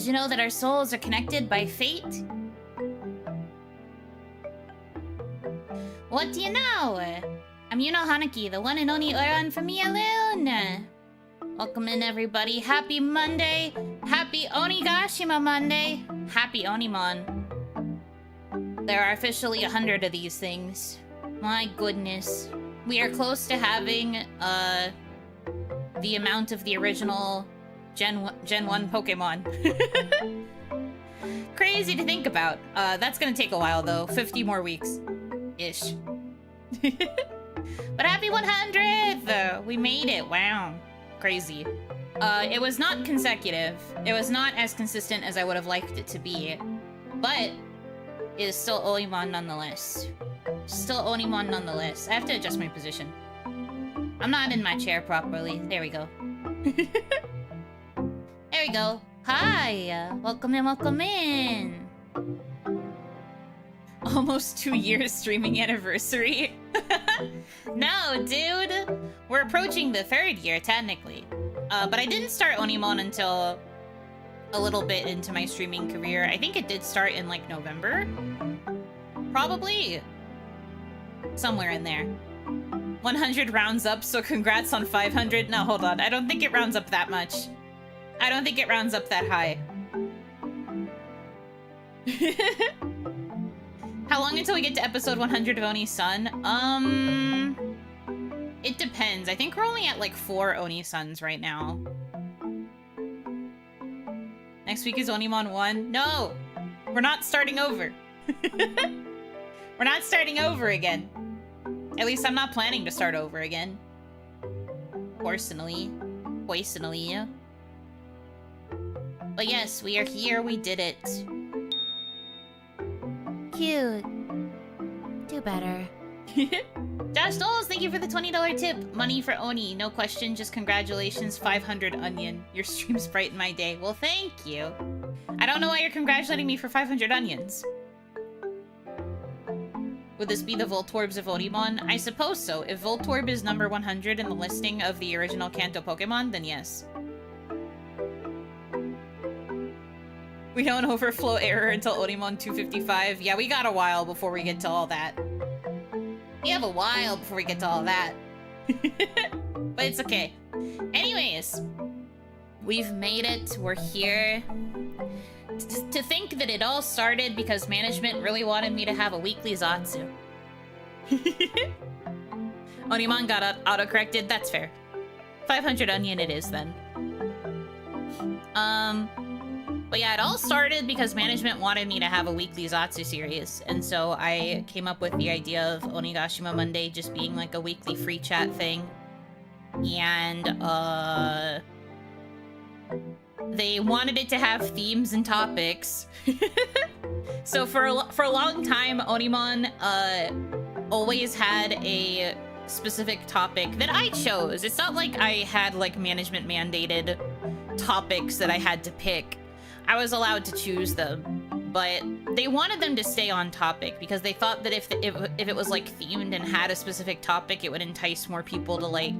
Did you know that our souls are connected by fate? What do you know? I'm Yuno Hanaki, the one and only Oiran from Oiran. Welcome in, everybody. Happy Monday. Happy Onigashima Monday. Happy OniMon. There are officially 100 of these things. My goodness. We are close to having, the amount of the original Gen 1 Pokemon. Crazy to think about. That's gonna take a while, though. 50 more weeks. Ish. But happy 100th! We made it. Wow. Crazy. It was not consecutive. It was not as consistent as I would have liked it to be. But it is still OniMon nonetheless. Still OniMon nonetheless. I have to adjust my position. I'm not in my chair properly. There we go. There we go. Hi! Welcome in, welcome in! Almost 2 years streaming anniversary. No, dude! We're approaching the 3rd year, technically. But I didn't start OniMon until a little bit into my streaming career. I think it did start in, like, November? Probably. Somewhere in there. 100 rounds up, so congrats on 500. No, hold on. I don't think it rounds up that much. I don't think it rounds up that high. How long until we get to episode 100 of Oni-san? It depends. I think we're only at like 4 Oni-sans right now. Next week is Onimon 1. No! We're not starting over. We're not starting over again. At least I'm not planning to start over again. Personally. But yes, we are here. We did it. Cute. Do better. Josh Knowles, thank you for the $20 tip. Money for Oni. No question, just congratulations. 500 onion. Your streams brighten my day. Well, thank you. I don't know why you're congratulating me for 500 onions. Would this be the Voltorbs of Onimon? I suppose so. If Voltorb is number 100 in the listing of the original Kanto Pokemon, then yes. We don't overflow error until Onimon 255. Yeah, we got a while before we get to all that. We have a while before we get to all that. But it's okay. Anyways, we've made it. We're here. To think that it all started because management really wanted me to have a weekly Zatsu. Onimon got auto-corrected. That's fair. 500 onion it is then. But yeah, it all started because management wanted me to have a weekly Zatsu series, and so I came up with the idea of Onigashima Monday just being like a weekly free chat thing. And, they wanted it to have themes and topics. So for a long time, Onimon, always had a specific topic that I chose. It's not like I had, like, management-mandated topics that I had to pick. I was allowed to choose them, but they wanted them to stay on topic because they thought that if it was like themed and had a specific topic, it would entice more people to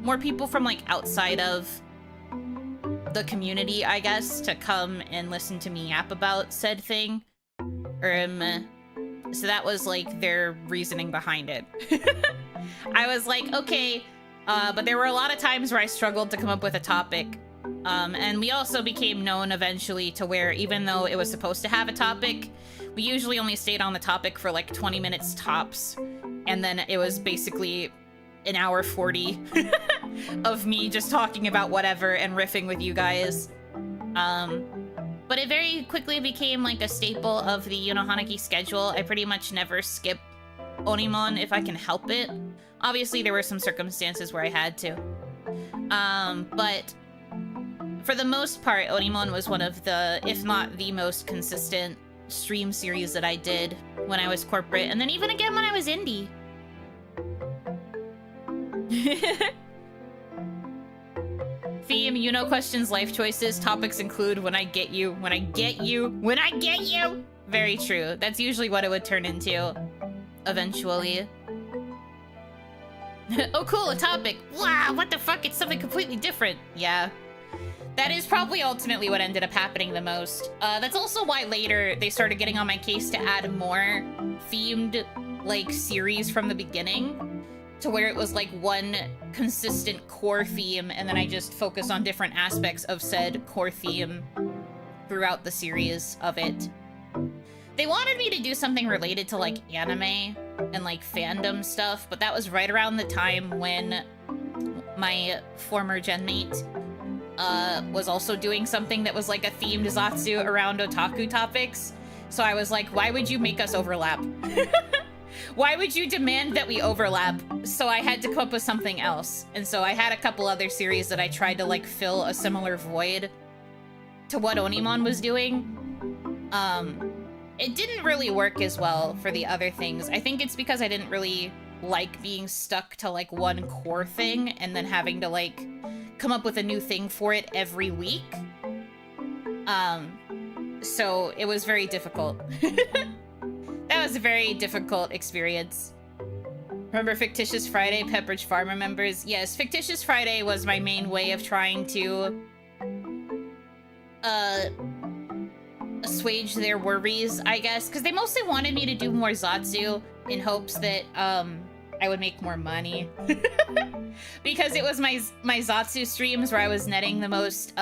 more people from like outside of the community, I guess, to come and listen to me yap about said thing. So that was like their reasoning behind it. I was like, okay, but there were a lot of times where I struggled to come up with a topic. And we also became known eventually to where even though it was supposed to have a topic, we usually only stayed on the topic for like 20 minutes tops. And then it was basically an hour 40 of me just talking about whatever and riffing with you guys. But it very quickly became like a staple of the Yuno Hanaki schedule. I pretty much never skip Onimon if I can help it. Obviously there were some circumstances where I had to. But for the most part, Onimon was one of the, if not the most consistent stream series that I did when I was corporate, and then even again when I was indie. Theme, Yuno questions, life choices, topics include when I get you, when I get you, when I get you! Very true. That's usually what it would turn into, eventually. Oh cool, a topic. Wow, what the fuck, it's something completely different. Yeah. That is probably ultimately what ended up happening the most. That's also why later they started getting on my case to add more themed, like, series from the beginning, to where it was like one consistent core theme, and then I just focus on different aspects of said core theme throughout the series of it. They wanted me to do something related to, like, anime and, like, fandom stuff, but that was right around the time when my former genmate was also doing something that was like a themed Zatsu around otaku topics. So I was like, why would you make us overlap? Why would you demand that we overlap? So I had to come up with something else. And so I had a couple other series that I tried to, like, fill a similar void to what OniMon was doing. It didn't really work as well for the other things. I think it's because I didn't really like being stuck to, like, one core thing and then having to, like, come up with a new thing for it every week. So it was very difficult. That was a very difficult experience. Remember Fictitious Friday, Pepperidge Farm members? Yes, Fictitious Friday was my main way of trying to assuage their worries, I guess, because they mostly wanted me to do more Zatsu in hopes that I would make more money. Because it was my Zatsu streams where I was netting the most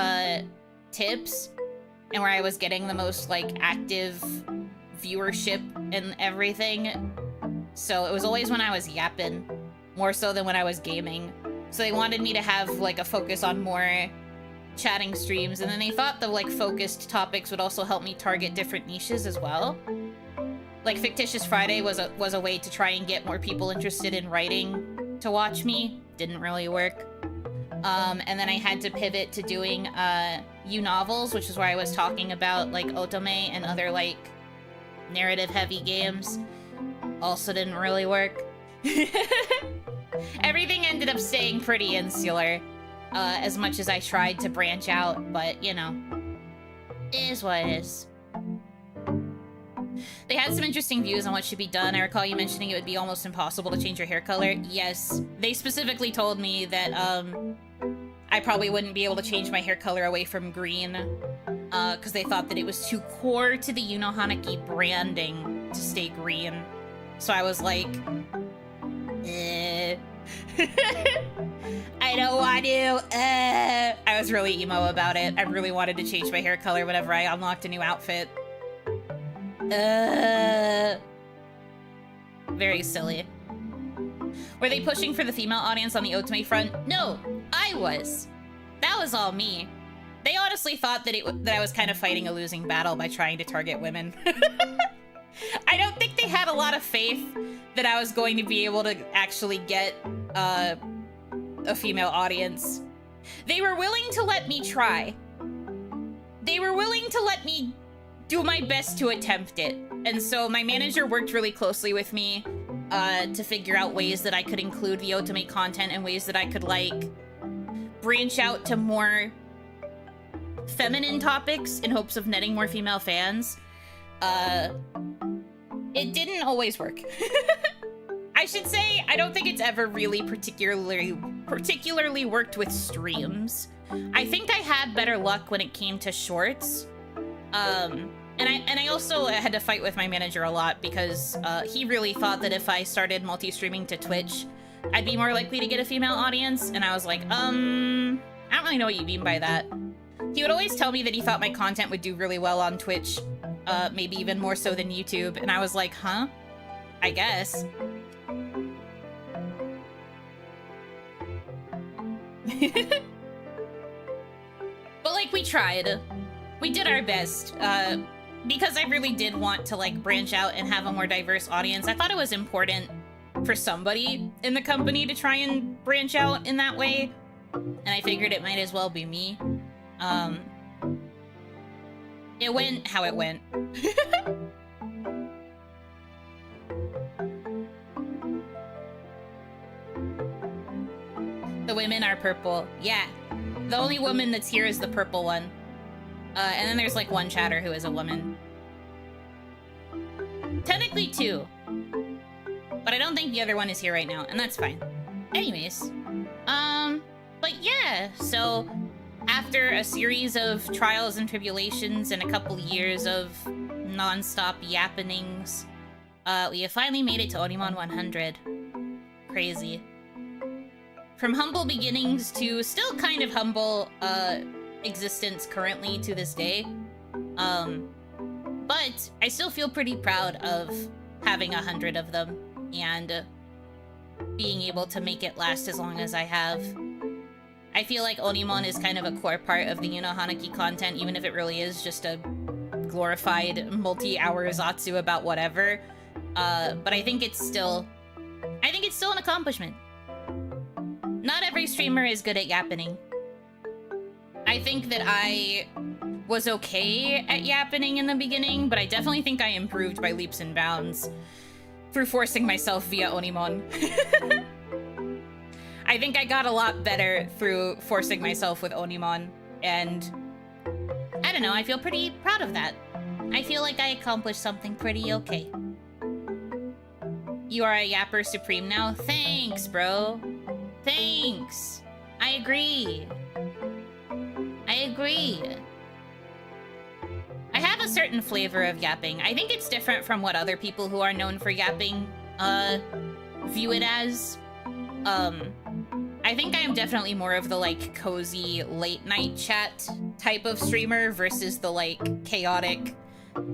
tips and where I was getting the most, like, active viewership and everything. So it was always when I was yapping, more so than when I was gaming. So they wanted me to have, like, a focus on more chatting streams, and then they thought the, like, focused topics would also help me target different niches as well. Like, Fictitious Friday was a way to try and get more people interested in writing to watch me. Didn't really work. And then I had to pivot to doing U-novels, which is where I was talking about, like, otome and other, like, narrative-heavy games. Also didn't really work. Everything ended up staying pretty insular, as much as I tried to branch out, but, you know, it is what it is. They had some interesting views on what should be done. I recall you mentioning it would be almost impossible to change your hair color. Yes, they specifically told me that I probably wouldn't be able to change my hair color away from green, because they thought that it was too core to the Yuno Hanaki branding to stay green. So I was like, I don't want to. I was really emo about it. I really wanted to change my hair color whenever I unlocked a new outfit. Very silly. Were they pushing for the female audience on the otome front? No, I was. That was all me. They honestly thought that I was kind of fighting a losing battle by trying to target women. I don't think they had a lot of faith that I was going to be able to actually get a female audience. They were willing to let me try. They were willing to let me do my best to attempt it. And so my manager worked really closely with me to figure out ways that I could include the otome content and ways that I could, like, branch out to more feminine topics in hopes of netting more female fans. It didn't always work. I should say, I don't think it's ever really particularly worked with streams. I think I had better luck when it came to shorts. And I also had to fight with my manager a lot because he really thought that if I started multi-streaming to Twitch, I'd be more likely to get a female audience. And I was like, I don't really know what you mean by that. He would always tell me that he thought my content would do really well on Twitch, maybe even more so than YouTube. And I was like, huh? I guess. But, like, we tried. We did our best. Because I really did want to, like, branch out and have a more diverse audience. I thought it was important for somebody in the company to try and branch out in that way. And I figured it might as well be me. It went how it went. The women are purple. Yeah. The only woman that's here is the purple one. And then there's, like, one chatter who is a woman. Technically two. But I don't think the other one is here right now, and that's fine. Anyways. But yeah, so after a series of trials and tribulations and a couple years of non-stop yappenings, we have finally made it to OniMon 100. Crazy. From humble beginnings to still kind of humble existence currently to this day. But I still feel pretty proud of having 100 of them and being able to make it last as long as I have. I feel like OniMon is kind of a core part of the Yuno Hanaki content, even if it really is just a glorified multi-hour Zatsu about whatever. But I think it's still an accomplishment. Not every streamer is good at yappening. I think that I was okay at yappening in the beginning, but I definitely think I improved by leaps and bounds through forcing myself via OniMon. I think I got a lot better through forcing myself with OniMon, and I don't know, I feel pretty proud of that. I feel like I accomplished something pretty okay. You are a yapper supreme now? Thanks, bro. Thanks. I agree. I agree. I have a certain flavor of yapping. I think it's different from what other people who are known for yapping view it as. I think I am definitely more of the like cozy late night chat type of streamer versus the like chaotic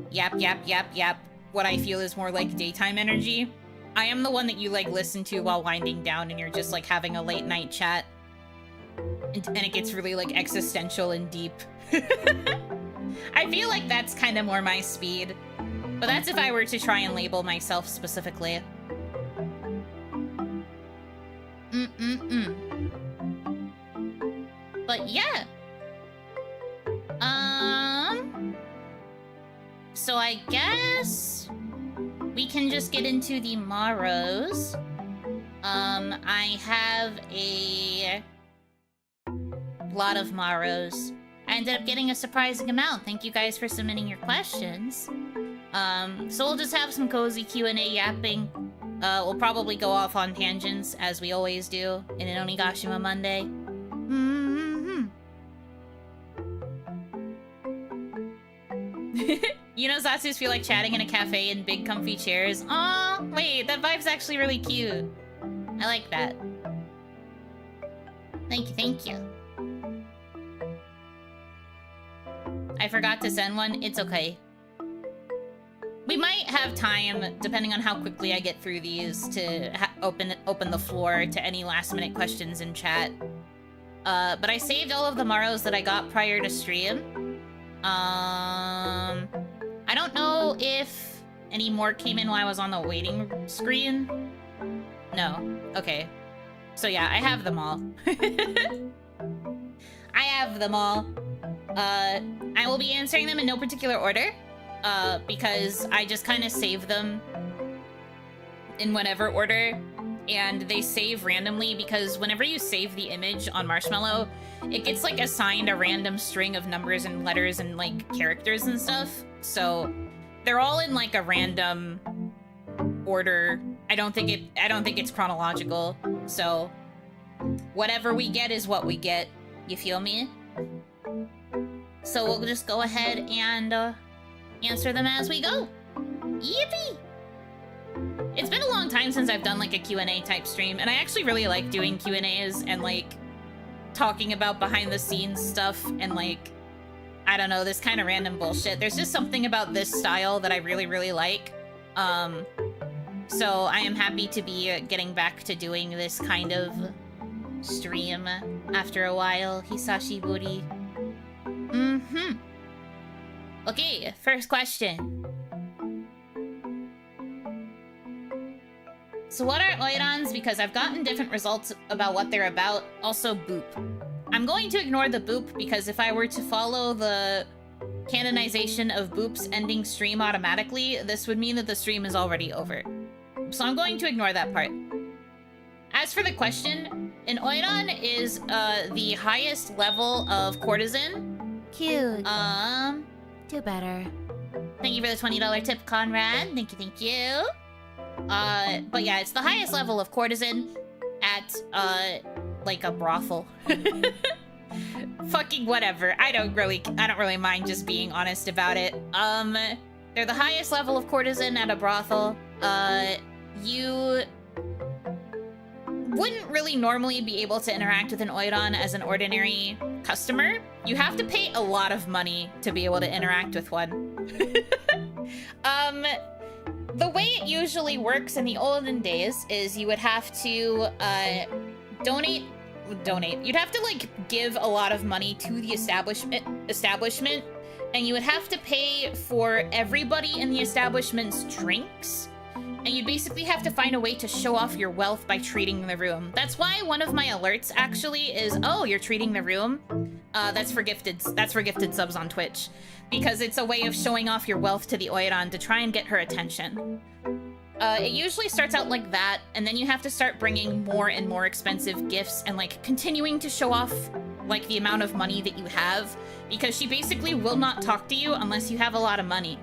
yap yap yap yap, what I feel is more like daytime energy. I am the one that you like listen to while winding down and you're just like having a late night chat. And it gets really like existential and deep. I feel like that's kind of more my speed. But that's if I were to try and label myself specifically. But yeah. So I guess we can just get into the Maros. I have a lot of Maros. I ended up getting a surprising amount. Thank you guys for submitting your questions. So we'll just have some cozy Q&A yapping. We'll probably go off on tangents, as we always do, in an Onigashima Monday. You know, Zatsus feel like chatting in a cafe in big comfy chairs. Aw, wait, that vibe's actually really cute. I like that. Thank you, thank you. I forgot to send one. It's okay. We might have time, depending on how quickly I get through these, to open the floor to any last-minute questions in chat. But I saved all of the Maros that I got prior to stream. I don't know if any more came in while I was on the waiting screen. No. Okay. So yeah, I have them all. I have them all. I will be answering them in no particular order. Because I just kind of save them in whatever order, and they save randomly because whenever you save the image on Marshmallow, it gets like assigned a random string of numbers and letters and like characters and stuff. So they're all in like a random order. I don't think it's chronological. So whatever we get is what we get. You feel me? So we'll just go ahead and answer them as we go. Yippee! It's been a long time since I've done like a Q&A type stream, and I actually really like doing Q&As and like talking about behind the scenes stuff and like, I don't know, this kind of random bullshit. There's just something about this style that I really, really like. So I am happy to be getting back to doing this kind of stream after a while. Hisashiburi. Okay, first question. So what are Oirans? Because I've gotten different results about what they're about. Also, boop. I'm going to ignore the boop because if I were to follow the canonization of boops ending stream automatically, this would mean that the stream is already over. So I'm going to ignore that part. As for the question, an Oiran is the highest level of courtesan. Cute. Do better. Thank you for the $20 tip, Conrad. Thank you, thank you. But yeah, it's the highest level of courtesan at, like a brothel. fucking whatever. I don't really mind just being honest about it. They're the highest level of courtesan at a brothel. You wouldn't really normally be able to interact with an Oiran as an ordinary customer. You have to pay a lot of money to be able to interact with one. The way it usually works in the olden days is you would have to donate. You'd have to like give a lot of money to the establishment, and you would have to pay for everybody in the establishment's drinks. And you'd basically have to find a way to show off your wealth by treating the room. That's why one of my alerts actually is, oh, you're treating the room. That's for gifted subs on Twitch, because it's a way of showing off your wealth to the Oiran to try and get her attention. It usually starts out like that, and then you have to start bringing more and more expensive gifts and like continuing to show off like the amount of money that you have, because she basically will not talk to you unless you have a lot of money.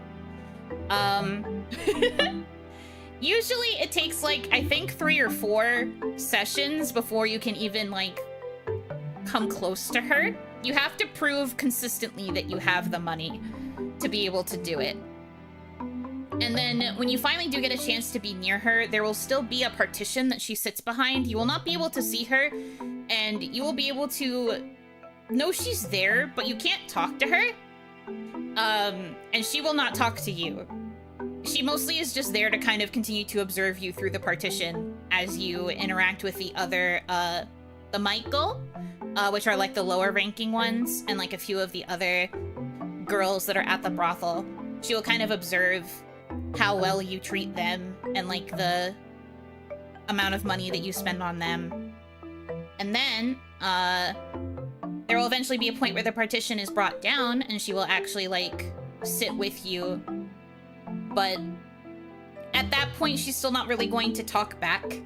Usually it takes like, I think 3 or 4 sessions before you can even like come close to her. You have to prove consistently that you have the money to be able to do it. And then when you finally do get a chance to be near her, there will still be a partition that she sits behind. You will not be able to see her, and you will be able to know she's there, but you can't talk to her. And she will not talk to you. She mostly is just there to kind of continue to observe you through the partition as you interact with the other, the Michael, which are like the lower ranking ones, and like a few of the other girls that are at the brothel. She will kind of observe how well you treat them and like the amount of money that you spend on them. And then, there will eventually be a point where the partition is brought down and she will actually like sit with you. But at that point, she's still not really going to talk back.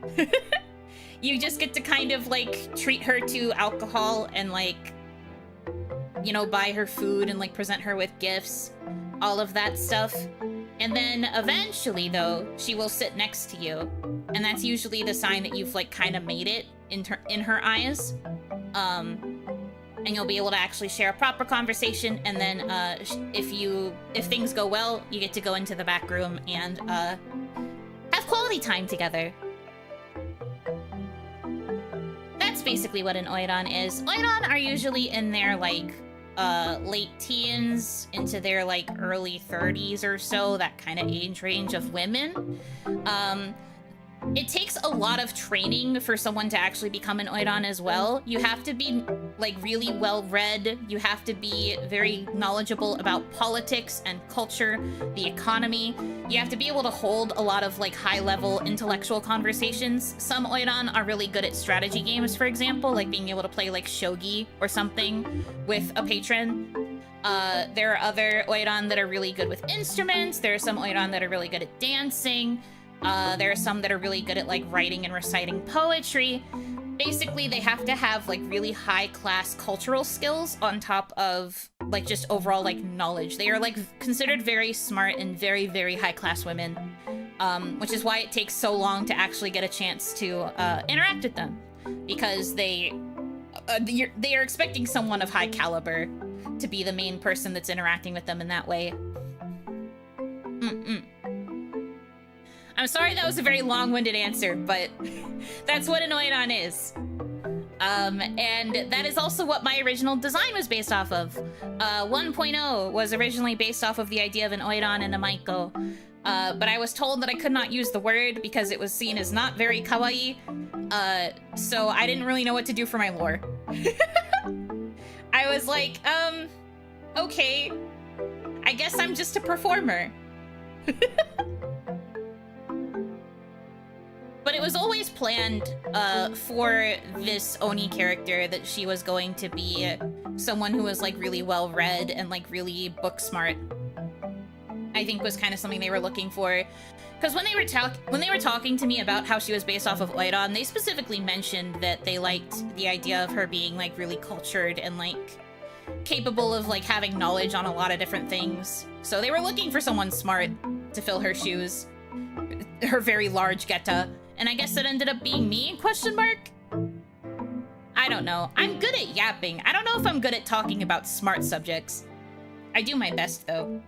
You just get to kind of like treat her to alcohol and like, you know, buy her food and like present her with gifts, all of that stuff. And then eventually though, she will sit next to you. And that's usually the sign that you've like kind of made it in her eyes. And you'll be able to actually share a proper conversation, and then if things go well, you get to go into the back room and have quality time together. That's basically what an Oiran is. Oiran are usually in their like late teens into their like early 30s or so, that kind of age range of women. It takes a lot of training for someone to actually become an Oiran as well. You have to be like really well read. You have to be very knowledgeable about politics and culture, the economy. You have to be able to hold a lot of like high level intellectual conversations. Some Oiran are really good at strategy games, for example, like being able to play like shogi or something with a patron. There are other Oiran that are really good with instruments. There are some Oiran that are really good at dancing. There are some that are really good at like writing and reciting poetry. Basically, they have to have like really high class cultural skills on top of like just overall like knowledge. They are like considered very smart and very, very high class women, which is why it takes so long to actually get a chance to interact with them, because they are expecting someone of high caliber to be the main person that's interacting with them in that way. I'm sorry that was a very long-winded answer, but that's what an Oiran is. And that is also what my original design was based off of. 1.0 was originally based off of the idea of an Oiran and a Maiko. But I was told that I could not use the word because it was seen as not very kawaii. So I didn't really know what to do for my lore. I was like, okay. I guess I'm just a performer. But it was always planned for this Oni character that she was going to be someone who was like really well read and like really book smart. I think was kind of something they were looking for, because when they were talking to me about how she was based off of Oiran, they specifically mentioned that they liked the idea of her being like really cultured and like capable of like having knowledge on a lot of different things. So they were looking for someone smart to fill her shoes, her very large geta. And I guess it ended up being me, question mark? I don't know. I'm good at yapping. I don't know if I'm good at talking about smart subjects. I do my best, though.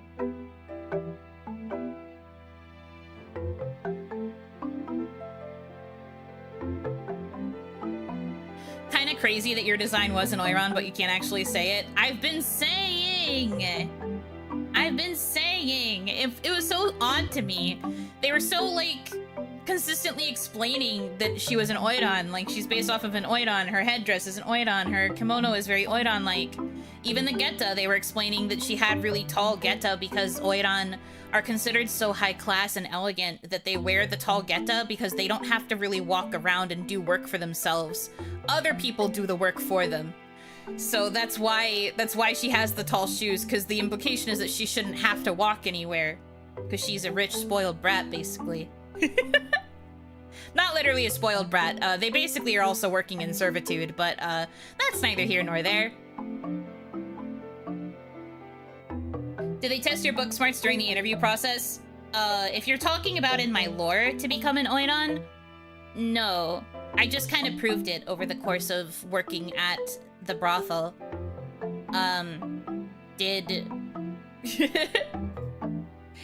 Kinda crazy that your design was an Oiran, but you can't actually say it. I've been saying! It was so odd to me. They were so, like, consistently explaining that she was an Oiran. Like, she's based off of an Oiran. Her headdress is an Oiran. Her kimono is very Oiran-like. Even the Geta, they were explaining that she had really tall Geta because Oiran are considered so high class and elegant that they wear the tall Geta because they don't have to really walk around and do work for themselves. Other people do the work for them. So that's why she has the tall shoes, because the implication is that she shouldn't have to walk anywhere. Because she's a rich, spoiled brat, basically. Not literally a spoiled brat. They basically are also working in servitude, but that's neither here nor there. Did they test your book smarts during the interview process? If you're talking about in my lore to become an Oiran, no. I just kind of proved it over the course of working at the brothel.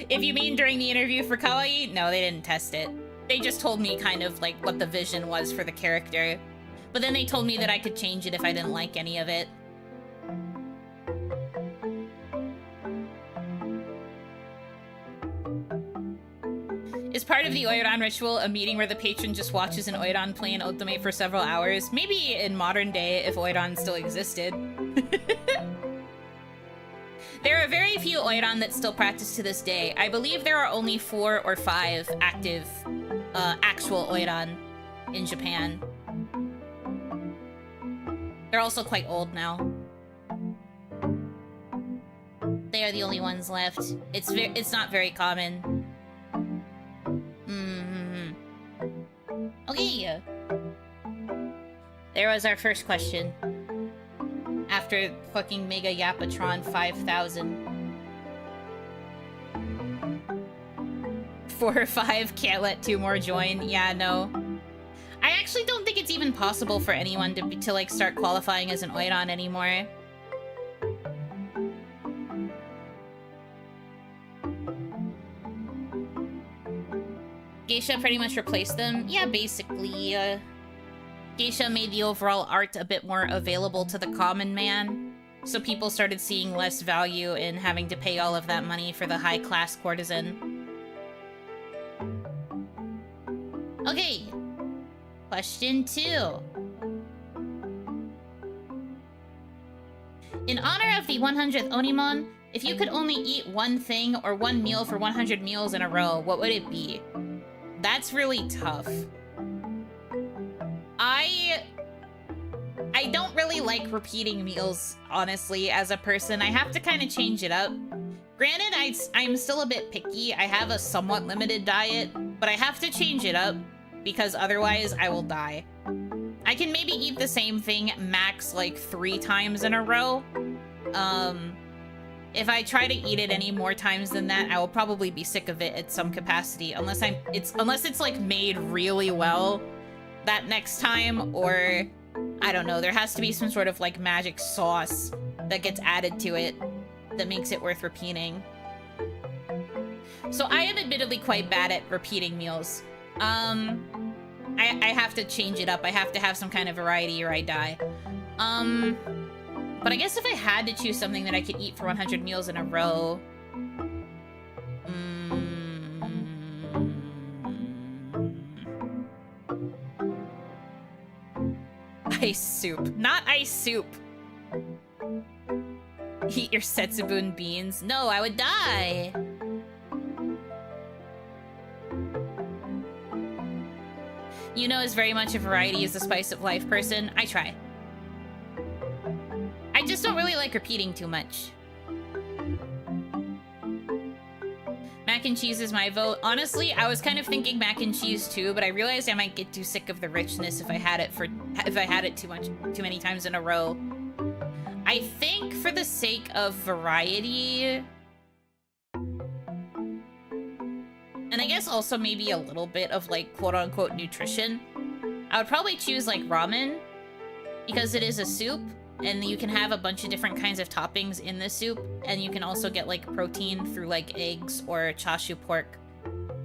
If you mean during the interview for Kawaii, no, they didn't test it. They just told me kind of like what the vision was for the character. But then they told me that I could change it if I didn't like any of it. Is part of the Oiran ritual a meeting where the patron just watches an Oiran play an otome for several hours? Maybe in modern day, if Oiran still existed. There are very few Oiran that still practice to this day. I believe there are only 4 or 5 active, actual Oiran in Japan. They're also quite old now. They are the only ones left. It's not very common. Okay. There was our first question. After fucking Mega Yapatron 5000. 4 or 5, can't let 2 more join. Yeah, no. I actually don't think it's even possible for anyone to like start qualifying as an Oiran anymore. Geisha pretty much replaced them. Yeah, basically. Geisha made the overall art a bit more available to the common man, so people started seeing less value in having to pay all of that money for the high-class courtesan. Okay. Question 2. In honor of the 100th OniMon, if you could only eat one thing or one meal for 100 meals in a row, what would it be? That's really tough. I don't really like repeating meals, honestly, as a person. I have to kind of change it up. Granted, I'm still a bit picky. I have a somewhat limited diet, but I have to change it up because otherwise I will die. I can maybe eat the same thing max like 3 times in a row. If I try to eat it any more times than that, I will probably be sick of it at some capacity, unless it's like made really well that next time, or I don't know, there has to be some sort of like magic sauce that gets added to it that makes it worth repeating. So I am admittedly quite bad at repeating meals. I have to change it up. I have to have some kind of variety or I die. But I guess if I had to choose something that I could eat for 100 meals in a row... Ice soup. Not ice soup! Eat your Setsubun beans. No, I would die! Yuno is very much a variety is the spice of life person. I try. I just don't really like repeating too much. Mac and cheese is my vote. Honestly, I was kind of thinking mac and cheese too, but I realized I might get too sick of the richness if I had it too many times in a row. I think for the sake of variety, and I guess also maybe a little bit of like quote unquote nutrition, I would probably choose like ramen. because it is a soup, and you can have a bunch of different kinds of toppings in the soup, and you can also get like protein through like eggs or chashu pork.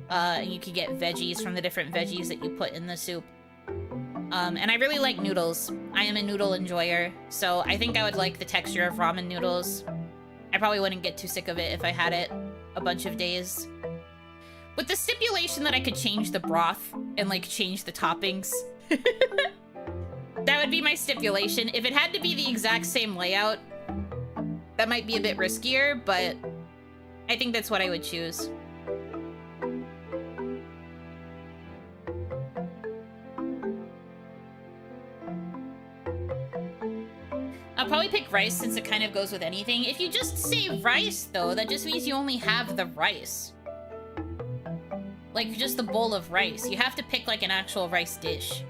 And you can get veggies from the different veggies that you put in the soup. And I really like noodles. I am a noodle enjoyer, so I think I would like the texture of ramen noodles. I probably wouldn't get too sick of it if I had it a bunch of days. With the stipulation that I could change the broth and like change the toppings. That would be my stipulation. If it had to be the exact same layout, that might be a bit riskier, but I think that's what I would choose. I'll probably pick rice since it kind of goes with anything. If you just say rice, though, that just means you only have the rice. Like, just the bowl of rice. You have to pick, like, an actual rice dish.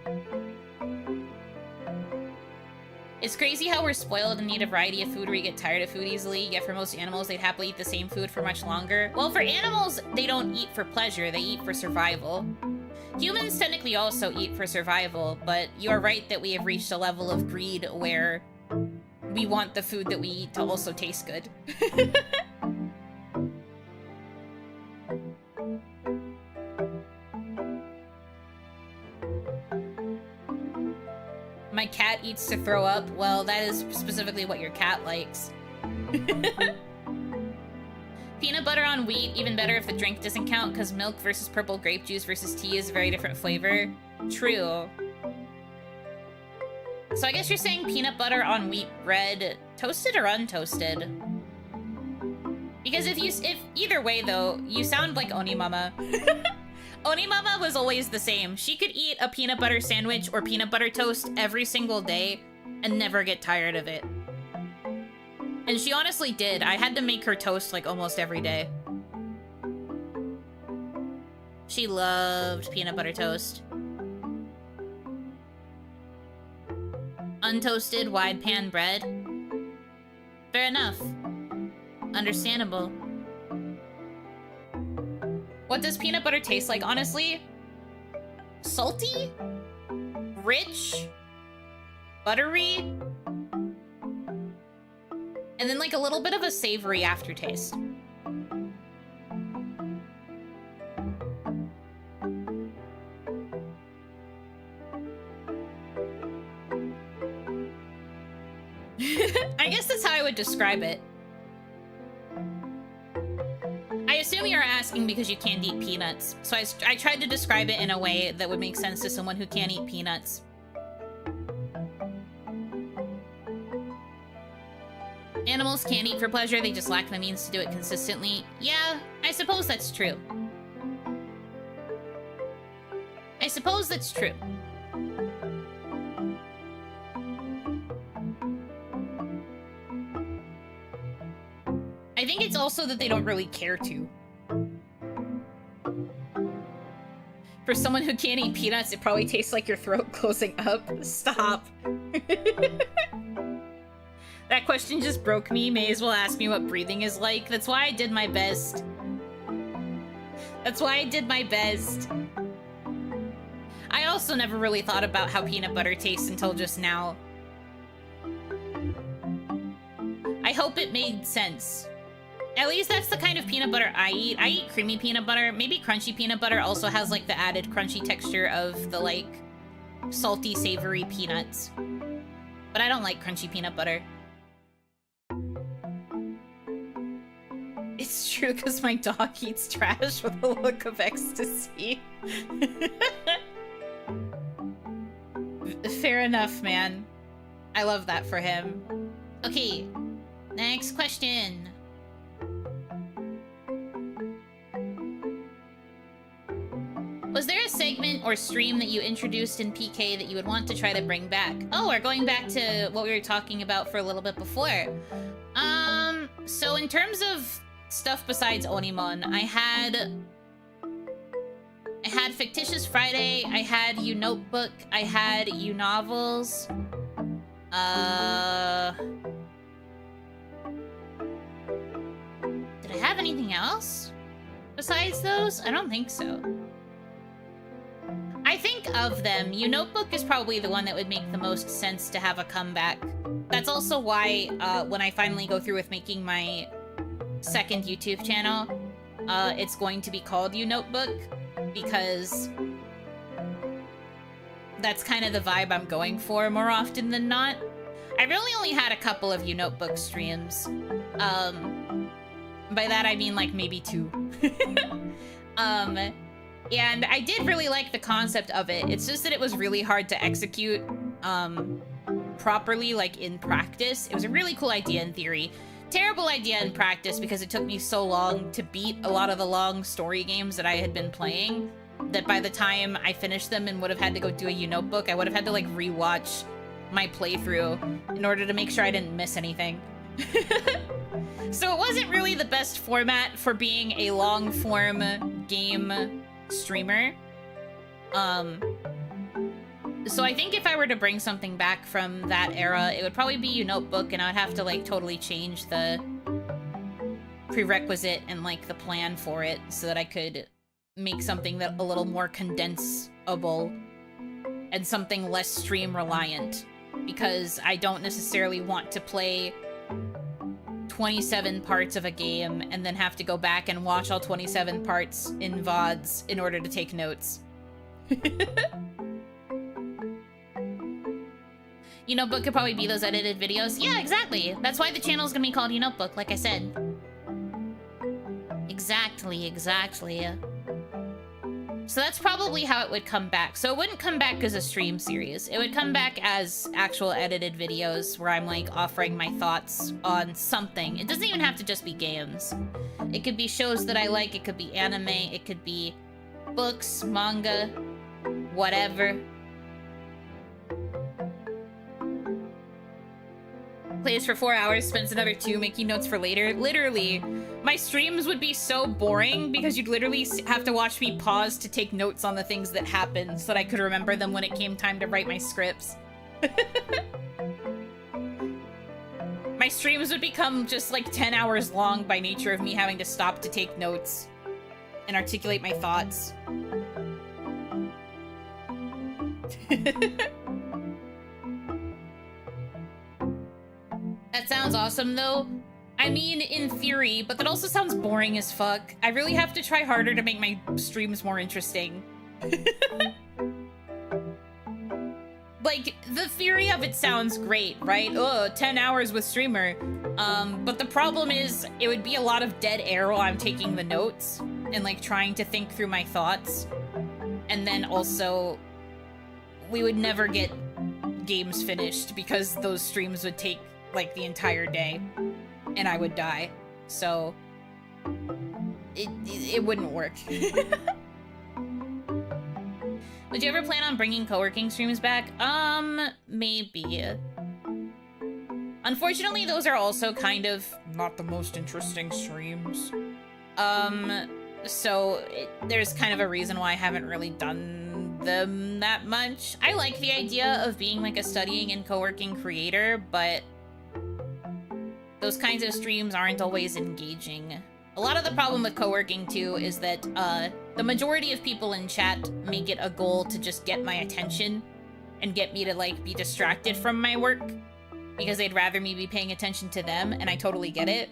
It's crazy how we're spoiled and need a variety of food where you get tired of food easily, yet for most animals, they'd happily eat the same food for much longer. Well, for animals, they don't eat for pleasure, they eat for survival. Humans technically also eat for survival, but you're right that we have reached a level of greed where we want the food that we eat to also taste good. My cat eats to throw up. Well, that is specifically what your cat likes. Peanut butter on wheat, even better if the drink doesn't count, because milk versus purple grape juice versus tea is a very different flavor. True. So I guess you're saying peanut butter on wheat bread, toasted or untoasted? Because if either way though, you sound like Onimama. Onimama was always the same. She could eat a peanut butter sandwich or peanut butter toast every single day and never get tired of it. And she honestly did. I had to make her toast like almost every day. She loved peanut butter toast. Untoasted wide pan bread. Fair enough. Understandable. What does peanut butter taste like, honestly? Salty? Rich? Buttery? And then like a little bit of a savory aftertaste. I guess that's how I would describe it. I assume you're asking because you can't eat peanuts. So I tried to describe it in a way that would make sense to someone who can't eat peanuts. Animals can't eat for pleasure, they just lack the means to do it consistently. Yeah, I suppose that's true. I suppose that's true. I think it's also that they don't really care to. For someone who can't eat peanuts, it probably tastes like your throat closing up. Stop. That question just broke me. May as well ask me what breathing is like. That's why I did my best. That's why I did my best. I also never really thought about how peanut butter tastes until just now. I hope it made sense. At least that's the kind of peanut butter I eat. I eat creamy peanut butter. Maybe crunchy peanut butter also has like the added crunchy texture of the like salty, savory peanuts. But I don't like crunchy peanut butter. It's true because my dog eats trash with a look of ecstasy. Fair enough, man. I love that for him. Okay, next question. Was there a segment or stream that you introduced in PK that you would want to try to bring back? Oh, we're going back to what we were talking about for a little bit before. So in terms of stuff besides OniMon, I had Fictitious Friday, I had You Notebook, I had You Novels. Did I have anything else besides those? I don't think so. think of them, Notebook is probably the one that would make the most sense to have a comeback. That's also why when I finally go through with making my second YouTube channel, it's going to be called Notebook, because that's kind of the vibe I'm going for more often than not. I really only had a couple of Notebook streams. By that I mean like maybe 2. And I did really like the concept of it. It's just that it was really hard to execute properly, like in practice. It was a really cool idea in theory. Terrible idea in practice because it took me so long to beat a lot of the long story games that I had been playing that by the time I finished them and would have had to go do a Notebook, I would have had to like rewatch my playthrough in order to make sure I didn't miss anything. So it wasn't really the best format for being a long form game streamer. So I think if I were to bring something back from that era, it would probably be Notebook, and I would have to like totally change the prerequisite and like the plan for it so that I could make something that a little more condensable and something less stream reliant, because I don't necessarily want to play 27 parts of a game and then have to go back and watch all 27 parts in VODs in order to take notes. Notebook could probably be those edited videos. Yeah, exactly. That's why the channel's gonna be called Notebook, like I said. Exactly. So that's probably how it would come back. So it wouldn't come back as a stream series. It would come back as actual edited videos where I'm like offering my thoughts on something. It doesn't even have to just be games. It could be shows that I like, it could be anime, it could be books, manga, whatever. Plays for 4 hours, spends another 2 making notes for later. Literally, my streams would be so boring because you'd literally have to watch me pause to take notes on the things that happened so that I could remember them when it came time to write my scripts. My streams would become just like 10 hours long by nature of me having to stop to take notes and articulate my thoughts. That sounds awesome, though. I mean, in theory, but that also sounds boring as fuck. I really have to try harder to make my streams more interesting. Like, the theory of it sounds great, right? Oh, 10 hours with streamer. But the problem is, it would be a lot of dead air while I'm taking the notes and, like, trying to think through my thoughts. And then also, we would never get games finished because those streams would take like the entire day and I would die, so it wouldn't work. Would you ever plan on bringing co-working streams back? Maybe. Unfortunately, those are also kind of not the most interesting streams. So there's kind of a reason why I haven't really done them that much. I like the idea of being like a studying and co-working creator, but those kinds of streams aren't always engaging. A lot of the problem with co-working too is that the majority of people in chat make it a goal to just get my attention and get me to like be distracted from my work because they'd rather me be paying attention to them, and I totally get it.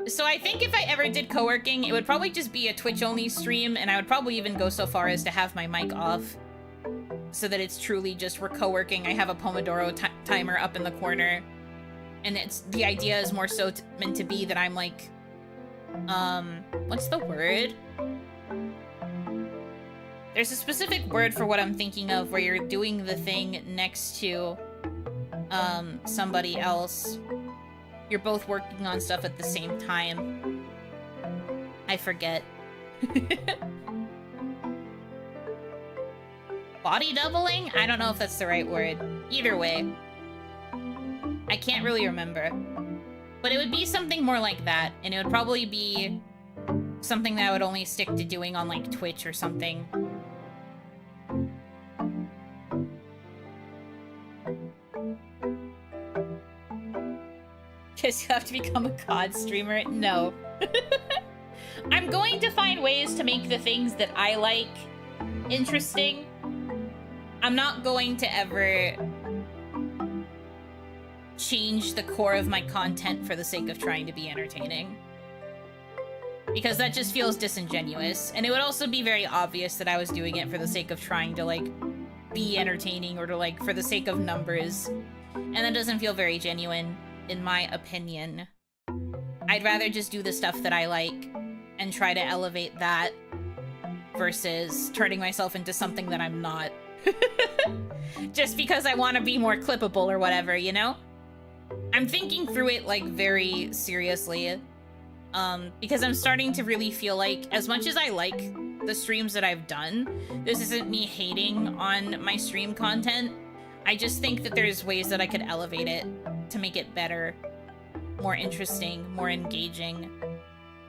So I think if I ever did co-working, it would probably just be a Twitch-only stream, and I would probably even go so far as to have my mic off so that it's truly just we're co-working. I have a Pomodoro timer up in the corner, and it's the idea is more so meant to be that I'm like, what's the word? There's a specific word for what I'm thinking of where you're doing the thing next to somebody else. You're both working on stuff at the same time. I forget. Body doubling? I don't know if that's the right word. Either way. I can't really remember. But it would be something more like that, and it would probably be something that I would only stick to doing on, like, Twitch or something. Guess you have to become a COD streamer? No. I'm going to find ways to make the things that I like interesting, I'm not going to ever change the core of my content for the sake of trying to be entertaining. Because that just feels disingenuous. And it would also be very obvious that I was doing it for the sake of trying to, like, be entertaining or to, like, for the sake of numbers. And that doesn't feel very genuine, in my opinion. I'd rather just do the stuff that I like and try to elevate that versus turning myself into something that I'm not. Just because I want to be more clippable or whatever, you know? I'm thinking through it, like, very seriously. Because I'm starting to really feel like, as much as I like the streams that I've done, this isn't me hating on my stream content. I just think that there's ways that I could elevate it to make it better, more interesting, more engaging.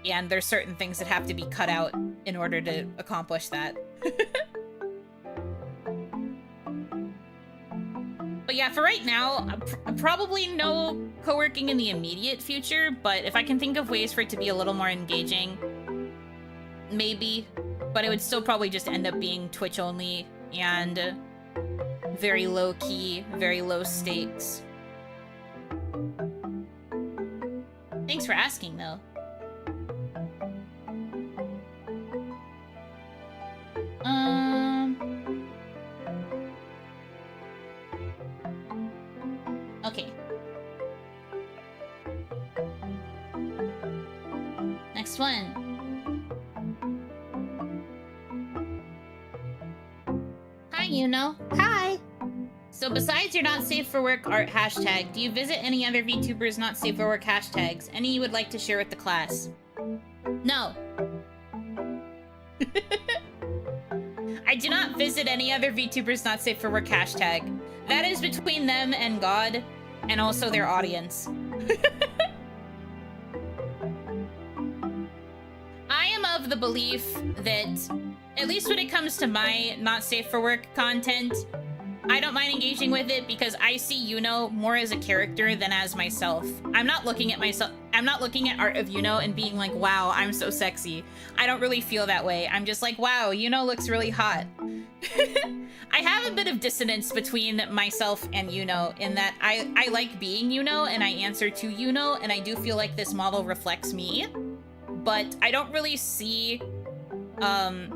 And there's certain things that have to be cut out in order to accomplish that. But yeah, for right now, probably no co-working in the immediate future, but if I can think of ways for it to be a little more engaging, maybe. But it would still probably just end up being Twitch only and very low key, very low stakes. Thanks for asking, though. Okay. Next one. Hi, Yuno. Hi. So besides your not safe for work art hashtag, do you visit any other VTubers not safe for work hashtags? Any you would like to share with the class? No. I do not visit any other VTubers not safe for work hashtag. That is between them and God, and also their audience. I am of the belief that, at least when it comes to my not safe for work content, I don't mind engaging with it because I see Yuno more as a character than as myself. I'm not looking at myself, I'm not looking at art of Yuno and being like, wow, I'm so sexy. I don't really feel that way. I'm just like, wow, Yuno looks really hot. I have a bit of dissonance between myself and Yuno in that I like being Yuno and I answer to Yuno, and I do feel like this model reflects me, but I don't really see Yuno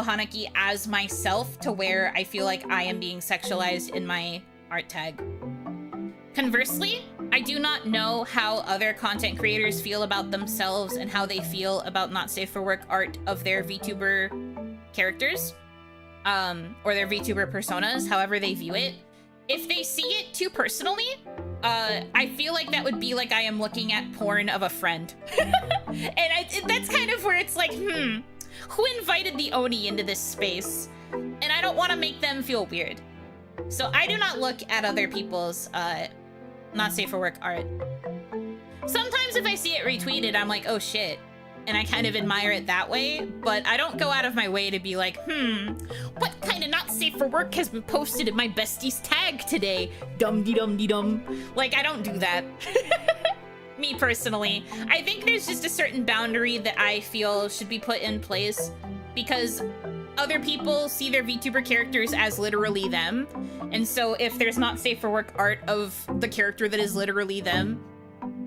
Hanaki as myself to where I feel like I am being sexualized in my art tag. Conversely, I do not know how other content creators feel about themselves and how they feel about not safe for work art of their VTuber characters, or their VTuber personas, however they view it. If they see it too personally, I feel like that would be like I am looking at porn of a friend. And that's kind of where it's like, who invited the Oni into this space? And I don't want to make them feel weird. So I do not look at other people's not safe for work art. Sometimes if I see it retweeted, I'm like, oh shit. And I kind of admire it that way, but I don't go out of my way to be like, what kind of not safe for work has been posted in my bestie's tag today? Dum-de-dum-de-dum. Like, I don't do that. Me personally. I think there's just a certain boundary that I feel should be put in place because other people see their VTuber characters as literally them. And so if there's not safe for work art of the character that is literally them,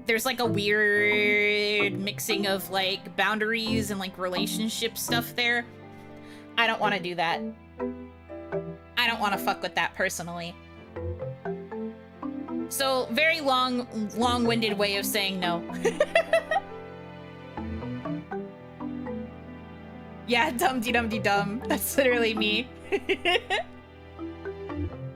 there's like a weird mixing of like boundaries and like relationship stuff there. I don't want to do that. I don't want to fuck with that personally. So very long-winded way of saying no. Yeah, dum-de-dum-de-dum. That's literally me.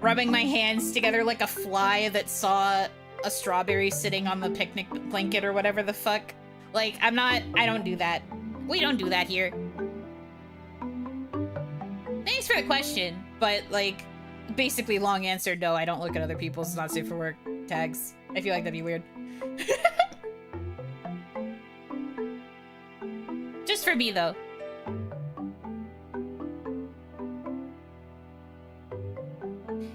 Rubbing my hands together like a fly that saw a strawberry sitting on the picnic blanket or whatever the fuck. Like, I don't do that. We don't do that here. Thanks for the question, but like, basically long answer, no, I don't look at other people's not safe for work tags. I feel like that'd be weird. Just for me, though.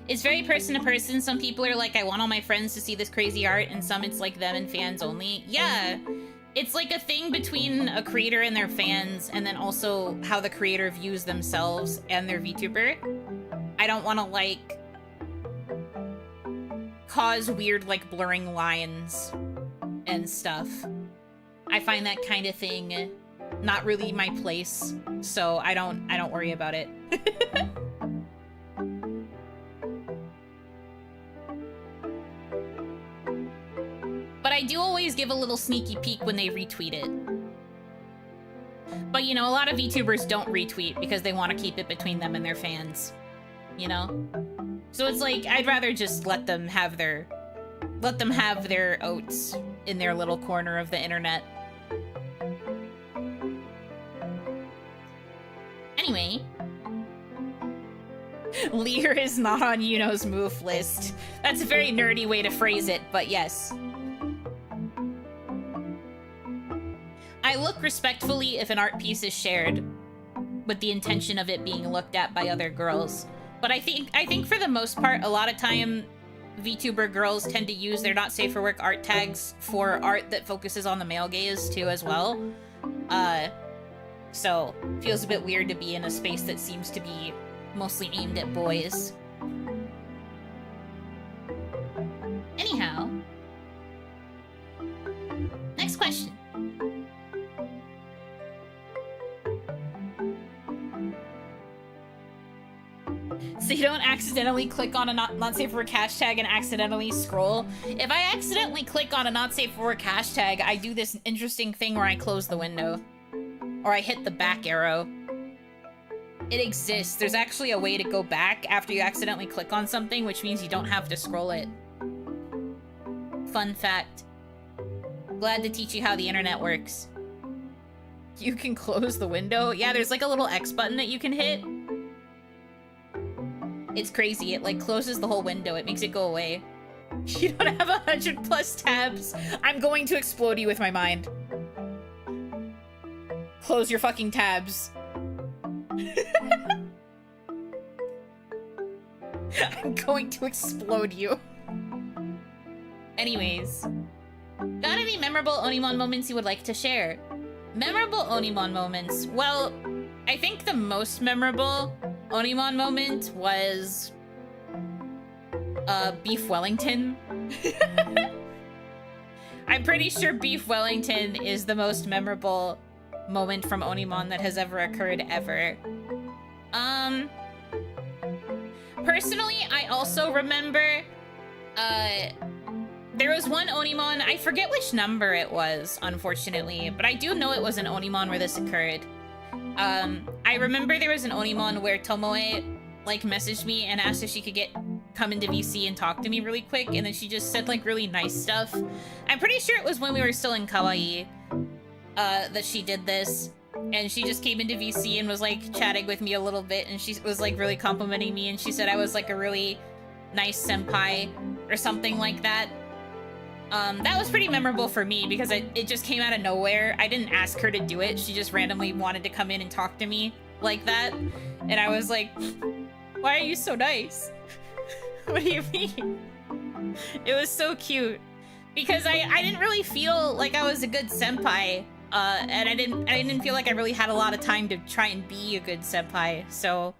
It's very person to person. Some people are like, I want all my friends to see this crazy art, and some it's like them and fans only. Yeah, It's like a thing between a creator and their fans, and then also how the creator views themselves and their VTuber. I don't want to, like, cause weird, like, blurring lines and stuff. I find that kind of thing not really my place, so I don't worry about it. But I do always give a little sneaky peek when they retweet it. But, you know, a lot of VTubers don't retweet because they want to keep it between them and their fans, you know? So it's like, I'd rather just let them have their oats in their little corner of the internet. Anyway, Lear is not on Yuno's move list. That's a very nerdy way to phrase it, but yes. I look respectfully if an art piece is shared with the intention of it being looked at by other girls. But I think for the most part, a lot of time VTuber girls tend to use their not safe for work art tags for art that focuses on the male gaze too as well. So feels a bit weird to be in a space that seems to be mostly aimed at boys. Anyhow, next question. So you don't accidentally click on a not safe for work hashtag and accidentally scroll. If I accidentally click on a not safe for work hashtag, I do this interesting thing where I close the window. Or I hit the back arrow. It exists. There's actually a way to go back after you accidentally click on something, which means you don't have to scroll it. Fun fact. Glad to teach you how the internet works. You can close the window? Yeah, there's like a little X button that you can hit. It's crazy. It like closes the whole window. It makes it go away. You don't have 100+ tabs. I'm going to explode you with my mind. Close your fucking tabs. I'm going to explode you. Anyways. Got any memorable OniMon moments you would like to share? Memorable OniMon moments. Well, I think the most memorable OniMon moment was Beef Wellington. I'm pretty sure Beef Wellington is the most memorable moment from OniMon that has ever occurred ever. Personally, I also remember there was one OniMon, I forget which number it was, unfortunately, but I do know it was an OniMon where this occurred. I remember there was an OniMon where Tomoe, like, messaged me and asked if she could come into VC and talk to me really quick, and then she just said, like, really nice stuff. I'm pretty sure it was when we were still in Kawaii, that she did this, and she just came into VC and was, like, chatting with me a little bit, and she was, like, really complimenting me, and she said I was, like, a really nice senpai, or something like that. That was pretty memorable for me because it just came out of nowhere. I didn't ask her to do it. She just randomly wanted to come in and talk to me like that. And I was like, why are you so nice? What do you mean? It was so cute because I didn't really feel like I was a good senpai. And I didn't feel like I really had a lot of time to try and be a good senpai. So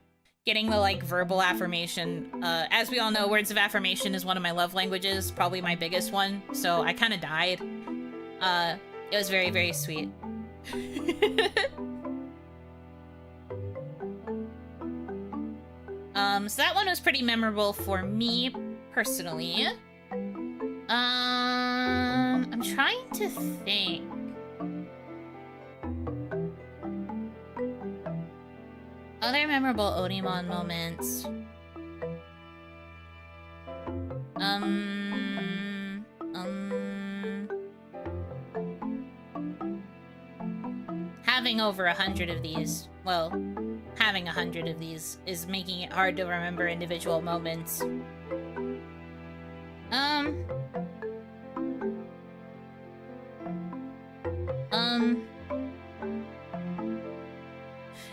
getting the, like, verbal affirmation. As we all know, words of affirmation is one of my love languages, probably my biggest one, so I kind of died. It was very, very sweet. So that one was pretty memorable for me, personally. I'm trying to think. Other memorable OniMon moments. Having over 100 of these, well, having 100 of these is making it hard to remember individual moments.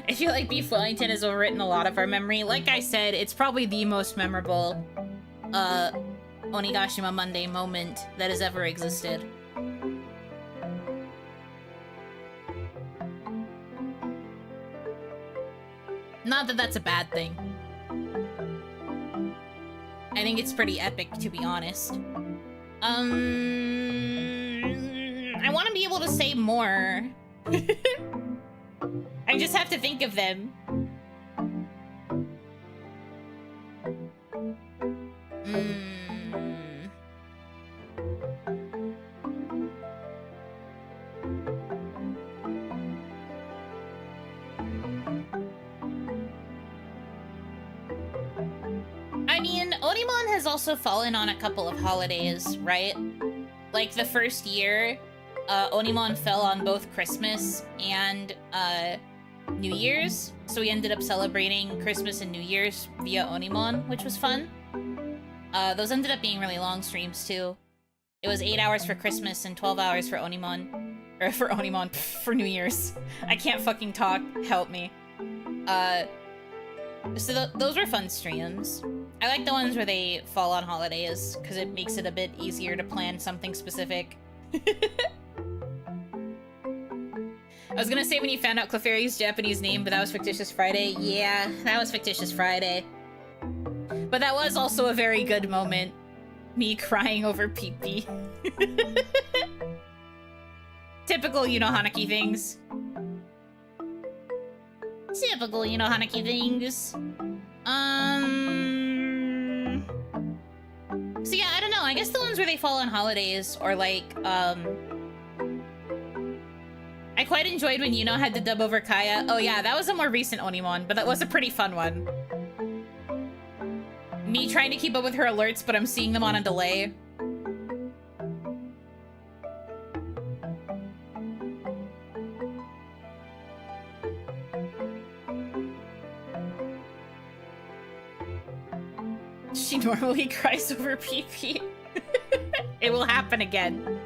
I feel like Beef Wellington has overwritten a lot of our memory. Like I said, it's probably the most memorable Onigashima Monday moment that has ever existed. Not that that's a bad thing. I think it's pretty epic, to be honest. I want to be able to say more. I just have to think of them. I mean, OniMon has also fallen on a couple of holidays, right? Like the first year, OniMon fell on both Christmas and New Year's, so we ended up celebrating Christmas and New Year's via OniMon, which was fun. Those ended up being really long streams too. It was 8 hours for Christmas and 12 hours for OniMon. Or for OniMon, for New Year's. I can't fucking talk, help me. So those were fun streams. I like the ones where they fall on holidays, because it makes it a bit easier to plan something specific. I was gonna say when you found out Clefairy's Japanese name, but that was Fictitious Friday. Yeah, that was Fictitious Friday. But that was also a very good moment. Me crying over pee-pee. Typical Yuno Hanaki things. Typical Yuno Hanaki things. So yeah, I don't know. I guess the ones where they fall on holidays, or like, I quite enjoyed when Yuno had to dub over Kaya. Oh yeah, that was a more recent OniMon, but that was a pretty fun one. Me trying to keep up with her alerts, but I'm seeing them on a delay. She normally cries over PP. It will happen again.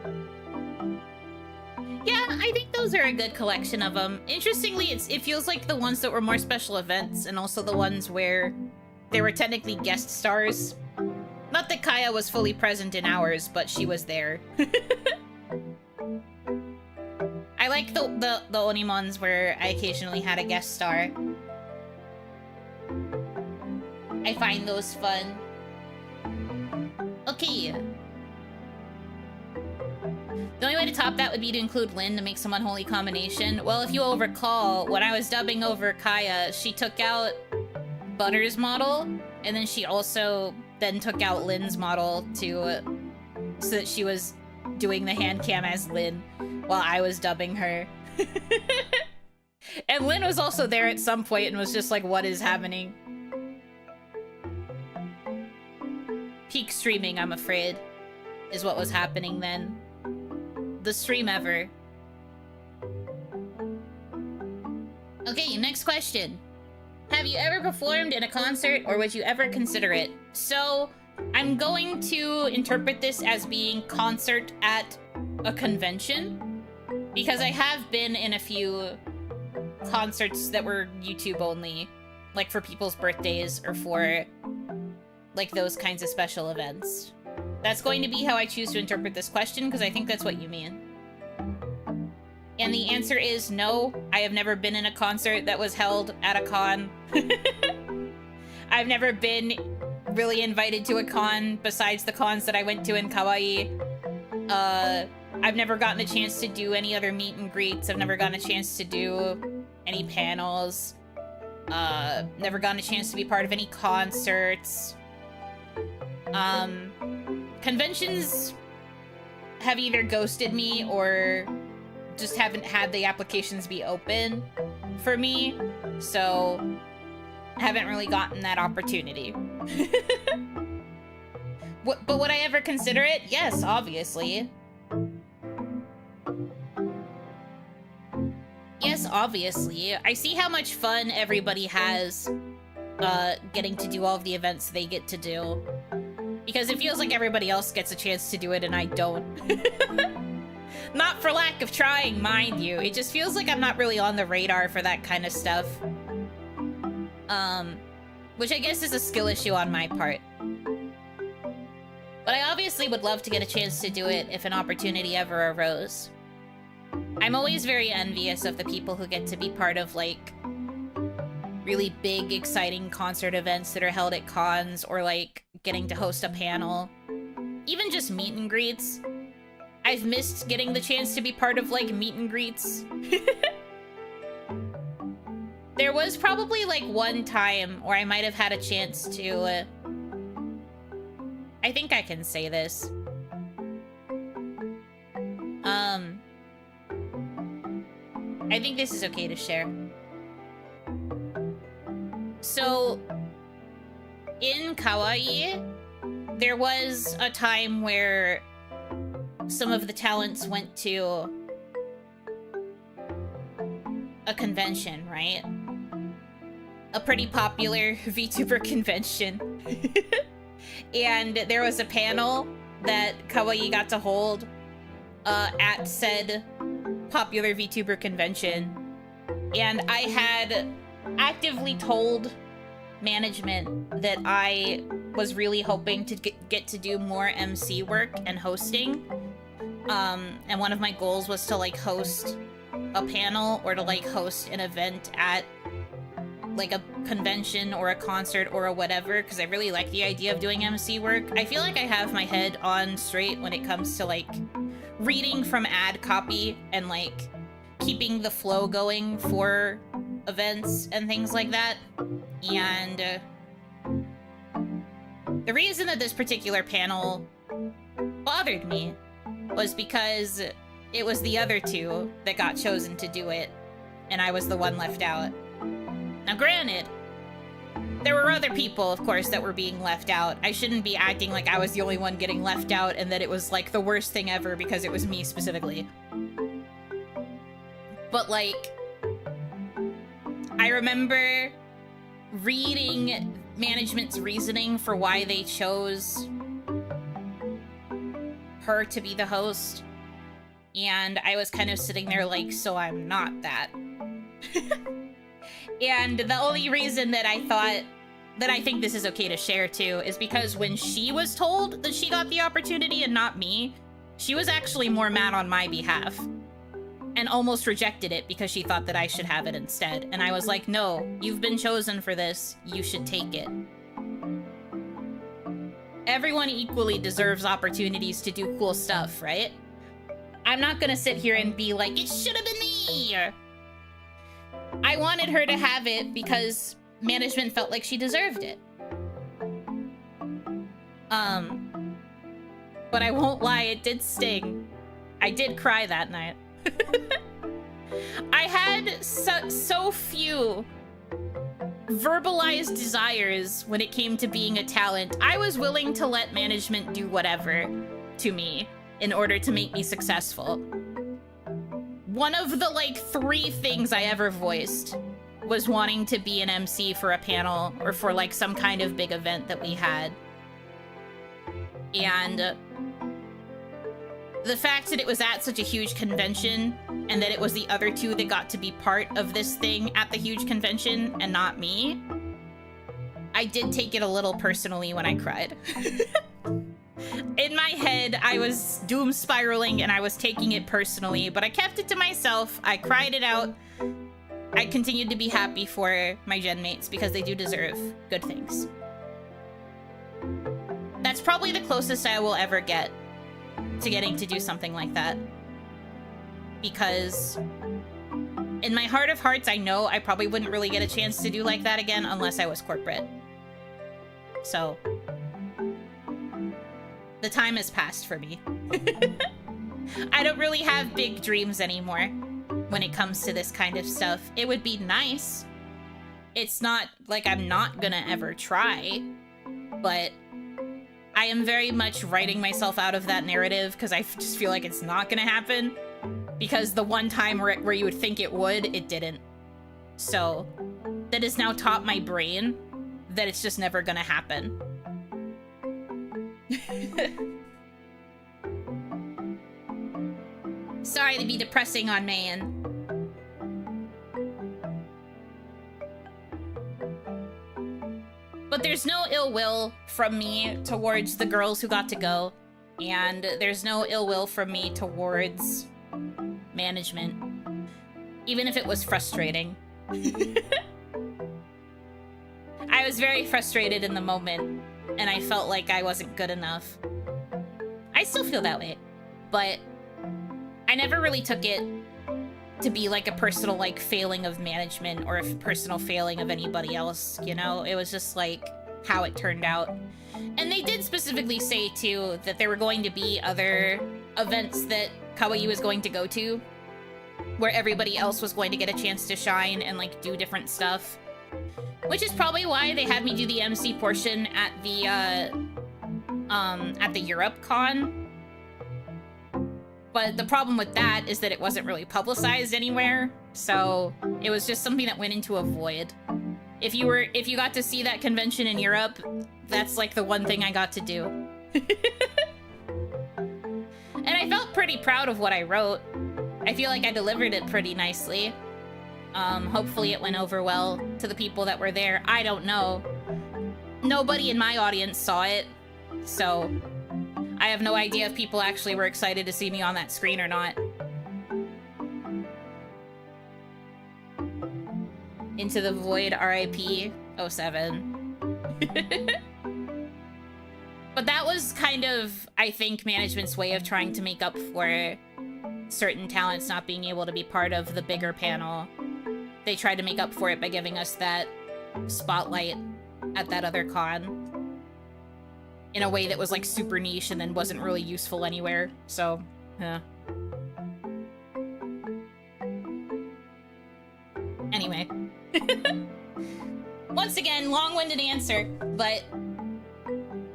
Yeah, I think those are a good collection of them. Interestingly, it feels like the ones that were more special events, and also the ones where they were technically guest stars. Not that Kaya was fully present in ours, but she was there. I like the OniMons where I occasionally had a guest star. I find those fun. Okay. The only way to top that would be to include Lynn to make some unholy combination. Well, if you will recall, when I was dubbing over Kaya, she took out Butter's model, and then she also then took out Lynn's model to so that she was doing the hand cam as Lynn while I was dubbing her. And Lynn was also there at some point and was just like, what is happening? Peak streaming, I'm afraid, is what was happening then. The stream ever. Okay, next question. Have you ever performed in a concert, or would you ever consider it? So, I'm going to interpret this as being concert at a convention, because I have been in a few concerts that were YouTube only, like for people's birthdays or for like those kinds of special events. That's going to be how I choose to interpret this question, because I think that's what you mean. And the answer is no, I have never been in a concert that was held at a con. I've never been really invited to a con besides the cons that I went to in Kawaii. I've never gotten a chance to do any other meet and greets. I've never gotten a chance to do any panels. Never gotten a chance to be part of any concerts. Conventions have either ghosted me or just haven't had the applications be open for me, so haven't really gotten that opportunity. But would I ever consider it? Yes, obviously. Yes, obviously. I see how much fun everybody has getting to do all of the events they get to do. Because it feels like everybody else gets a chance to do it and I don't. Not for lack of trying, mind you. It just feels like I'm not really on the radar for that kind of stuff. Which I guess is a skill issue on my part. But I obviously would love to get a chance to do it if an opportunity ever arose. I'm always very envious of the people who get to be part of, like, really big, exciting concert events that are held at cons, or like getting to host a panel. Even just meet and greets. I've missed getting the chance to be part of like meet and greets. There was probably like one time where I might have had a chance to, I think I can say this. I think this is okay to share. So, in Kawaii, there was a time where some of the talents went to a convention, right? A pretty popular VTuber convention. And there was a panel that Kawaii got to hold at said popular VTuber convention. And I had actively told management that I was really hoping to get to do more MC work and hosting. And one of my goals was to like host a panel or to like host an event at like a convention or a concert or a whatever, because I really like the idea of doing MC work. I feel like I have my head on straight when it comes to like reading from ad copy and like keeping the flow going for events and things like that. And the reason that this particular panel bothered me was because it was the other two that got chosen to do it, and I was the one left out. Now granted, there were other people, of course, that were being left out. I shouldn't be acting like I was the only one getting left out and that it was like the worst thing ever because it was me specifically. But like, I remember reading management's reasoning for why they chose her to be the host, and I was kind of sitting there like, so I'm not that. And the only reason that I thought that I think this is okay to share too is because when she was told that she got the opportunity and not me, she was actually more mad on my behalf and almost rejected it because she thought that I should have it instead. And I was like, no, you've been chosen for this. You should take it. Everyone equally deserves opportunities to do cool stuff, right? I'm not gonna sit here and be like, it should have been me! I wanted her to have it because management felt like she deserved it. But I won't lie, it did sting. I did cry that night. I had so few verbalized desires when it came to being a talent. I was willing to let management do whatever to me in order to make me successful. One of the like 3 things I ever voiced was wanting to be an MC for a panel or for like some kind of big event that we had. And the fact that it was at such a huge convention and that it was the other 2 that got to be part of this thing at the huge convention and not me, I did take it a little personally when I cried. In my head, I was doom spiraling and I was taking it personally, but I kept it to myself. I cried it out. I continued to be happy for my gen mates because they do deserve good things. That's probably the closest I will ever get to getting to do something like that. Because in my heart of hearts, I know I probably wouldn't really get a chance to do like that again unless I was corporate. So the time has passed for me. I don't really have big dreams anymore when it comes to this kind of stuff. It would be nice. It's not like I'm not gonna ever try, but I am very much writing myself out of that narrative because I just feel like it's not gonna happen. Because the one time where you would think it would, it didn't. So that has now taught my brain that it's just never gonna happen. Sorry to be depressing on man. But there's no ill will from me towards the girls who got to go, and there's no ill will from me towards management, even if it was frustrating. I was very frustrated in the moment, and I felt like I wasn't good enough. I still feel that way, but I never really took it to be like a personal like failing of management or a personal failing of anybody else, you know? It was just like how it turned out. And they did specifically say too that there were going to be other events that Kawaii was going to go to where everybody else was going to get a chance to shine and like do different stuff. Which is probably why they had me do the MC portion at the Europe con. But the problem with that is that it wasn't really publicized anywhere, so it was just something that went into a void. If you got to see that convention in Europe, that's like the one thing I got to do. And I felt pretty proud of what I wrote. I feel like I delivered it pretty nicely. Hopefully it went over well to the people that were there. I don't know. Nobody in my audience saw it, so I have no idea if people actually were excited to see me on that screen or not. Into the Void, RIP 07. But that was kind of, I think, management's way of trying to make up for certain talents not being able to be part of the bigger panel. They tried to make up for it by giving us that spotlight at that other con in a way that was like super niche and then wasn't really useful anywhere. So, yeah. Anyway. Once again, long-winded answer, but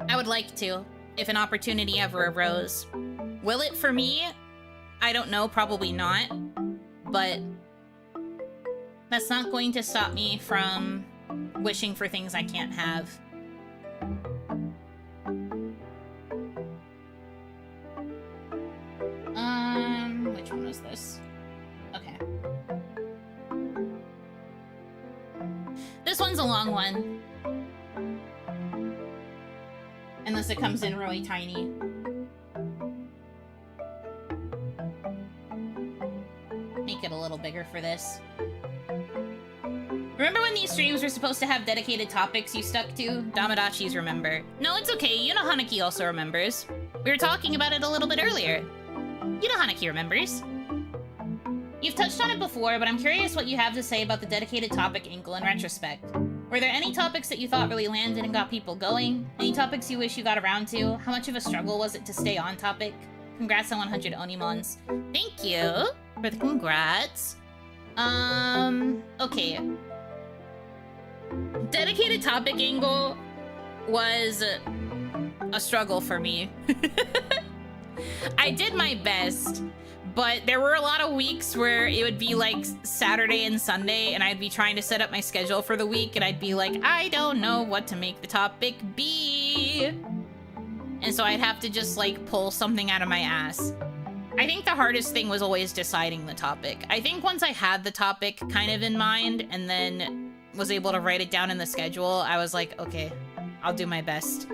I would like to, if an opportunity ever arose. Will it for me? I don't know, probably not, but that's not going to stop me from wishing for things I can't have. Which one was this? Okay. This one's a long one. Unless it comes in really tiny. Make it a little bigger for this. Remember when these streams were supposed to have dedicated topics you stuck to? Damadachis remember. No, it's okay. Yuno Hanaki also remembers. We were talking about it a little bit earlier. Yuno Hanaki remembers. You've touched on it before, but I'm curious what you have to say about the dedicated topic angle in retrospect. Were there any topics that you thought really landed and got people going? Any topics you wish you got around to? How much of a struggle was it to stay on topic? Congrats on 100 OniMons. Thank you for the congrats. Okay. Dedicated topic angle was a struggle for me. I did my best, but there were a lot of weeks where it would be like Saturday and Sunday and I'd be trying to set up my schedule for the week and I'd be like, I don't know what to make the topic be. And so I'd have to just like pull something out of my ass. I think the hardest thing was always deciding the topic. I think once I had the topic kind of in mind and then was able to write it down in the schedule, I was like, okay, I'll do my best.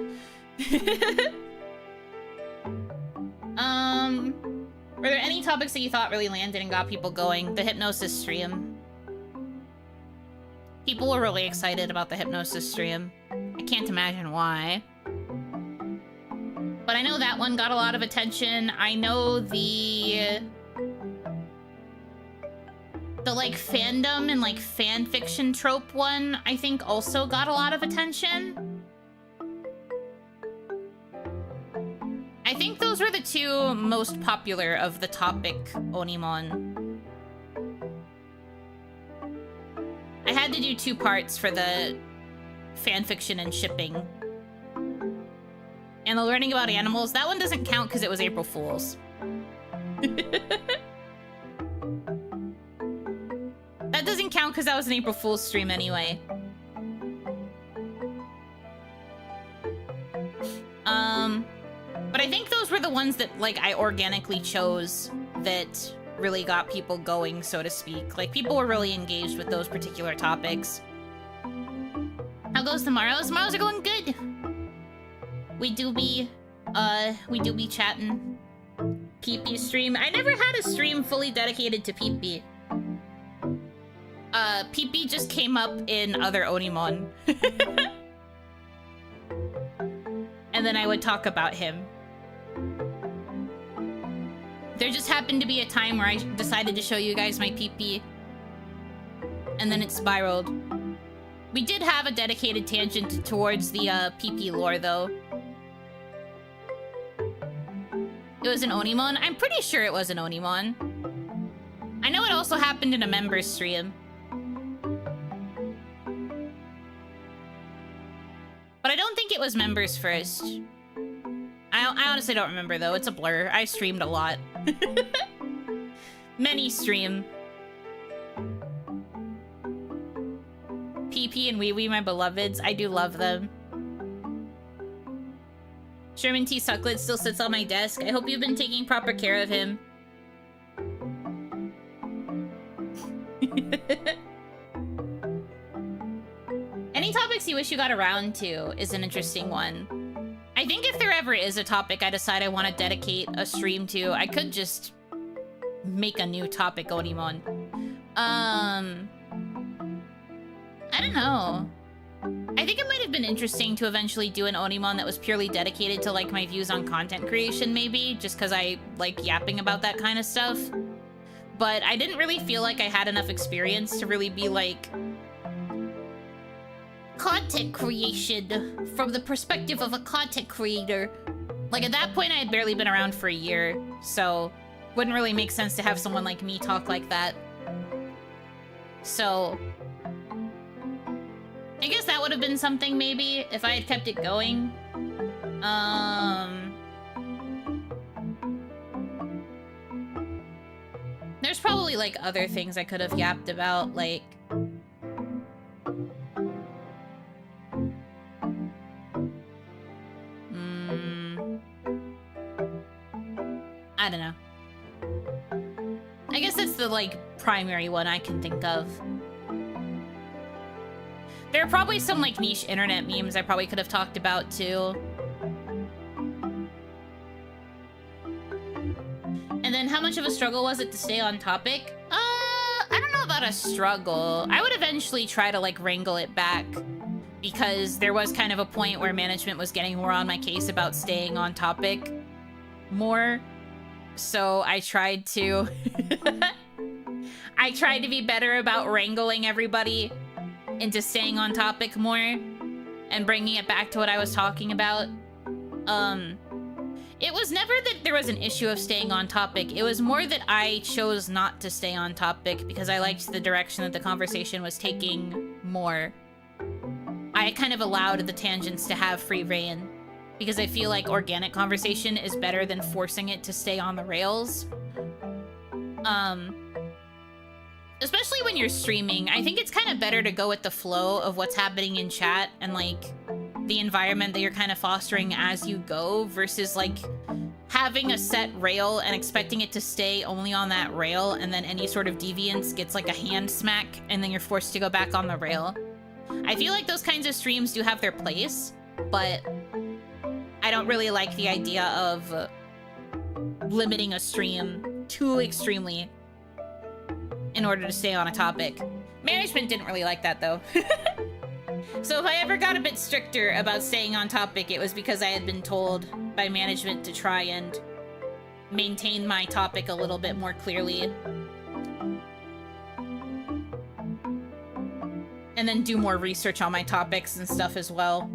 Were there any topics that you thought really landed and got people going? The hypnosis stream. People were really excited about the hypnosis stream. I can't imagine why. But I know that one got a lot of attention. I know the like fandom and like fan fiction trope one, I think also got a lot of attention. I think those were the two most popular of the topic OniMon. I had to do 2 parts for the fanfiction and shipping. And the learning about animals, that one doesn't count because it was April Fool's. That doesn't count because that was an April Fool's stream anyway. But I think those were the ones that, like, I organically chose that really got people going, so to speak. Like, people were really engaged with those particular topics. How goes the Morrows? Morrows are going good. We do be chatting. Pee-pee stream. I never had a stream fully dedicated to pee-pee. PP just came up in other OniMon. And then I would talk about him. There just happened to be a time where I decided to show you guys my PP. And then it spiraled. We did have a dedicated tangent towards the PP lore, though. It was an OniMon? I'm pretty sure it was an OniMon. I know it also happened in a member's stream. But I don't think it was members first. I honestly don't remember, though. It's a blur. I streamed a lot. Many stream. PP and Wee Wee, my beloveds. I do love them. Sherman T. Sucklet still sits on my desk. I hope you've been taking proper care of him. Any topics you wish you got around to is an interesting one. I think if there ever is a topic I decide I want to dedicate a stream to, I could just make a new topic, OniMon. I don't know. I think it might have been interesting to eventually do an OniMon that was purely dedicated to, like, my views on content creation, maybe, just because I like yapping about that kind of stuff. But I didn't really feel like I had enough experience to really be, like, content creation from the perspective of a content creator. Like, at that point, I had barely been around for a year, so wouldn't really make sense to have someone like me talk like that. So I guess that would have been something, maybe, if I had kept it going. There's probably, like, other things I could have yapped about, like... I don't know. I guess that's the, like, primary one I can think of. There are probably some, like, niche internet memes I probably could have talked about, too. And then how much of a struggle was it to stay on topic? I don't know about a struggle. I would eventually try to, like, wrangle it back, because there was kind of a point where management was getting more on my case about staying on topic more. So I tried to... I tried to be better about wrangling everybody into staying on topic more and bringing it back to what I was talking about. It was never that there was an issue of staying on topic. It was more that I chose not to stay on topic because I liked the direction that the conversation was taking more. I kind of allowed the tangents to have free reign because I feel like organic conversation is better than forcing it to stay on the rails. Especially when you're streaming, I think it's kind of better to go with the flow of what's happening in chat and, like, the environment that you're kind of fostering as you go versus, like, having a set rail and expecting it to stay only on that rail, and then any sort of deviance gets, like, a hand smack, and then you're forced to go back on the rail. I feel like those kinds of streams do have their place, but I don't really like the idea of limiting a stream too extremely in order to stay on a topic. Management didn't really like that, though. So if I ever got a bit stricter about staying on topic, it was because I had been told by management to try and maintain my topic a little bit more clearly. And then do more research on my topics and stuff as well.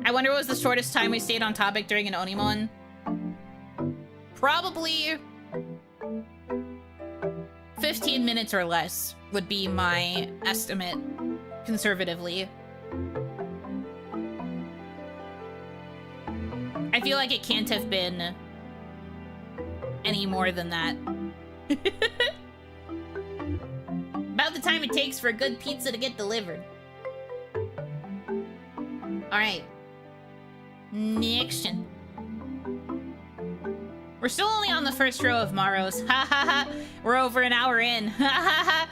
I wonder what was the shortest time we stayed on topic during an OniMon? Probably 15 minutes or less would be my estimate, conservatively. I feel like it can't have been any more than that. About the time it takes for a good pizza to get delivered. Alright. Next. We're still only on the first row of Maros. Ha ha ha. We're over an hour in. Ha ha ha.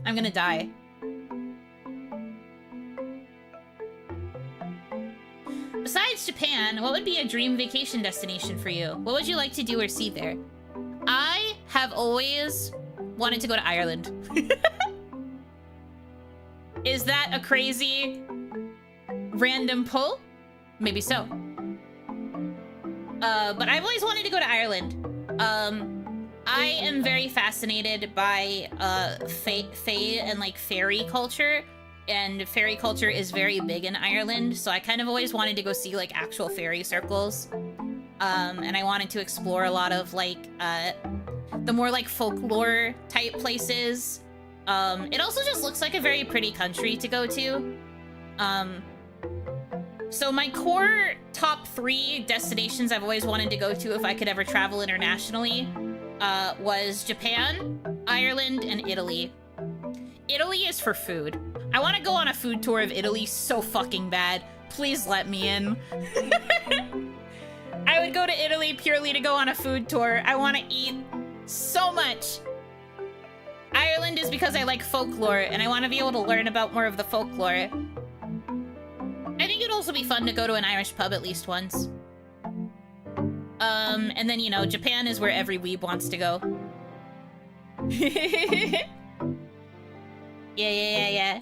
I'm gonna die. Besides Japan, what would be a dream vacation destination for you? What would you like to do or see there? I have always wanted to go to Ireland. Is that a crazy random pull? Maybe so. But I've always wanted to go to Ireland. I am very fascinated by fae and like fairy culture, and fairy culture is very big in Ireland, so I kind of always wanted to go see like actual fairy circles. And I wanted to explore a lot of like the more like folklore type places. It also just looks like a very pretty country to go to. So my core top 3 destinations I've always wanted to go to if I could ever travel internationally was Japan, Ireland, and Italy. Italy is for food. I want to go on a food tour of Italy so fucking bad. Please let me in. I would go to Italy purely to go on a food tour. I want to eat so much. Ireland is because I like folklore, and I want to be able to learn about more of the folklore. I think it'd also be fun to go to an Irish pub at least once. And then, you know, Japan is where every weeb wants to go. Yeah.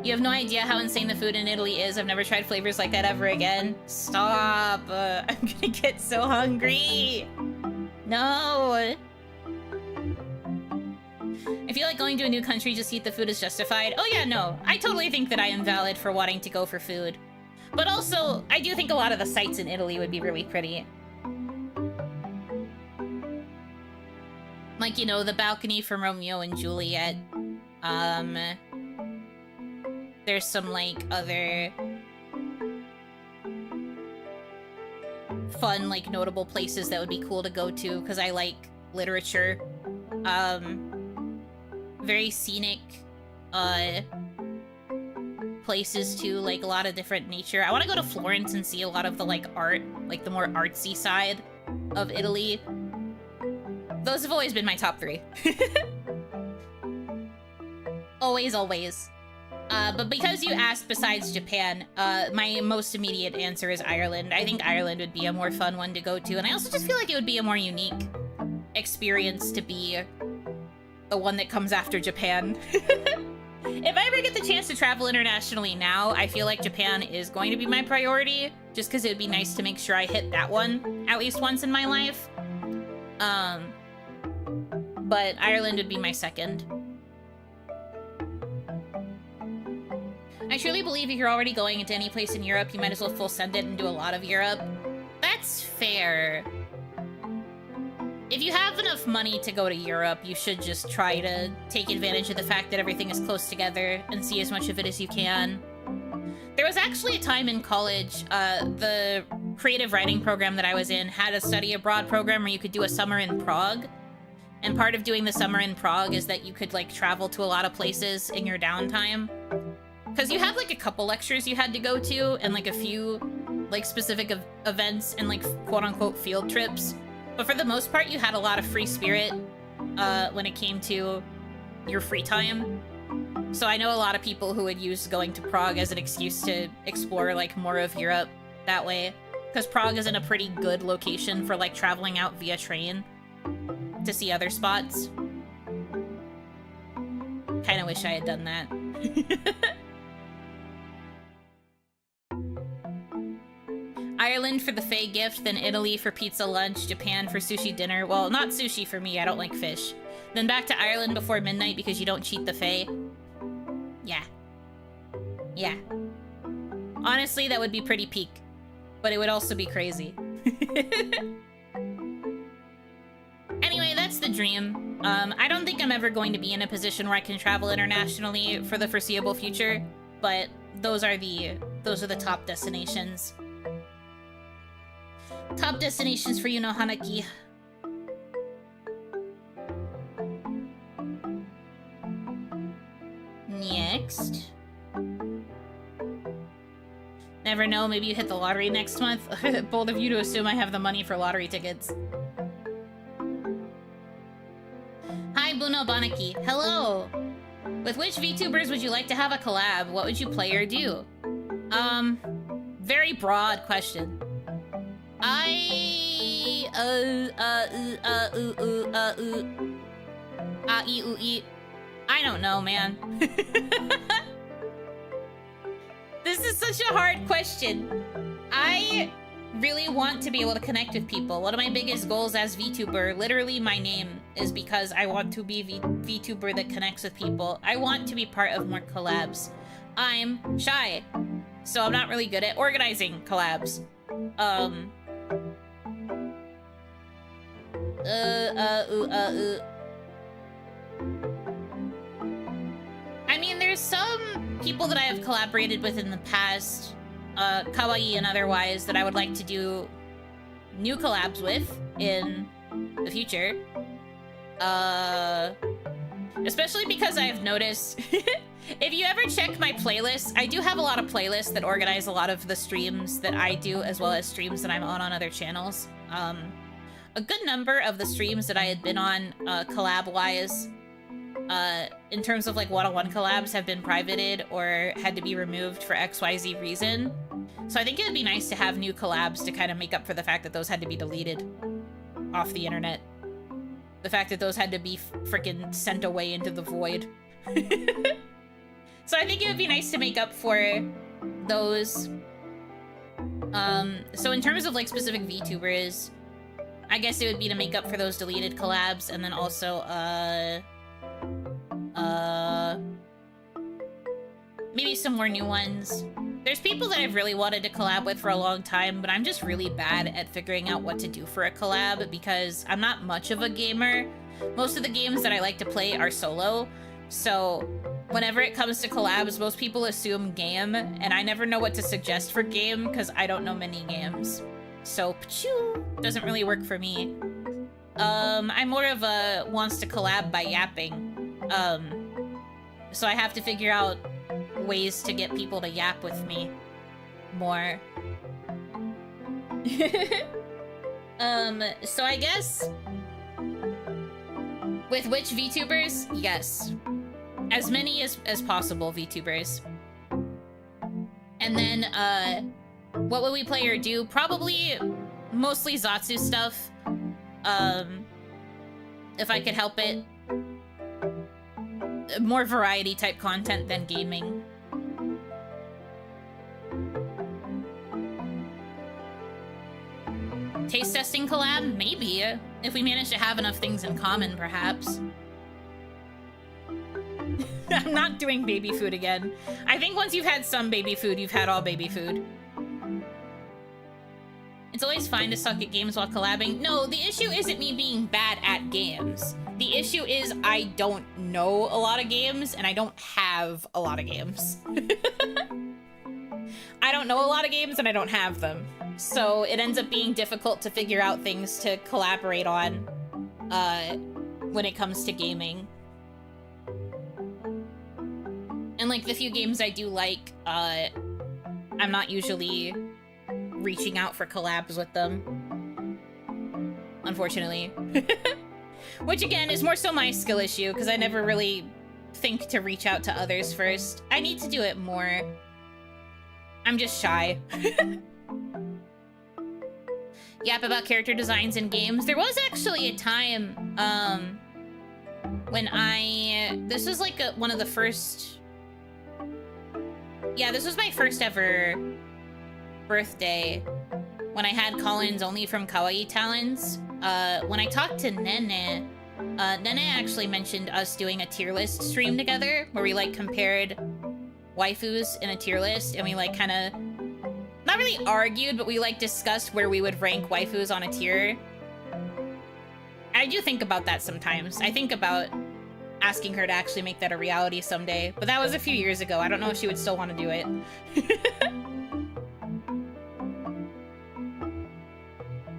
You have no idea how insane the food in Italy is. I've never tried flavors like that ever again. Stop. I'm gonna get so hungry. No. I feel like going to a new country just to eat the food is justified. Oh yeah, no. I totally think that I am valid for wanting to go for food. But also, I do think a lot of the sights in Italy would be really pretty. Like, you know, the balcony from Romeo and Juliet. There's some, like, other fun, like, notable places that would be cool to go to, because I like literature. Very scenic, places, too, like, a lot of different nature. I want to go to Florence and see a lot of the, like, art, like, the more artsy side of Italy. Those have always been my top 3. Always. But because you asked besides Japan, my most immediate answer is Ireland. I think Ireland would be a more fun one to go to, and I also just feel like it would be a more unique experience to be the one that comes after Japan. If I ever get the chance to travel internationally now, I feel like Japan is going to be my priority, just because it would be nice to make sure I hit that one at least once in my life. But Ireland would be my second. I truly believe if you're already going into any place in Europe, you might as well full send it and do a lot of Europe. That's fair. If you have enough money to go to Europe, you should just try to take advantage of the fact that everything is close together and see as much of it as you can. There was actually a time in college, the creative writing program that I was in had a study abroad program where you could do a summer in Prague. And part of doing the summer in Prague is that you could, like, travel to a lot of places in your downtime. Because you had, like, a couple lectures you had to go to, and, like, a few, like, specific events and, like, quote-unquote field trips. But for the most part, you had a lot of free spirit when it came to your free time. So I know a lot of people who would use going to Prague as an excuse to explore, like, more of Europe that way. Because Prague is in a pretty good location for, like, traveling out via train to see other spots. Kinda wish I had done that. Ireland for the Fae gift, then Italy for pizza lunch, Japan for sushi dinner. Well, not sushi for me, I don't like fish. Then back to Ireland before midnight because you don't cheat the Fae. Yeah. Honestly, that would be pretty peak. But it would also be crazy. Anyway, that's the dream. I don't think I'm ever going to be in a position where I can travel internationally for the foreseeable future, but those are the top destinations. Top destinations for Yuno Hanaki. Next. Never know, maybe you hit the lottery next month. Bold of you to assume I have the money for lottery tickets. Hi, Buno Banaki. Hello! With which VTubers would you like to have a collab? What would you play or do? Very broad question. I don't know, man. This is such a hard question. I really want to be able to connect with people. One of my biggest goals as VTuber, literally my name, is because I want to be VTuber that connects with people. I want to be part of more collabs. I'm shy, so I'm not really good at organizing collabs. I mean, there's some people that I have collaborated with in the past, kawaii and otherwise, that I would like to do new collabs with in the future. Especially because I've noticed, if you ever check my playlists, I do have a lot of playlists that organize a lot of the streams that I do, as well as streams that I'm on other channels. A good number of the streams that I had been on, collab-wise, in terms of like one-on-one collabs, have been privated or had to be removed for XYZ reason. So I think it would be nice to have new collabs to kind of make up for the fact that those had to be deleted off the internet. The fact that those had to be freaking sent away into the void. So I think it would be nice to make up for those. So in terms of like specific VTubers, I guess it would be to make up for those deleted collabs, and then also, maybe some more new ones. There's people that I've really wanted to collab with for a long time, but I'm just really bad at figuring out what to do for a collab because I'm not much of a gamer. Most of the games that I like to play are solo, so whenever it comes to collabs, most people assume game, and I never know what to suggest for game because I don't know many games. So, doesn't really work for me. I'm more of a wants to collab by yapping. So I have to figure out ways to get people to yap with me more. So I guess with which VTubers? Yes. As many as possible VTubers. And then, what would we play or do? Probably mostly Zatsu stuff. If I could help it. More variety type content than gaming. Taste testing collab? Maybe. If we manage to have enough things in common, perhaps. I'm not doing baby food again. I think once you've had some baby food, you've had all baby food. It's always fine to suck at games while collabing. No, the issue isn't me being bad at games. The issue is I don't know a lot of games, and I don't have a lot of games. I don't know a lot of games, and I don't have them. So it ends up being difficult to figure out things to collaborate on when it comes to gaming. And like the few games I do like, I'm not usually reaching out for collabs with them, unfortunately. Which again is more so my skill issue, because I never really think to reach out to others first. I need to do it more. I'm just shy. Yap about character designs in games. There was actually a time when this was like one of the first, yeah, this was my first ever birthday when I had call-ins only from Kawaii Talents. When I talked to Nene, Nene actually mentioned us doing a tier list stream together where we like compared waifus in a tier list, and we like kind of not really argued, but we like discussed where we would rank waifus on a tier. I do think about that sometimes. I think about asking her to actually make that a reality someday, but that was a few years ago. I don't know if she would still want to do it.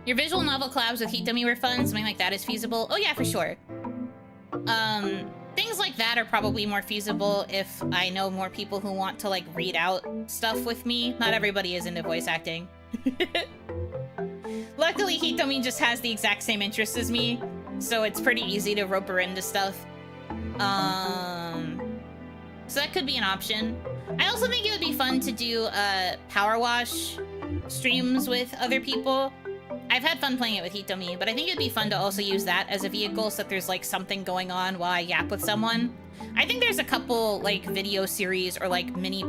Your visual novel collabs with Hitomi were fun. Something like that is feasible. Oh yeah, for sure. Things like that are probably more feasible if I know more people who want to like read out stuff with me. Not everybody is into voice acting. Luckily, Hitomi just has the exact same interests as me, so it's pretty easy to rope her into stuff. So that could be an option. I also think it would be fun fun to do power wash streams with other people. I've had fun playing it with Hitomi, but I think it'd be fun to also use that as a vehicle so that there's like something going on while I yap with someone. I think there's a couple like video series or like mini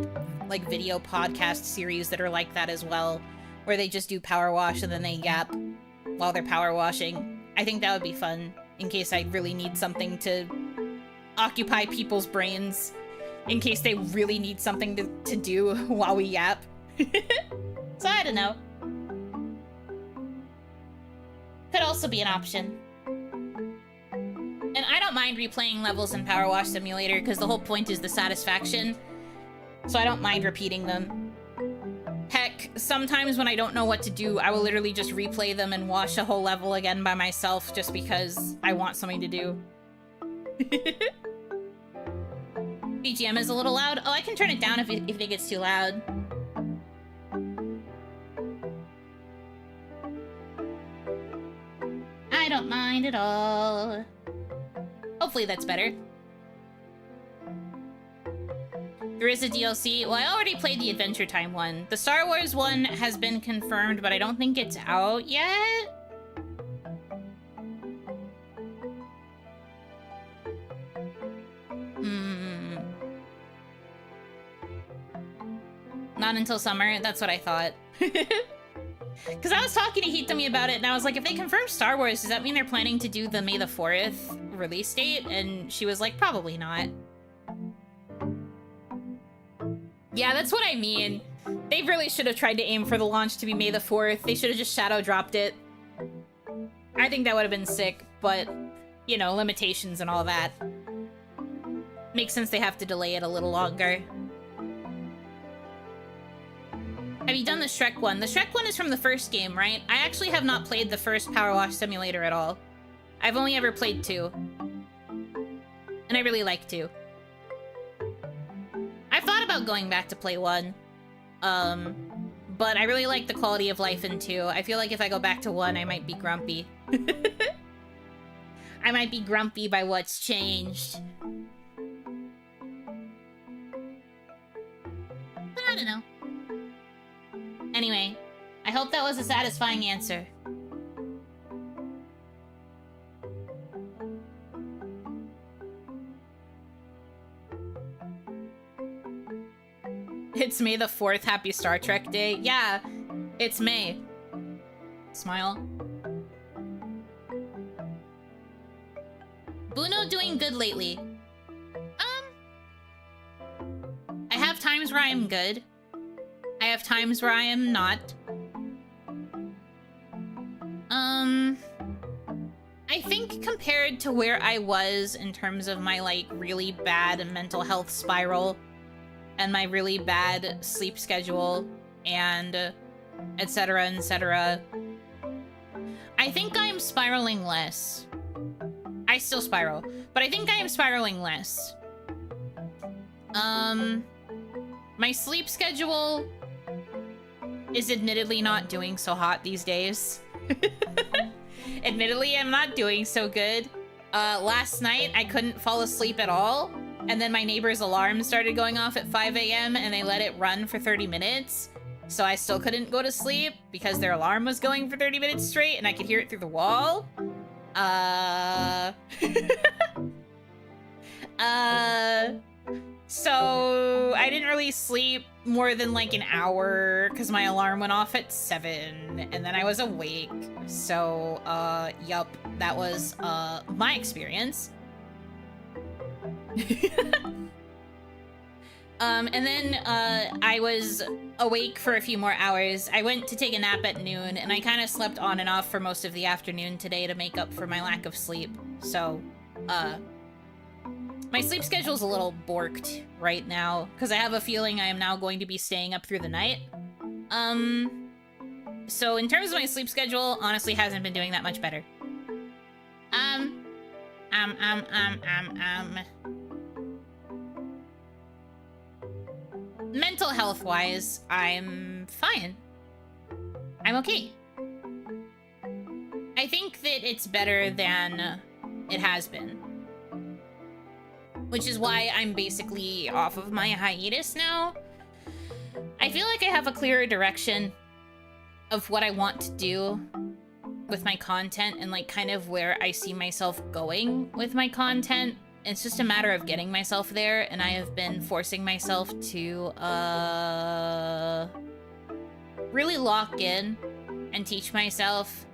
like video podcast series that are like that as well, where they just do power wash and then they yap while they're power washing. I think that would be fun in case I really need something to occupy people's brains, in case they really need something to do while we yap. So I don't know. Could also be an option. And I don't mind replaying levels in Power Wash Simulator because the whole point is the satisfaction. So I don't mind repeating them. Heck, sometimes when I don't know what to do, I will literally just replay them and wash a whole level again by myself just because I want something to do. BGM is a little loud. Oh, I can turn it down if it gets too loud. I don't mind at all. Hopefully that's better. There is a DLC. Well, I already played the Adventure Time one. The Star Wars one has been confirmed, but I don't think it's out yet. Not until summer. That's what I thought. Because I was talking to Hitomi about it, and I was like, if they confirm Star Wars, does that mean they're planning to do the May the 4th release date? And she was like, probably not. Yeah, that's what I mean. They really should have tried to aim for the launch to be May the 4th. They should have just shadow dropped it. I think that would have been sick, but, you know, limitations and all that. Makes sense they have to delay it a little longer. Have you done the Shrek one? The Shrek one is from the first game, right? I actually have not played the first Power Wash Simulator at all. I've only ever played 2. And I really like 2. I've thought about going back to play 1. But I really like the quality of life in 2. I feel like if I go back to 1, I might be grumpy. I might be grumpy by what's changed. But I don't know. Anyway, I hope that was a satisfying answer. It's May the 4th, happy Star Trek Day. Yeah, it's May. Smile. Buno doing good lately. I have times where I am good. I have times where I am not. I think compared to where I was in terms of my, like, really bad mental health spiral and my really bad sleep schedule and etc., etc., I think I am spiraling less. I still spiral, but I think I am spiraling less. My sleep schedule is admittedly not doing so hot these days. Admittedly, I'm not doing so good. Last night, I couldn't fall asleep at all, and then my neighbor's alarm started going off at 5 a.m. and they let it run for 30 minutes, so I still couldn't go to sleep because their alarm was going for 30 minutes straight and I could hear it through the wall. So I didn't really sleep more than like an hour because my alarm went off at 7 and then I was awake. So, yup, that was, my experience. And then, I was awake for a few more hours. I went to take a nap at noon and I kind of slept on and off for most of the afternoon today to make up for my lack of sleep. So, my sleep schedule's a little borked right now, because I have a feeling I am now going to be staying up through the night. So in terms of my sleep schedule, honestly hasn't been doing that much better. Mental health-wise, I'm fine. I'm okay. I think that it's better than it has been. Which is why I'm basically off of my hiatus now. I feel like I have a clearer direction of what I want to do with my content and like kind of where I see myself going with my content. It's just a matter of getting myself there, and I have been forcing myself to really lock in and teach myself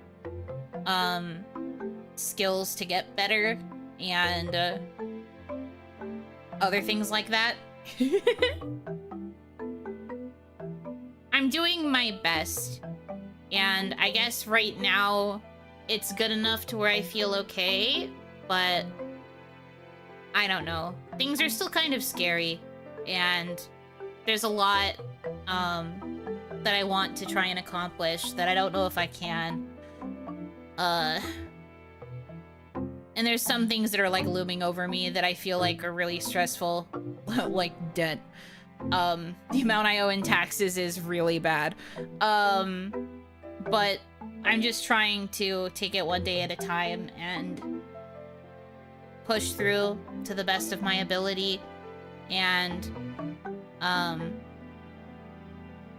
skills to get better and other things like that. I'm doing my best, and I guess right now it's good enough to where I feel okay, but I don't know. Things are still kind of scary, and there's a lot that I want to try and accomplish that I don't know if I can. And there's some things that are like looming over me that I feel like are really stressful, like debt. The amount I owe in taxes is really bad. But I'm just trying to take it one day at a time and push through to the best of my ability. And, I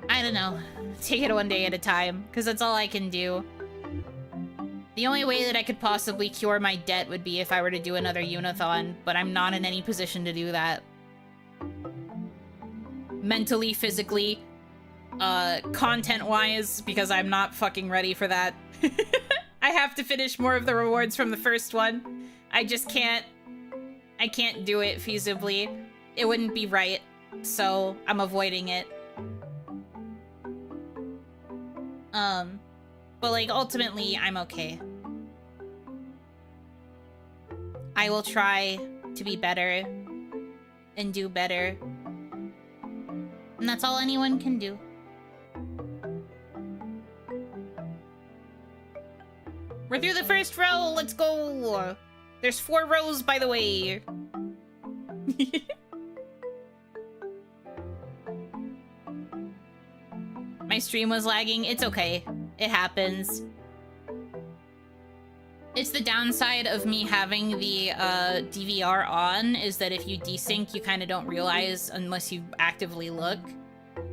don't know, take it one day at a time, because that's all I can do. The only way that I could possibly cure my debt would be if I were to do another Unathon, but I'm not in any position to do that. Mentally, physically, content-wise, because I'm not fucking ready for that. I have to finish more of the rewards from the first one. I just can't... I can't do it feasibly. It wouldn't be right, so I'm avoiding it. But like, ultimately, I'm okay. I will try to be better and do better. And that's all anyone can do. We're through the first row, let's go! There's 4 rows, by the way. My stream was lagging. It's okay. It happens. It's the downside of me having the DVR on, is that if you desync, you kind of don't realize unless you actively look.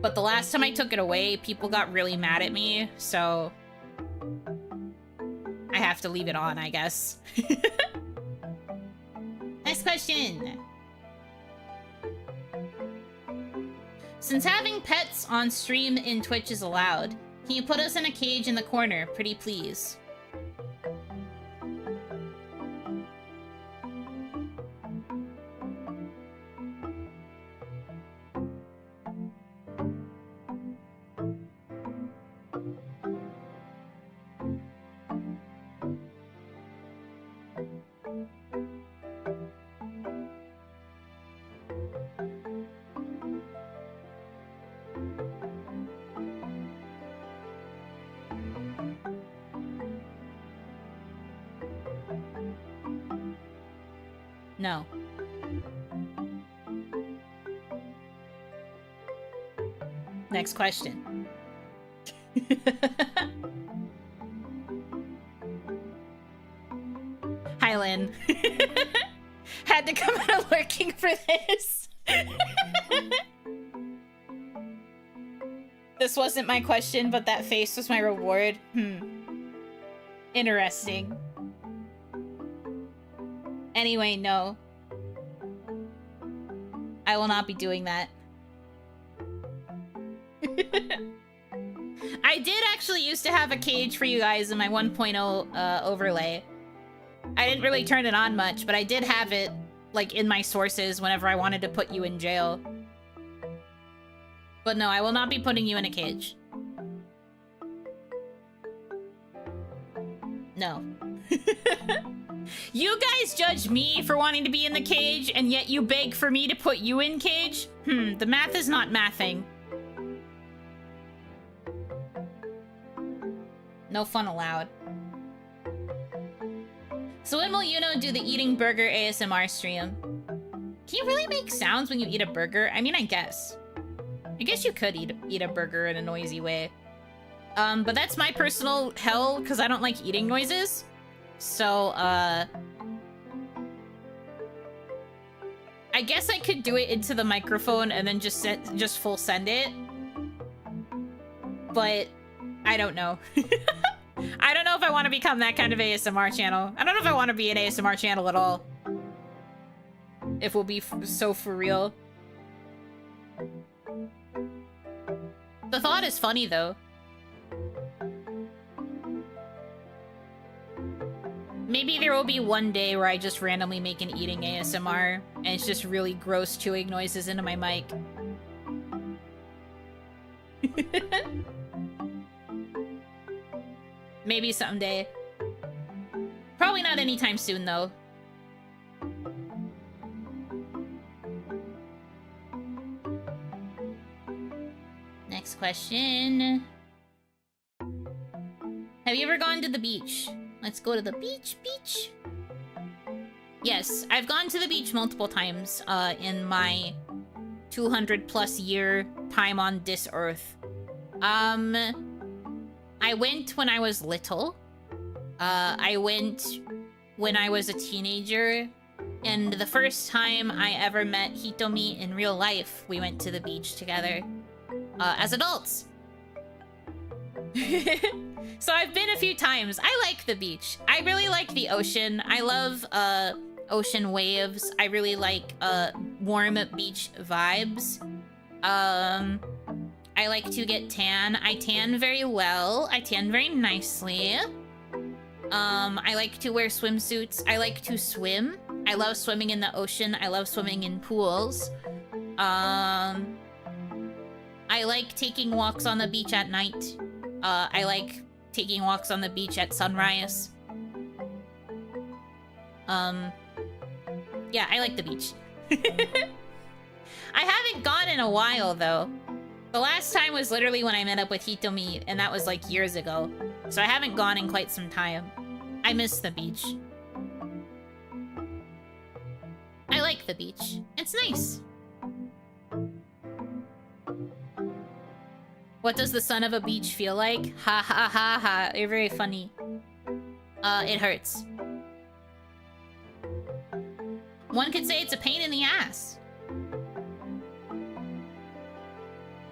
But the last time I took it away, people got really mad at me, so I have to leave it on, I guess. Next question. Since having pets on stream in Twitch is allowed, can you put us in a cage in the corner, pretty please? No. Next question. Hi, Lynn. Had to come out of lurking for this. This wasn't my question, but that face was my reward. Interesting. Anyway, no. I will not be doing that. I did actually used to have a cage for you guys in my 1.0 overlay. I didn't really turn it on much, but I did have it, like, in my sources whenever I wanted to put you in jail. But no, I will not be putting you in a cage. No. You guys judge me for wanting to be in the cage, and yet you beg for me to put you in cage? The math is not mathing. No fun allowed. So when will Yuno do the eating burger ASMR stream? Can you really make sounds when you eat a burger? I mean, I guess. I guess you could eat a burger in a noisy way. But that's my personal hell, because I don't like eating noises. So, I guess I could do it into the microphone and then just full send it. but I don't know. I don't know if I want to become that kind of ASMR channel. I don't know if I want to be an ASMR channel at all. If we'll be so for real. The thought is funny, though. Maybe there will be one day where I just randomly make an eating ASMR, and it's just really gross chewing noises into my mic. Maybe someday. Probably not anytime soon, though. Next question. Have you ever gone to the beach? Let's go to the beach. Yes, I've gone to the beach multiple times in my 200+ year time on this earth. I went when I was little. I went when I was a teenager. And the first time I ever met Hitomi in real life, we went to the beach together. As adults. So I've been a few times. I like the beach. I really like the ocean. I love ocean waves. I really like warm beach vibes. I like to get tan. I tan very well. I tan very nicely. I like to wear swimsuits. I like to swim. I love swimming in the ocean. I love swimming in pools. I like taking walks on the beach at night. I like taking walks on the beach at sunrise. Yeah, I like the beach. I haven't gone in a while, though. The last time was literally when I met up with Hitomi, and that was like years ago. So I haven't gone in quite some time. I miss the beach. I like the beach. It's nice. What does the son of a beach feel like? Ha ha ha ha. You're very funny. It hurts. One could say it's a pain in the ass.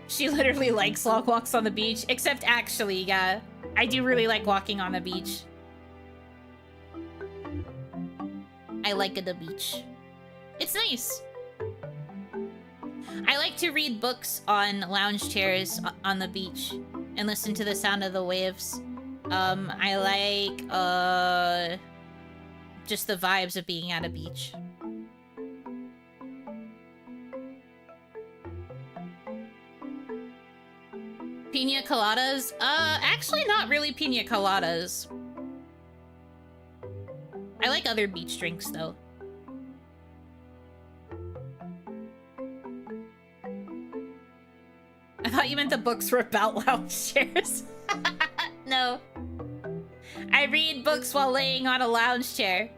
She literally likes long walks on the beach. Except actually, yeah. I do really like walking on the beach. I like the beach. It's nice. I like to read books on lounge chairs on the beach and listen to the sound of the waves. I like, just the vibes of being at a beach. Pina coladas? Actually not really pina coladas. I like other beach drinks, though. I thought you meant the books were about lounge chairs. No. I read books while laying on a lounge chair.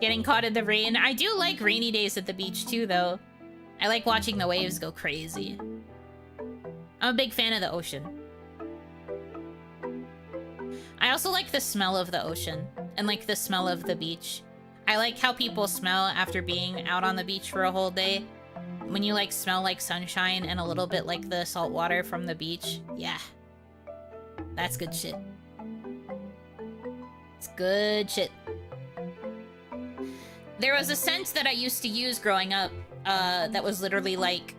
Getting caught in the rain. I do like rainy days at the beach too, though. I like watching the waves go crazy. I'm a big fan of the ocean. I also like the smell of the ocean and like the smell of the beach. I like how people smell after being out on the beach for a whole day. When you like smell like sunshine and a little bit like the salt water from the beach. Yeah. That's good shit. It's good shit. There was a scent that I used to use growing up that was literally like,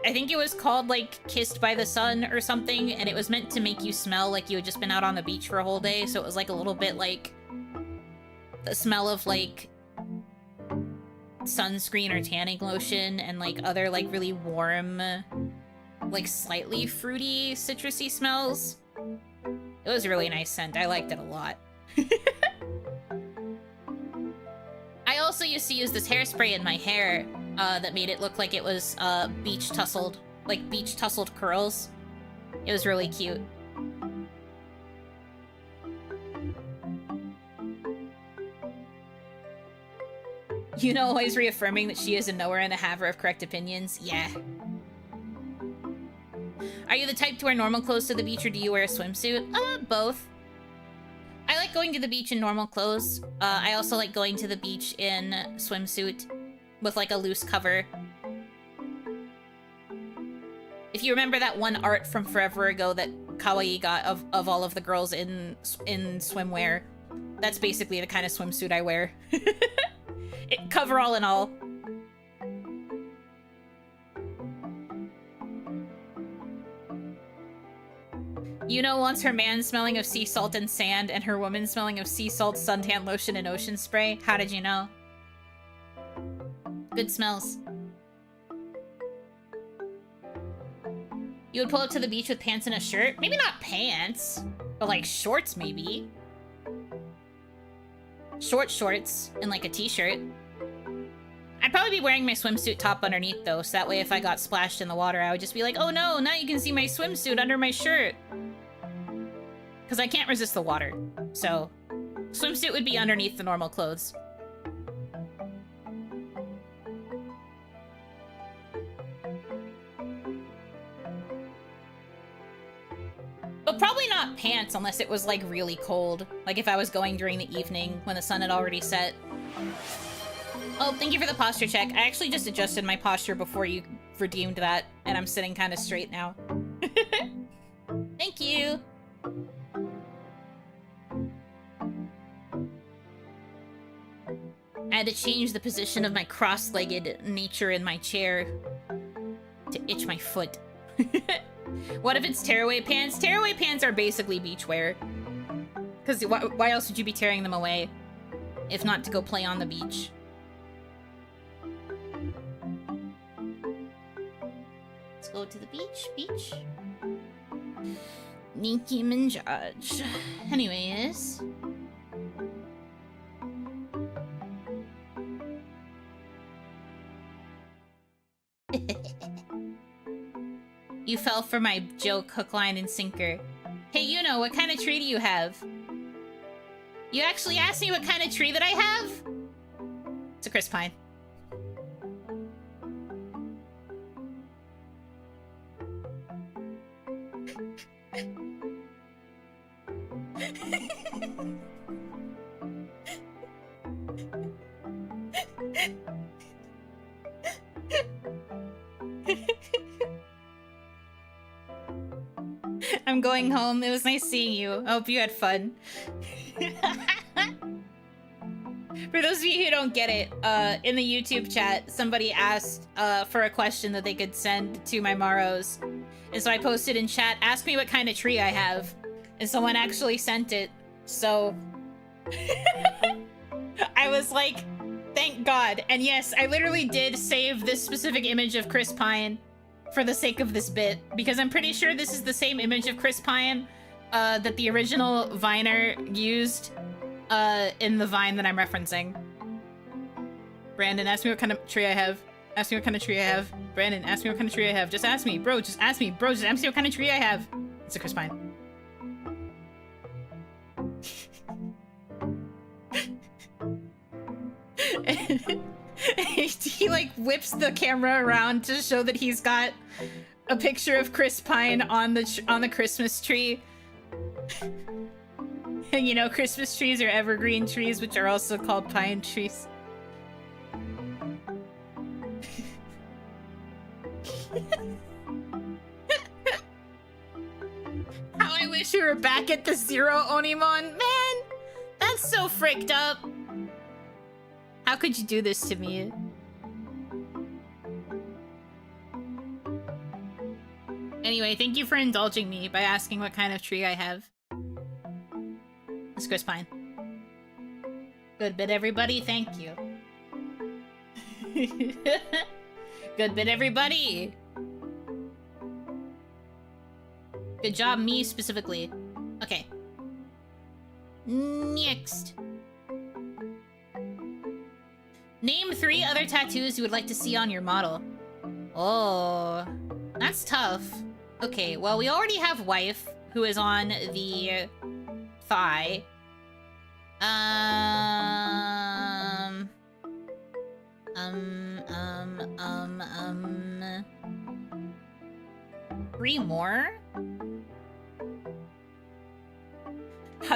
I think it was called like Kissed by the Sun or something, and it was meant to make you smell like you had just been out on the beach for a whole day, so it was like a little bit like the smell of like sunscreen or tanning lotion and like other like really warm, like slightly fruity, citrusy smells. It was a really nice scent. I liked it a lot. I also used to use this hairspray in my hair that made it look like it was beach tussled curls. It was really cute. Yuno always reaffirming that she is a knower and a haver of correct opinions. Yeah. Are you the type to wear normal clothes to the beach, or do you wear a swimsuit? Both. I like going to the beach in normal clothes. I also like going to the beach in swimsuit with like a loose cover. If you remember that one art from forever ago that Kawaii got of all of the girls in swimwear, that's basically the kind of swimsuit I wear. Coverall and all. Yuno wants her man smelling of sea salt and sand and her woman smelling of sea salt, suntan lotion, and ocean spray. How did you know? Good smells. You would pull up to the beach with pants and a shirt? Maybe not pants, but like shorts maybe. Shorts and like a t-shirt. I'd probably be wearing my swimsuit top underneath though, so that way if I got splashed in the water, I would just be like, oh no, now you can see my swimsuit under my shirt. Because I can't resist the water, so swimsuit would be underneath the normal clothes. But probably not pants unless it was like really cold. Like if I was going during the evening when the sun had already set. Oh, thank you for the posture check. I actually just adjusted my posture before you redeemed that, and I'm sitting kind of straight now. Thank you. I had to change the position of my cross-legged nature in my chair to itch my foot. What if it's tearaway pants? Tearaway pants are basically beachwear. Because why else would you be tearing them away if not to go play on the beach? Let's go to the beach. Nicki Minaj. Anyways. You fell for my joke, hook, line, and sinker. Hey, Yuno, what kind of tree do you have? You actually asked me what kind of tree that I have? It's a Chris Pine. I'm going home. It was nice seeing you. I hope you had fun. For those of you who don't get it, in the YouTube chat, somebody asked for a question that they could send to my Maros. And so I posted in chat, ask me what kind of tree I have. And someone actually sent it. So I was like, thank God. And yes, I literally did save this specific image of Chris Pine for the sake of this bit, because I'm pretty sure this is the same image of Chris Pine that the original Viner used in the Vine that I'm referencing. Brandon, ask me what kind of tree I have. Ask me what kind of tree I have. Brandon, ask me what kind of tree I have. Just ask me. Bro, just ask me. Bro, just ask me what kind of tree I have. It's a Chris Pine. He like whips the camera around to show that he's got a picture of Chris Pine on the Christmas tree. And you know, Christmas trees are evergreen trees, which are also called pine trees. How I wish we were back at the Zero OniMon. Man, that's so fricked up. How could you do this to me? Anyway, thank you for indulging me by asking what kind of tree I have. It's Chris Pine. Good bit, everybody. Thank you. Good bit, everybody. Good job, me specifically. Okay. Next. Name 3 other tattoos you would like to see on your model. Oh, that's tough. Okay, well, we already have wife, who is on the thigh.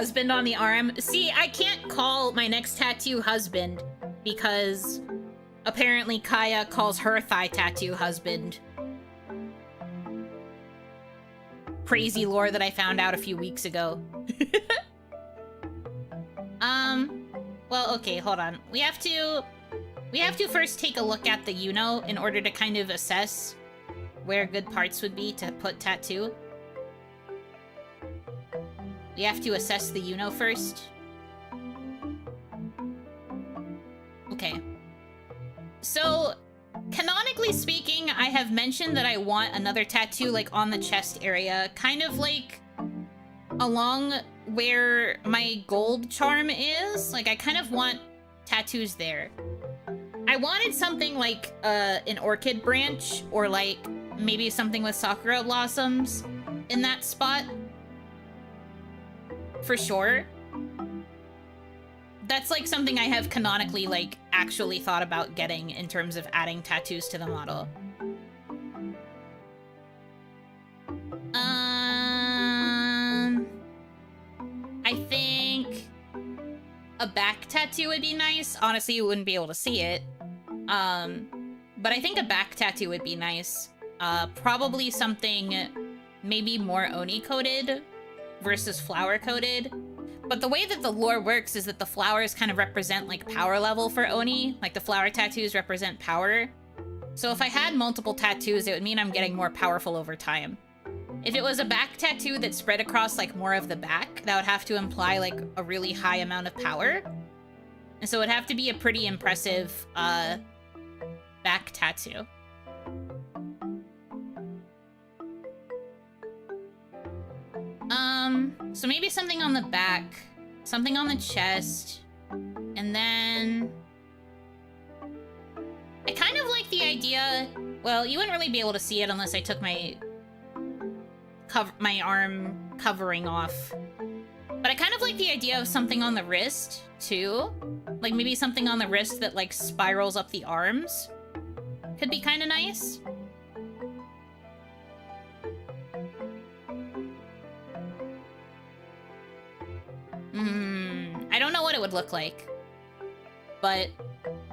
husband on the arm. See, I can't call my next tattoo husband because apparently Kaya calls her thigh tattoo husband. Crazy lore that I found out a few weeks ago. Well, okay, hold on. We have to first take a look at the Yuno in order to kind of assess where good parts would be to put tattoo. We have to assess the Yuno first. Okay. So, canonically speaking, I have mentioned that I want another tattoo, like, on the chest area. Kind of, like, along where my gold charm is. Like, I kind of want tattoos there. I wanted something like, an orchid branch, or, like, maybe something with sakura blossoms in that spot. For sure. That's, like, something I have canonically, like, actually thought about getting in terms of adding tattoos to the model. I think a back tattoo would be nice. Honestly, you wouldn't be able to see it. But I think a back tattoo would be nice. Probably something maybe more Oni-coded versus flower-coded. But the way that the lore works is that the flowers kind of represent, like, power level for Oni. Like, the flower tattoos represent power. So if I had multiple tattoos, it would mean I'm getting more powerful over time. If it was a back tattoo that spread across, like, more of the back, that would have to imply, like, a really high amount of power. And so it'd have to be a pretty impressive, back tattoo. So maybe something on the back, something on the chest, and then... I kind of like the idea... Well, you wouldn't really be able to see it unless I took my arm covering off. But I kind of like the idea of something on the wrist, too. Like, maybe something on the wrist that, like, spirals up the arms. Could be kind of nice. I don't know what it would look like. But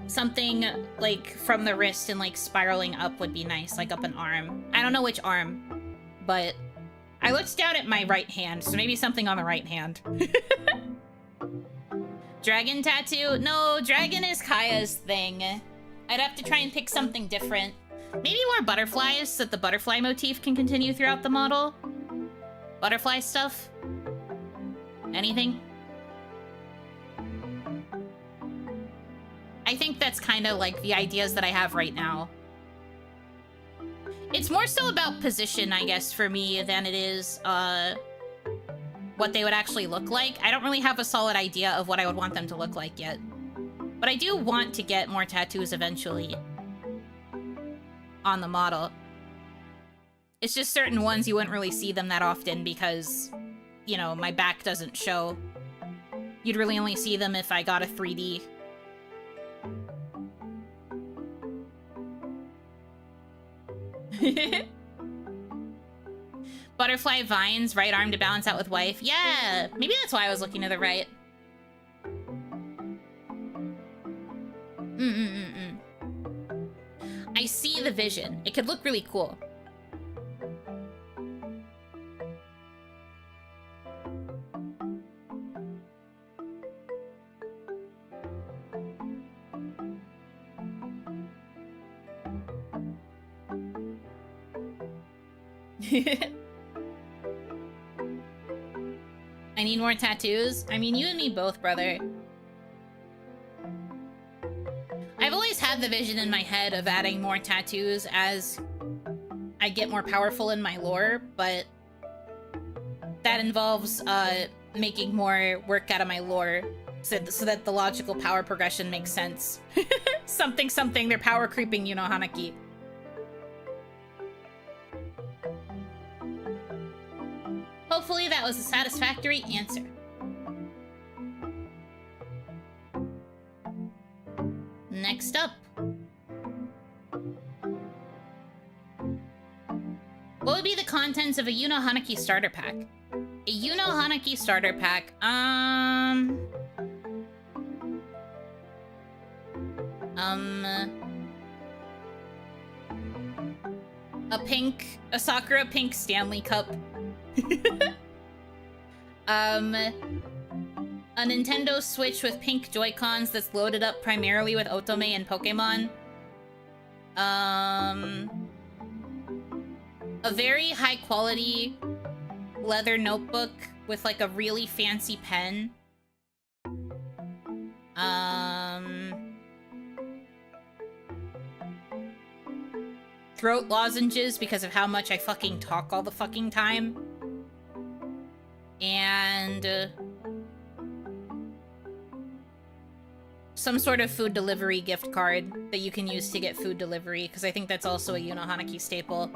something, like, from the wrist and, like, spiraling up would be nice. Like, up an arm. I don't know which arm. But I looked down at my right hand, so maybe something on the right hand. Dragon tattoo? No, dragon is Kaya's thing. I'd have to try and pick something different. Maybe more butterflies, so that the butterfly motif can continue throughout the model. Butterfly stuff? Anything? I think that's kind of like the ideas that I have right now. It's more so about position, I guess, for me, than it is, what they would actually look like. I don't really have a solid idea of what I would want them to look like yet. But I do want to get more tattoos eventually on the model. It's just certain ones you wouldn't really see them that often because, you know, my back doesn't show. You'd really only see them if I got a 3D. Butterfly vines, right arm to balance out with wife. Yeah, maybe that's why I was looking to the right. I see the vision. It could look really cool. I need more tattoos. I mean, you and me both, brother. I've always had the vision in my head of adding more tattoos as I get more powerful in my lore, but that involves making more work out of my lore so that the logical power progression makes sense. something, they're power creeping, you know, Hanaki. Hopefully that was a satisfactory answer. Next up. What would be the contents of a Yuno Hanaki starter pack? A Yuno Hanaki starter pack. A Sakura pink Stanley Cup. A Nintendo Switch with pink Joy-Cons that's loaded up primarily with Otome and Pokemon. A very high quality leather notebook with like a really fancy pen. Throat lozenges because of how much I fucking talk all the fucking time. And some sort of food delivery gift card that you can use to get food delivery, because I think that's also a Yuno Hanaki staple.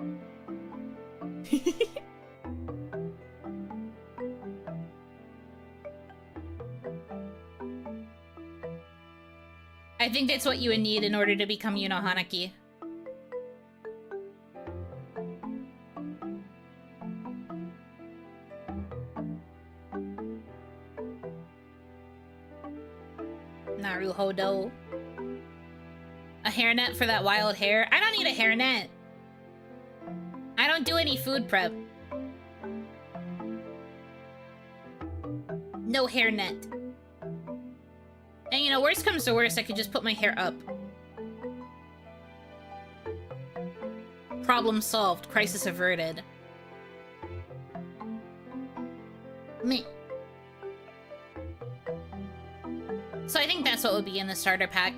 I think that's what you would need in order to become Yuno Hanaki. Naruhodo. A hairnet for that wild hair? I don't need a hairnet. I don't do any food prep. No hairnet. And you know, worst comes to worst, I could just put my hair up. Problem solved. Crisis averted. Meh. So I think that's what would be in the starter pack.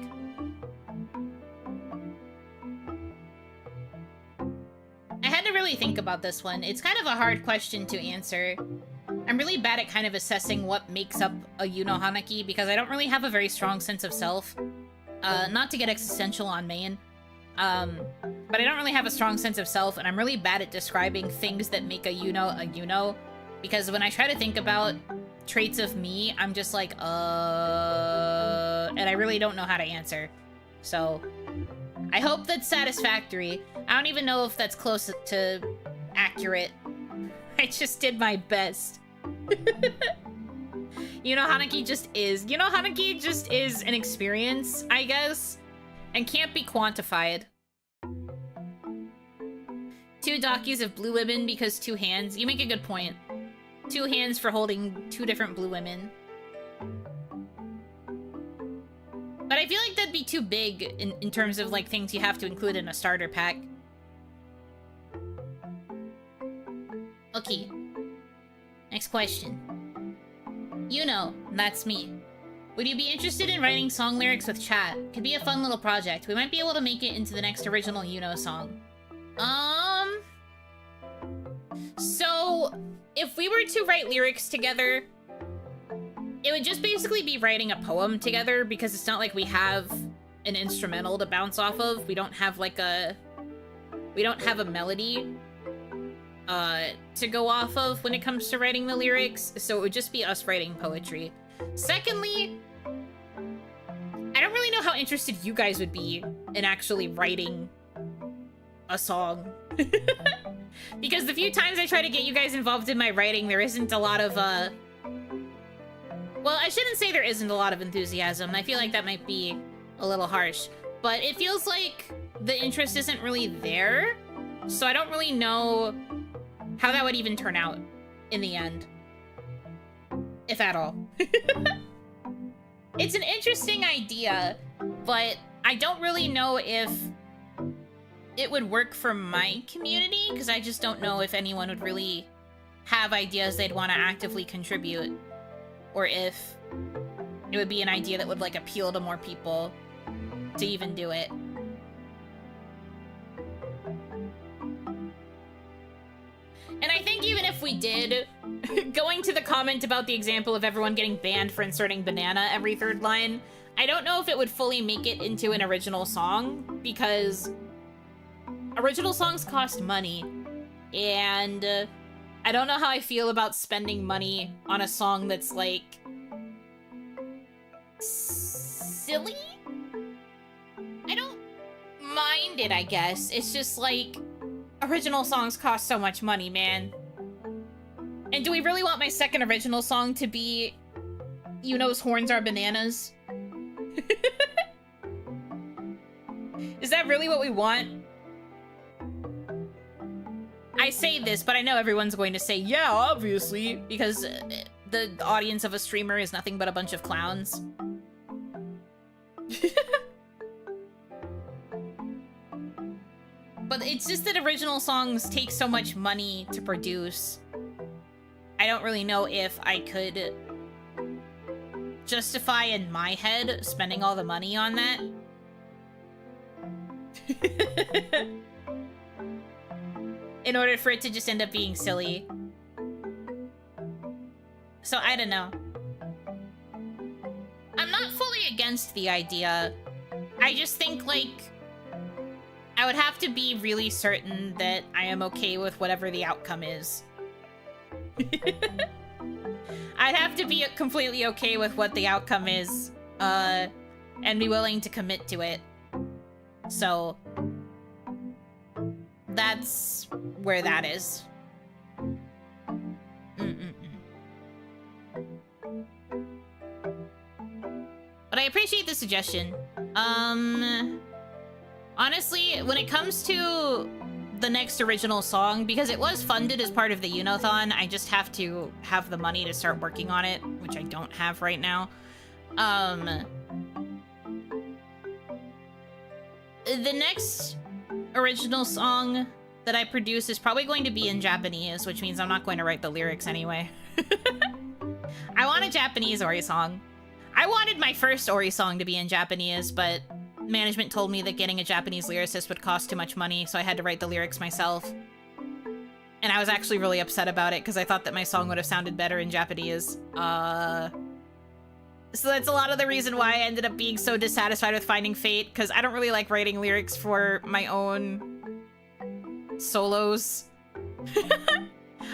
I had to really think about this one. It's kind of a hard question to answer. I'm really bad at kind of assessing what makes up a Yuno Hanaki because I don't really have a very strong sense of self. Not to get existential on main. But I don't really have a strong sense of self, and I'm really bad at describing things that make a Yuno. Because when I try to think about traits of me, I'm just like, and I really don't know how to answer. So, I hope that's satisfactory. I don't even know if that's close to accurate. I just did my best. Yuno Hanaki just is. Yuno Hanaki just is an experience, I guess, and can't be quantified. 2 Dakis of blue women because 2 hands. You make a good point. 2 hands for holding 2 different blue women. But I feel like that'd be too big in terms of like things you have to include in a starter pack. Okay. Next question. Yuno, that's me. Would you be interested in writing song lyrics with chat? Could be a fun little project. We might be able to make it into the next original Yuno song. So, if we were to write lyrics together, it would just basically be writing a poem together, because it's not like we have an instrumental to bounce off of. We don't have like we don't have a melody to go off of when it comes to writing the lyrics, so it would just be us writing poetry. Secondly, I don't really know how interested you guys would be in actually writing a song. Because the few times I try to get you guys involved in my writing, there isn't a lot of, well, I shouldn't say there isn't a lot of enthusiasm. I feel like that might be a little harsh. But it feels like the interest isn't really there, so I don't really know how that would even turn out in the end. If at all. It's an interesting idea, but I don't really know if it would work for my community, because I just don't know if anyone would really have ideas they'd want to actively contribute, or if it would be an idea that would like appeal to more people to even do it. And I think even if we did, going to the comment about the example of everyone getting banned for inserting banana every 3rd line, I don't know if it would fully make it into an original song, because original songs cost money, and I don't know how I feel about spending money on a song that's, like, silly? I don't mind it, I guess. It's just, like, original songs cost so much money, man. And do we really want my second original song to be Yuno's Horns Are Bananas? Is that really what we want? I say this, but I know everyone's going to say, yeah, obviously, because the audience of a streamer is nothing but a bunch of clowns. But it's just that original songs take so much money to produce. I don't really know if I could justify in my head spending all the money on that. In order for it to just end up being silly. So I don't know. I'm not fully against the idea. I just think, like, I would have to be really certain that I am okay with whatever the outcome is. I'd have to be completely okay with what the outcome is, and be willing to commit to it. So, that's where that is. But I appreciate the suggestion. Honestly, when it comes to the next original song, because it was funded as part of the Yunothon, I just have to have the money to start working on it, which I don't have right now. The next original song that I produce is probably going to be in Japanese, which means I'm not going to write the lyrics anyway. I want a Japanese Ori song. I wanted my first Ori song to be in Japanese, but management told me that getting a Japanese lyricist would cost too much money, so I had to write the lyrics myself. And I was actually really upset about it, because I thought that my song would have sounded better in Japanese. So that's a lot of the reason why I ended up being so dissatisfied with Finding Fate, because I don't really like writing lyrics for my own solos.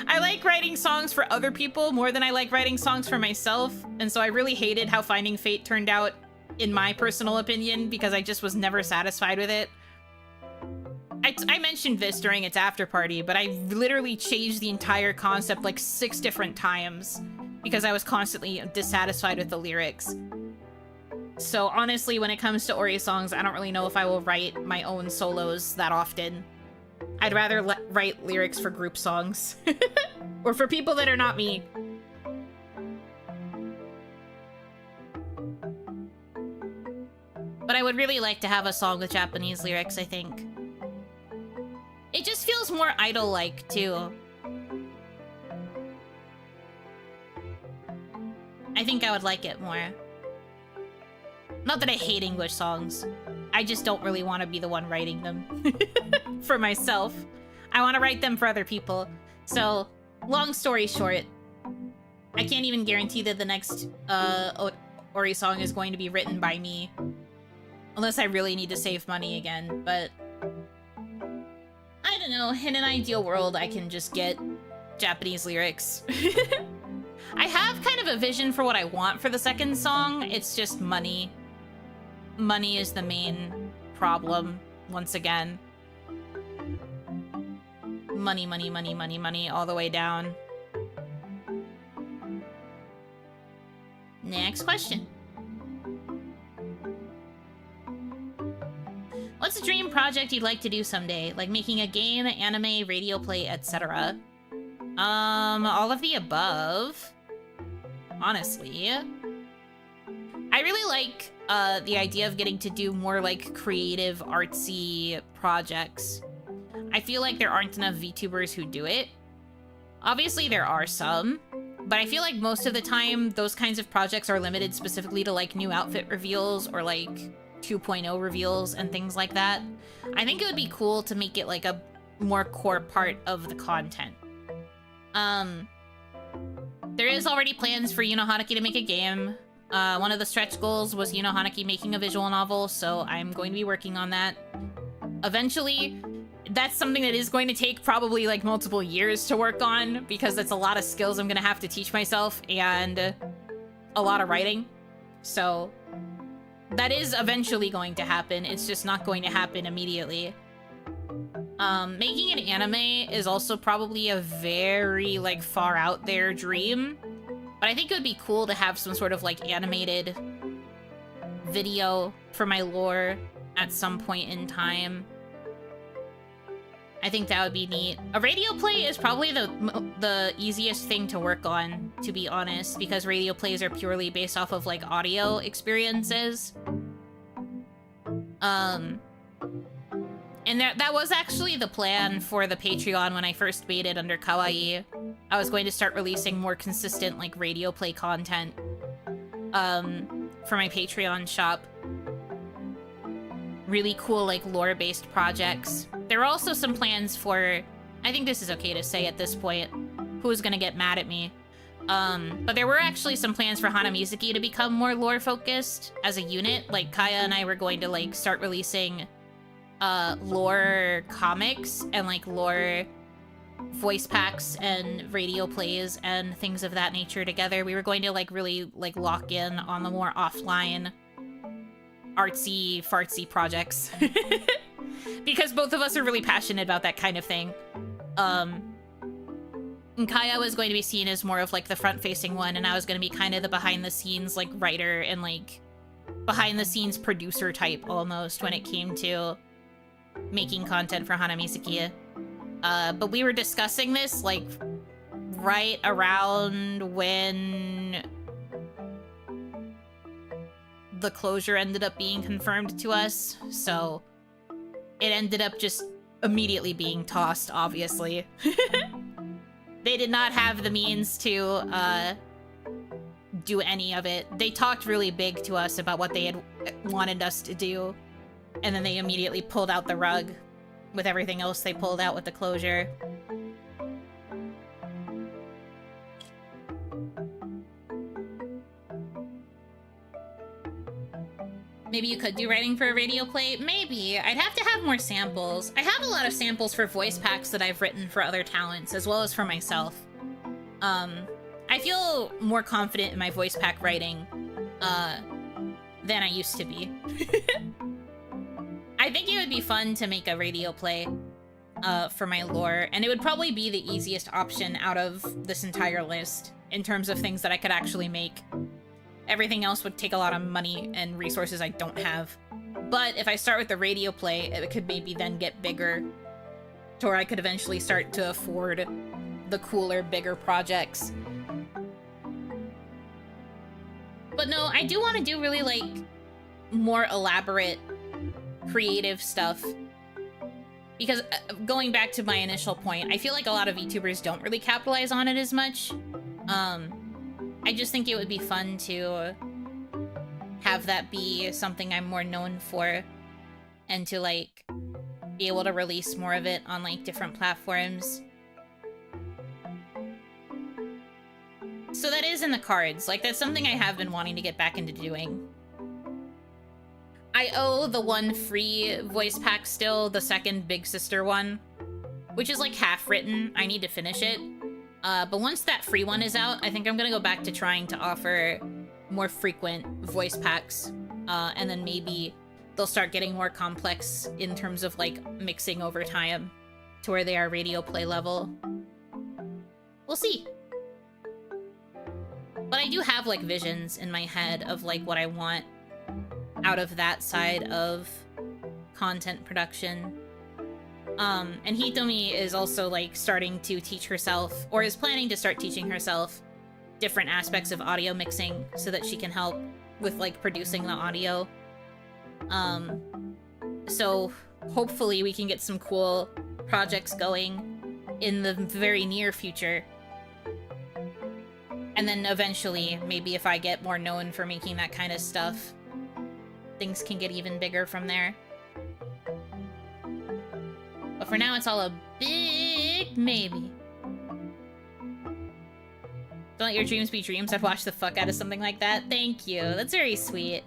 I like writing songs for other people more than I like writing songs for myself, and so I really hated how Finding Fate turned out, in my personal opinion, because I just was never satisfied with it. I mentioned this during its after party, but I literally changed the entire concept like 6 different times because I was constantly dissatisfied with the lyrics. So honestly, when it comes to Ori songs, I don't really know if I will write my own solos that often. I'd rather write lyrics for group songs. Or for people that are not me. But I would really like to have a song with Japanese lyrics, I think. It just feels more idol-like, too. I think I would like it more. Not that I hate English songs. I just don't really want to be the one writing them. For myself. I want to write them for other people. So, long story short, I can't even guarantee that the next Ori song is going to be written by me. Unless I really need to save money again, but I don't know, in an ideal world, I can just get Japanese lyrics. I have kind of a vision for what I want for the second song, it's just money. Money is the main problem, once again. Money, money, money, money, money, all the way down. Next question. What's a dream project you'd like to do someday? Like making a game, anime, radio play, etc. All of the above. Honestly. I really like the idea of getting to do more like creative, artsy projects. I feel like there aren't enough VTubers who do it. Obviously there are some, but I feel like most of the time those kinds of projects are limited specifically to like new outfit reveals or like 2.0 reveals and things like that. I think it would be cool to make it like a more core part of the content. There is already plans for Yuno Hanaki to make a game. One of the stretch goals was Yuno Hanaki making a visual novel, so I'm going to be working on that. Eventually, that's something that is going to take probably like multiple years to work on because that's a lot of skills I'm gonna have to teach myself and a lot of writing. So that is eventually going to happen. It's just not going to happen immediately. Making an anime is also probably a very, like, far out there dream. But I think it would be cool to have some sort of, like, animated video for my lore at some point in time. I think that would be neat. A radio play is probably the easiest thing to work on, to be honest, because radio plays are purely based off of, like, audio experiences. And that was actually the plan for the Patreon when I first made it under Kawaii. I was going to start releasing more consistent, like, radio play content, for my Patreon shop. Really cool, like, lore-based projects. There were also some plans for... I think this is okay to say at this point. Who's gonna get mad at me? But there were actually some plans for Hanamizuki to become more lore-focused as a unit. Like, Kaya and I were going to, like, start releasing lore comics and, like, lore voice packs and radio plays and things of that nature together. We were going to, like, really, like, lock in on the more offline artsy fartsy projects because both of us are really passionate about that kind of thing. And Kaya was going to be seen as more of, like, the front-facing one, and I was going to be kind of the behind-the-scenes, like, writer and, like, behind-the-scenes producer type almost when it came to making content for Hanamizuki. But we were discussing this, like, right around when the closure ended up being confirmed to us, so it ended up just immediately being tossed, obviously. They did not have the means to do any of it. They talked really big to us about what they had wanted us to do, and then they immediately pulled out the rug with everything else they pulled out with the closure. Maybe you could do writing for a radio play? Maybe. I'd have to have more samples. I have a lot of samples for voice packs that I've written for other talents, as well as for myself. I feel more confident in my voice pack writing than I used to be. I think it would be fun to make a radio play for my lore, and it would probably be the easiest option out of this entire list in terms of things that I could actually make. Everything else would take a lot of money and resources I don't have. But if I start with the radio play, it could maybe then get bigger, to where I could eventually start to afford the cooler, bigger projects. But no, I do want to do really, like, more elaborate, creative stuff. Because going back to my initial point, I feel like a lot of VTubers don't really capitalize on it as much. I just think it would be fun to have that be something I'm more known for, and to, like, be able to release more of it on, like, different platforms. So that is in the cards. Like, that's something I have been wanting to get back into doing. I owe the one free voice pack still, the second Big Sister one, which is, like, half written. I need to finish it. But once that free one is out, I think I'm gonna go back to trying to offer more frequent voice packs. And then maybe they'll start getting more complex in terms of, like, mixing over time to where they are radio play level. We'll see. But I do have, like, visions in my head of, like, what I want out of that side of content production. And Hitomi is also, like, starting to teach herself, or is planning to start teaching herself, different aspects of audio mixing so that she can help with, like, producing the audio. So hopefully we can get some cool projects going in the very near future. And then eventually, maybe if I get more known for making that kind of stuff, things can get even bigger from there. But for now, it's all a big maybe. Don't let your dreams be dreams. I'd watch the fuck out of something like that. Thank you. That's very sweet.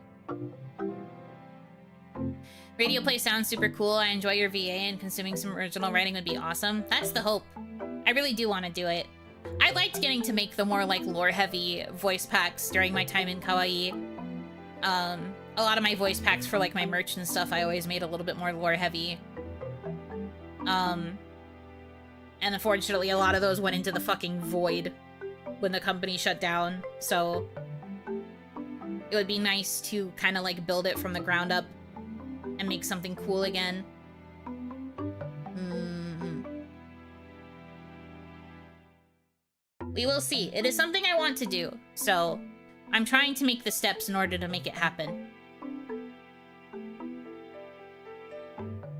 Radio play sounds super cool. I enjoy your VA, and consuming some original writing would be awesome. That's the hope. I really do want to do it. I liked getting to make the more, like, lore-heavy voice packs during my time in Kawaii. A lot of my voice packs for, like, my merch and stuff, I always made a little bit more lore-heavy. And unfortunately, a lot of those went into the fucking void when the company shut down. So it would be nice to kind of like build it from the ground up and make something cool again. We will see. It is something I want to do, so I'm trying to make the steps in order to make it happen.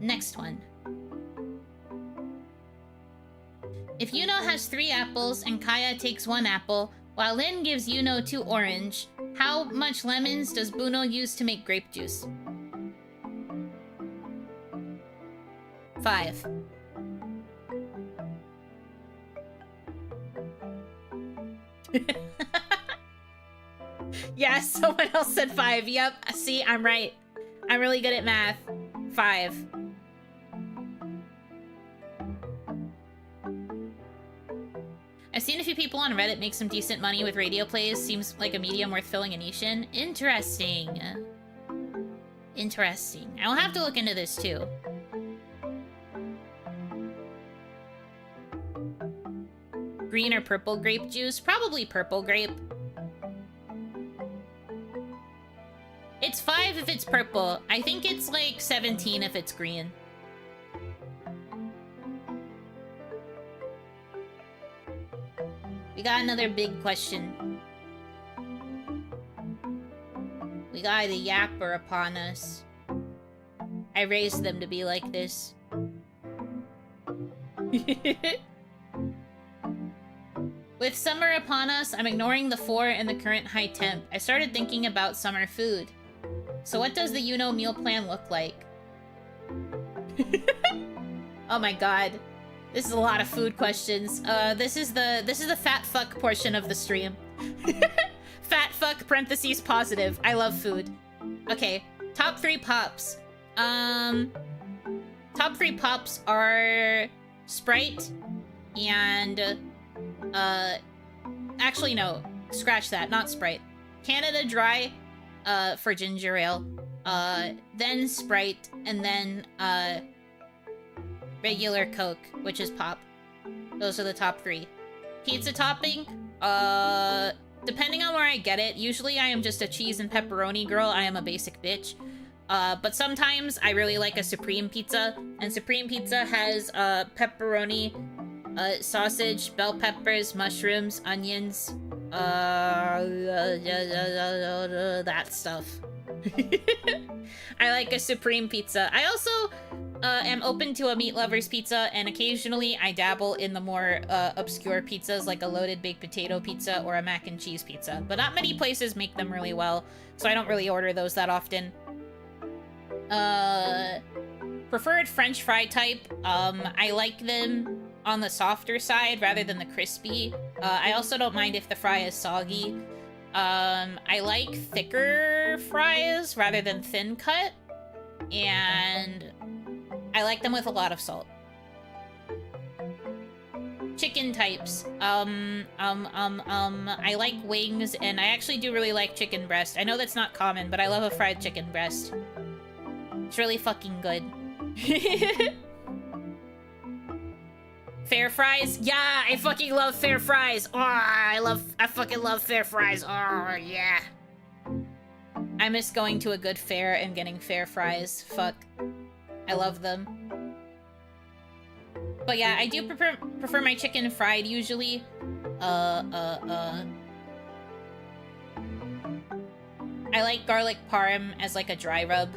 Next one. If Yuno has 3 apples and Kaya takes 1 apple, while Lin gives Yuno 2 orange, how much lemons does Buno use to make grape juice? 5. Yeah, someone else said 5. Yep, see, I'm right. I'm really good at math. 5. I've seen a few people on Reddit make some decent money with radio plays. Seems like a medium worth filling a niche in. Interesting. Interesting. I'll have to look into this too. Green or purple grape juice? Probably purple grape. It's 5 if it's purple. I think it's like 17 if it's green. We got another big question. We got a yapper upon us. I raised them to be like this. With summer upon us, I'm ignoring the 4 and the current high temp. I started thinking about summer food. So what does the Yuno meal plan look like? Oh my god. This is a lot of food questions. This is the fat fuck portion of the stream. Fat fuck parentheses positive. I love food. Okay, top 3 pops. Top 3 pops are Sprite and actually no, scratch that, not Sprite. Canada Dry for ginger ale. Then Sprite, and then regular Coke, which is pop. Those are the top 3. Pizza topping, depending on where I get it. Usually I am just a cheese and pepperoni girl. I am a basic bitch. But sometimes I really like a Supreme pizza, and Supreme pizza has pepperoni, sausage, bell peppers, mushrooms, onions, that stuff. I like a Supreme pizza. I also am open to a meat lover's pizza, and occasionally I dabble in the more obscure pizzas like a loaded baked potato pizza or a mac and cheese pizza. But not many places make them really well, so I don't really order those that often. Preferred French fry type. I like them on the softer side rather than the crispy. I also don't mind if the fry is soggy. I like thicker fries rather than thin cut, and I like them with a lot of salt. Chicken types. I like wings, and I actually do really like chicken breast. I know that's not common, but I love a fried chicken breast. It's really fucking good. Fair fries? Yeah, I fucking love fair fries. Oh, I fucking love fair fries. Oh, yeah. I miss going to a good fair and getting fair fries. Fuck. I love them. But yeah, I do prefer my chicken fried usually. I like garlic parm as like a dry rub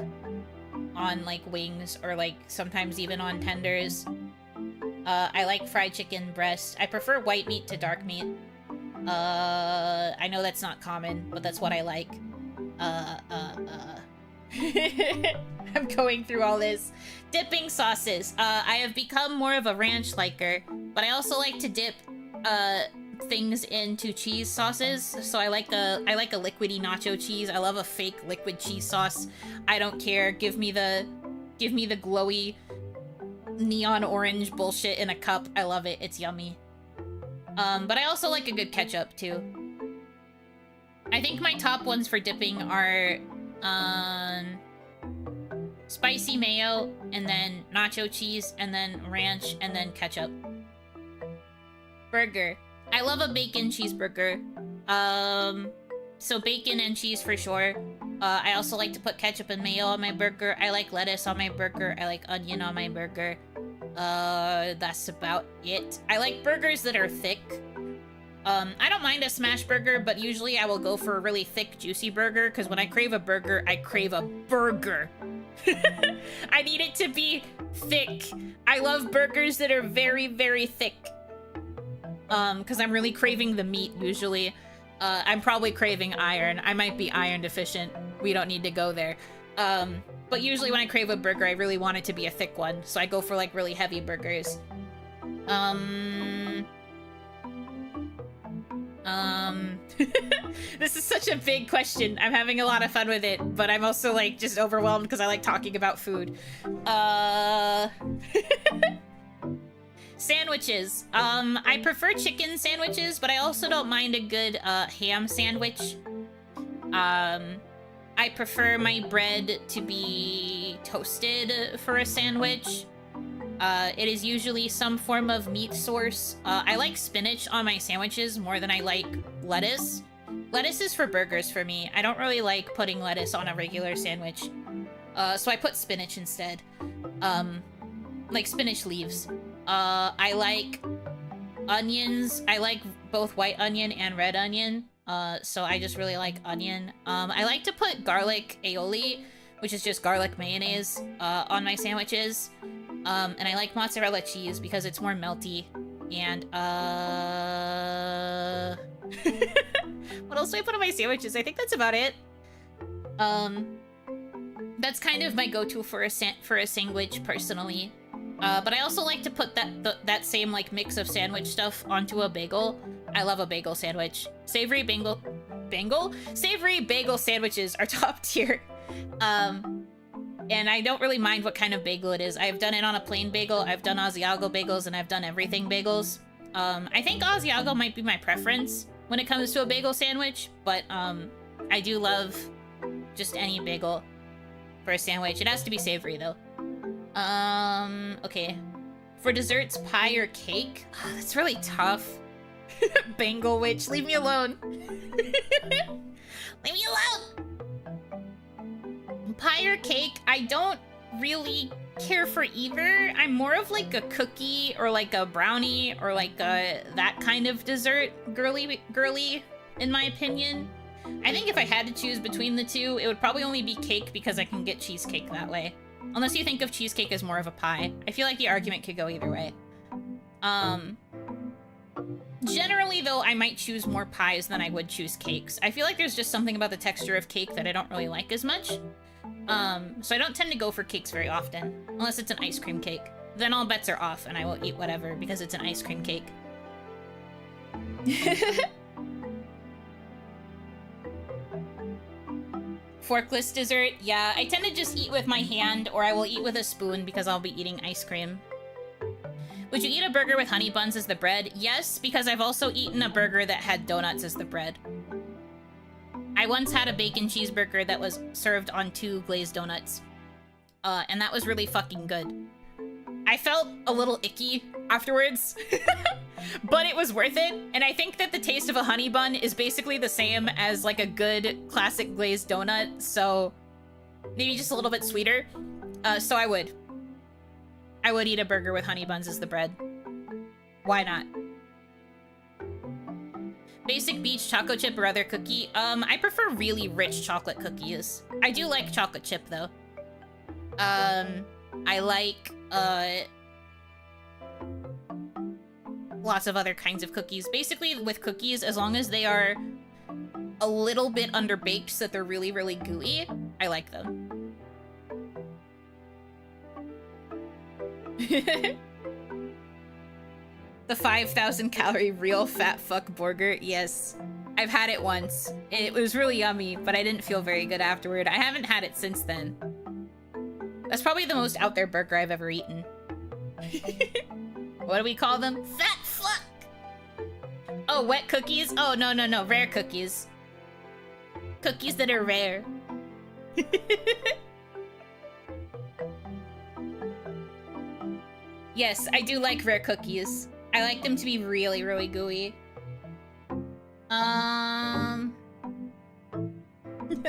on like wings, or like sometimes even on tenders. I like fried chicken breast. I prefer white meat to dark meat. I know that's not common, but that's what I like. I'm going through all this. Dipping sauces. I have become more of a ranch liker, but I also like to dip things into cheese sauces. So I like a liquidy nacho cheese. I love a fake liquid cheese sauce. I don't care. Give me the glowy neon orange bullshit in a cup. I love it. It's yummy. But I also like a good ketchup too. I think my top ones for dipping are spicy mayo, and then nacho cheese, and then ranch, and then ketchup. Burger. I love a bacon cheeseburger. So bacon and cheese for sure. I also like to put ketchup and mayo on my burger. I like lettuce on my burger. I like onion on my burger. That's about it. I like burgers that are thick. I don't mind a smash burger, but usually I will go for a really thick, juicy burger, because when I crave a burger, I crave a burger. I need it to be thick. I love burgers that are very, very thick. Because I'm really craving the meat, usually. I'm probably craving iron. I might be iron deficient. We don't need to go there. But usually when I crave a burger, I really want it to be a thick one, so I go for, like, really heavy burgers. This is such a big question. I'm having a lot of fun with it, but I'm also, like, just overwhelmed because I like talking about food. Sandwiches. I prefer chicken sandwiches, but I also don't mind a good, ham sandwich. I prefer my bread to be toasted for a sandwich. It is usually some form of meat source. I like spinach on my sandwiches more than I like lettuce. Lettuce is for burgers for me. I don't really like putting lettuce on a regular sandwich. So I put spinach instead. Like spinach leaves. I like onions. I like both white onion and red onion. So I just really like onion. I like to put garlic aioli, which is just garlic mayonnaise, on my sandwiches. And I like mozzarella cheese because it's more melty. And, what else do I put on my sandwiches? I think that's about it. That's kind of my go-to for a sandwich, personally. But I also like to put that same, like, mix of sandwich stuff onto a bagel. I love a bagel sandwich. Savory bagel sandwiches are top tier. And I don't really mind what kind of bagel it is. I've done it on a plain bagel, I've done Asiago bagels, and I've done everything bagels. I think Asiago might be my preference when it comes to a bagel sandwich, but I do love just any bagel for a sandwich. It has to be savory, though. Okay. For desserts, pie or cake? Oh, that's really tough. Bengal witch, leave me alone. Leave me alone! Pie or cake, I don't really care for either. I'm more of like a cookie or like a brownie or like that kind of dessert girly in my opinion. I think if I had to choose between the two, it would probably only be cake because I can get cheesecake that way. Unless you think of cheesecake as more of a pie. I feel like the argument could go either way. Generally, though, I might choose more pies than I would choose cakes. I feel like there's just something about the texture of cake that I don't really like as much. So I don't tend to go for cakes very often, unless it's an ice cream cake. Then all bets are off and I will eat whatever because it's an ice cream cake. Forkless dessert, yeah, I tend to just eat with my hand or I will eat with a spoon because I'll be eating ice cream. Would you eat a burger with honey buns as the bread? Yes, because I've also eaten a burger that had donuts as the bread. I once had a bacon cheeseburger that was served on 2 glazed donuts. And that was really fucking good. I felt a little icky afterwards, but it was worth it. And I think that the taste of a honey bun is basically the same as like a good classic glazed donut, so maybe just a little bit sweeter. So I would eat a burger with honey buns as the bread. Why not? Basic beach chocolate chip or other cookie. I prefer really rich chocolate cookies. I do like chocolate chip though. I like lots of other kinds of cookies. Basically with cookies, as long as they are a little bit underbaked so that they're really, really gooey, I like them. The 5,000 calorie real fat fuck burger. Yes, I've had it once. It was really yummy, but I didn't feel very good afterward. I haven't had it since then. That's probably the most out there burger I've ever eaten. What do we call them? Fat fuck! Oh, wet cookies? Oh, no, no, no. Rare cookies. Cookies that are rare. Yes, I do like rare cookies. I like them to be really, really gooey.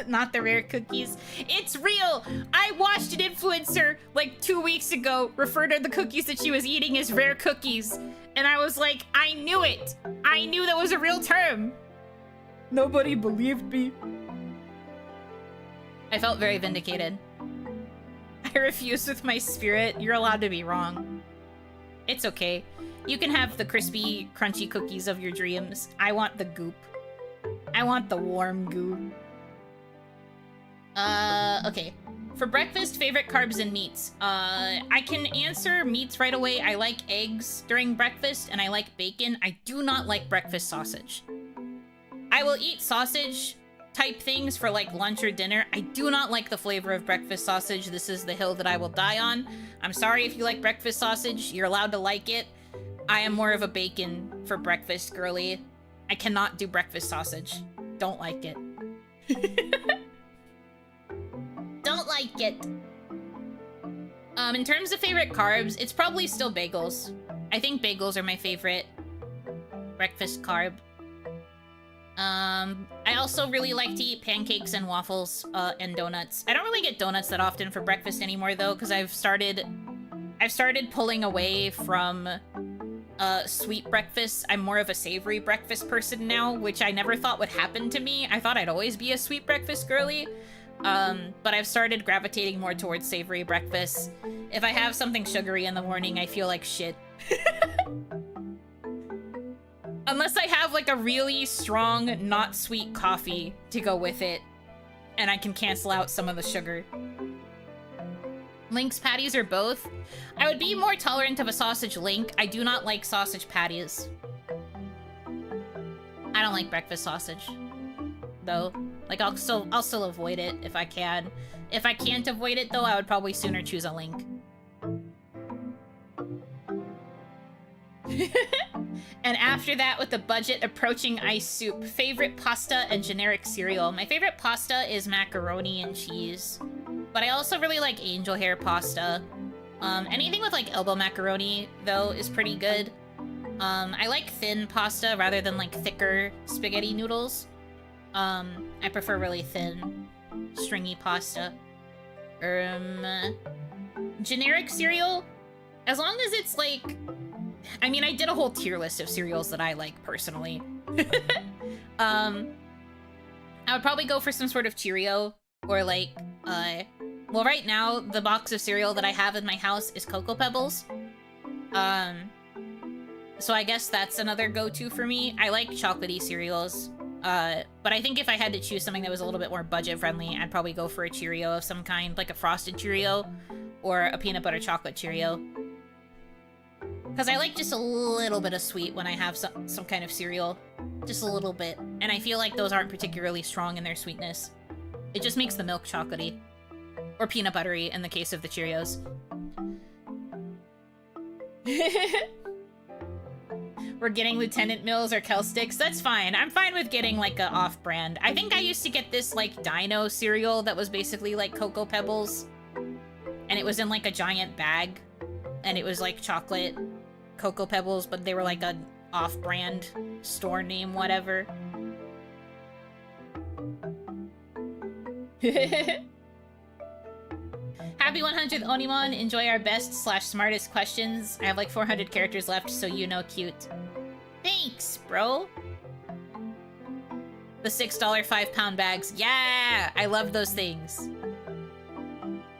Not the rare cookies. It's real! I watched an influencer like 2 weeks ago refer to the cookies that she was eating as rare cookies. And I was like, I knew it! I knew that was a real term! Nobody believed me. I felt very vindicated. I refuse with my spirit. You're allowed to be wrong. It's okay. You can have the crispy, crunchy cookies of your dreams. I want the goop. I want the warm goo. Okay. For breakfast, favorite carbs and meats. I can answer meats right away. I like eggs during breakfast, and I like bacon. I do not like breakfast sausage. I will eat sausage type things for like lunch or dinner. I do not like the flavor of breakfast sausage. This is the hill that I will die on. I'm sorry if you like breakfast sausage. You're allowed to like it. I am more of a bacon for breakfast girly. I cannot do breakfast sausage. Don't like it. Don't like it. In terms of favorite carbs, it's probably still bagels. I think bagels are my favorite breakfast carb. I also really like to eat pancakes and waffles, and donuts. I don't really get donuts that often for breakfast anymore, though, because I've started pulling away from, sweet breakfast. I'm more of a savory breakfast person now, which I never thought would happen to me. I thought I'd always be a sweet breakfast girly. But I've started gravitating more towards savory breakfast. If I have something sugary in the morning, I feel like shit. Unless I have, like, a really strong, not sweet coffee to go with it, and I can cancel out some of the sugar. Links patties or both? I would be more tolerant of a sausage link. I do not like sausage patties. I don't like breakfast sausage, though. Like, I'll still avoid it if I can. If I can't avoid it, though, I would probably sooner choose a link. And after that, with the budget approaching ice soup, favorite pasta and generic cereal. My favorite pasta is macaroni and cheese, but I also really like angel hair pasta. Anything with like elbow macaroni, though, is pretty good. I like thin pasta rather than like thicker spaghetti noodles. I prefer really thin, stringy pasta. Generic cereal, as long as it's like, I mean, I did a whole tier list of cereals that I like personally. I would probably go for some sort of Cheerio, or like, well, right now, the box of cereal that I have in my house is Cocoa Pebbles. So I guess that's another go-to for me. I like chocolatey cereals. But I think if I had to choose something that was a little bit more budget-friendly, I'd probably go for a Cheerio of some kind, like a frosted Cheerio, or a peanut butter chocolate Cheerio. Because I like just a little bit of sweet when I have some kind of cereal. Just a little bit. And I feel like those aren't particularly strong in their sweetness. It just makes the milk chocolatey. Or peanut buttery in the case of the Cheerios. We're getting Lieutenant Mills or Kel Sticks. That's fine. I'm fine with getting like a off-brand. I think I used to get this like Dino cereal that was basically like Cocoa Pebbles. And it was in like a giant bag. And it was like chocolate Cocoa Pebbles, but they were like a off-brand store name, whatever. Happy 100th OniMon. Enjoy our best/smartest questions. I have like 400 characters left, so you know cute. Thanks, bro. The $6 5-pound bags. Yeah! I love those things.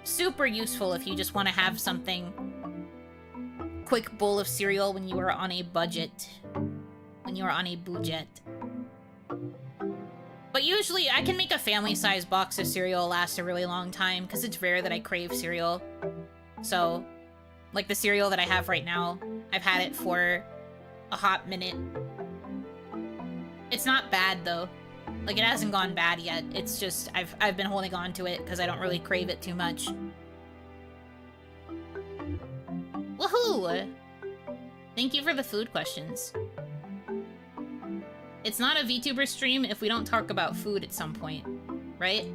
Super useful if you just want to have something. Quick bowl of cereal when you are on a budget. When you are on a budget. But usually, I can make a family-sized box of cereal last a really long time, because it's rare that I crave cereal. So, like the cereal that I have right now, I've had it for a hot minute. It's not bad, though. Like, it hasn't gone bad yet. It's just, I've been holding on to it, because I don't really crave it too much. Woohoo! Thank you for the food questions. It's not a VTuber stream if we don't talk about food at some point, right?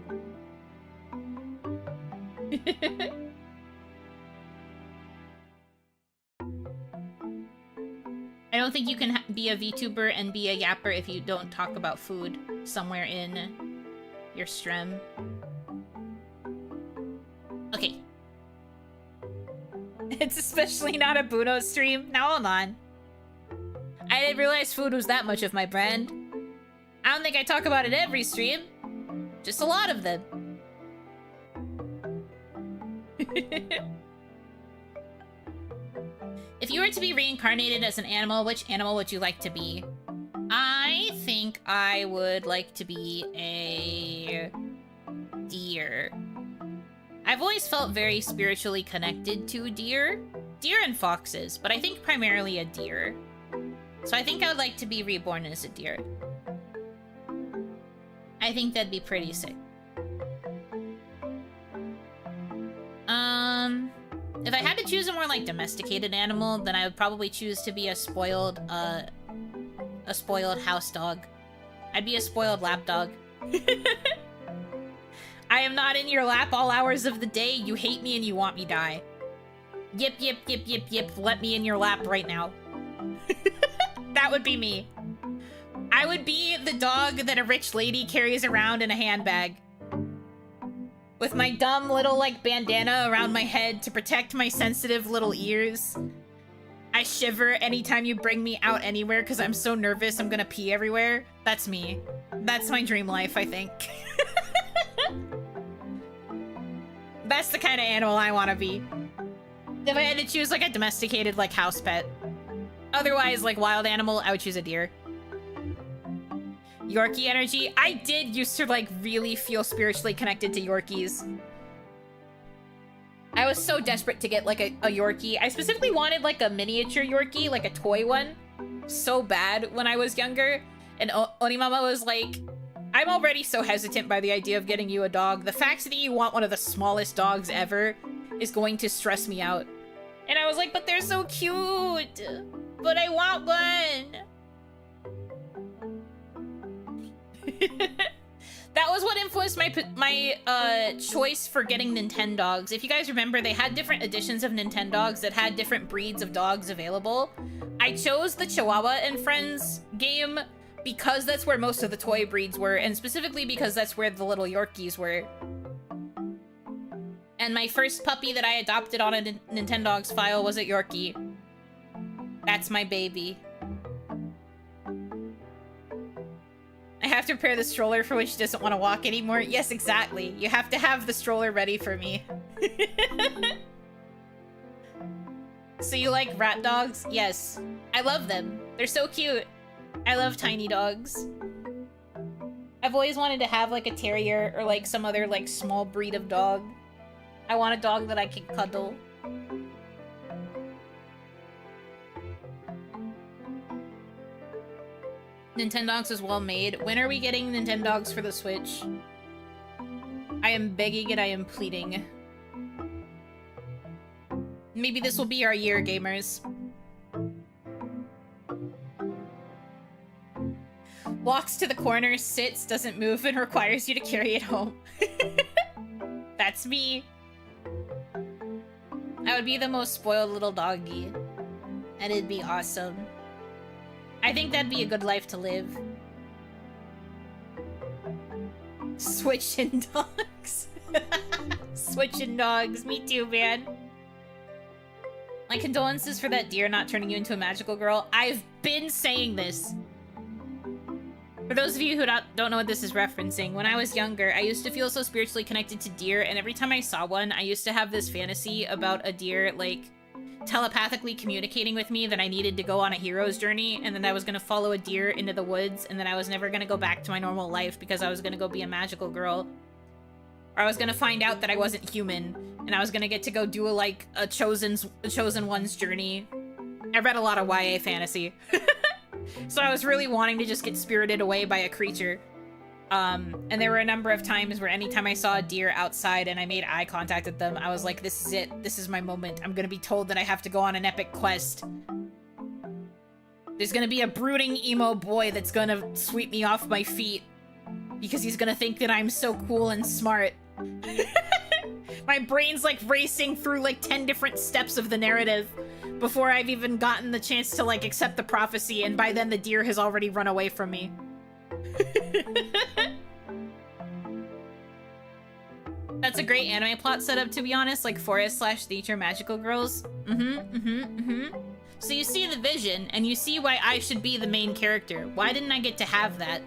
don't think you can be a VTuber and be a yapper if you don't talk about food somewhere in your stream. Okay. It's especially not a Buno stream. Now hold on. I didn't realize food was that much of my brand. I don't think I talk about it every stream. Just a lot of them. If you were to be reincarnated as an animal, which animal would you like to be? I think I would like to be a deer. I've always felt very spiritually connected to deer. Deer and foxes, but I think primarily a deer. So I think I would like to be reborn as a deer. I think that'd be pretty sick. If I had to choose a more like domesticated animal, then I would probably choose to be a spoiled house dog. I'd be a spoiled lap dog. I am not in your lap all hours of the day. You hate me and you want me die. Yip, yip, yip, yip, yip. Let me in your lap right now. That would be me. I would be the dog that a rich lady carries around in a handbag. With my dumb little, like, bandana around my head to protect my sensitive little ears. I shiver anytime you bring me out anywhere because I'm so nervous I'm gonna pee everywhere. That's me. That's my dream life, I think. That's the kind of animal I want to be. If I had to choose, like, a domesticated, like, house pet. Otherwise, like, wild animal, I would choose a deer. Yorkie energy. I did used to, like, really feel spiritually connected to Yorkies. I was so desperate to get, like, a Yorkie. I specifically wanted, like, a miniature Yorkie, like a toy one. So bad when I was younger. And Onimama was like, I'm already so hesitant by the idea of getting you a dog. The fact that you want one of the smallest dogs ever is going to stress me out. And I was like, but they're so cute. But I want one. That was what influenced my choice for getting Nintendogs. If you guys remember, they had different editions of Nintendogs that had different breeds of dogs available. I chose the Chihuahua and Friends game because that's where most of the toy breeds were, and specifically because that's where the little Yorkies were. And my first puppy that I adopted on a Nintendogs file was a Yorkie. That's my baby. I have to prepare the stroller for when she doesn't want to walk anymore. Yes, exactly. You have to have the stroller ready for me. So you like rat dogs? Yes. I love them. They're so cute. I love tiny dogs. I've always wanted to have like a terrier or like some other like small breed of dog. I want a dog that I can cuddle. Nintendogs is well made. When are we getting Nintendogs for the Switch? I am begging and I am pleading. Maybe this will be our year, gamers. Walks to the corner, sits, doesn't move, and requires you to carry it home. That's me. I would be the most spoiled little doggy. And it'd be awesome. I think that'd be a good life to live. Switching dogs. Switching dogs. Me too, man. My condolences for that deer not turning you into a magical girl. I've been saying this. For those of you who don't know what this is referencing, when I was younger, I used to feel so spiritually connected to deer, and every time I saw one, I used to have this fantasy about a deer, like, telepathically communicating with me that I needed to go on a hero's journey, and then I was gonna follow a deer into the woods, and then I was never gonna go back to my normal life because I was gonna go be a magical girl. Or I was gonna find out that I wasn't human, and I was gonna get to go do a chosen one's journey. I read a lot of YA fantasy. So I was really wanting to just get spirited away by a creature. And there were a number of times where anytime I saw a deer outside and I made eye contact with them, I was like, this is it. This is my moment. I'm gonna be told that I have to go on an epic quest. There's gonna be a brooding emo boy that's gonna sweep me off my feet because he's gonna think that I'm so cool and smart. My brain's like racing through like 10 different steps of the narrative. before I've even gotten the chance to, like, accept the prophecy, and by then the deer has already run away from me. That's a great anime plot setup, to be honest, like forest/nature magical girls. So you see the vision, and you see why I should be the main character. Why didn't I get to have that?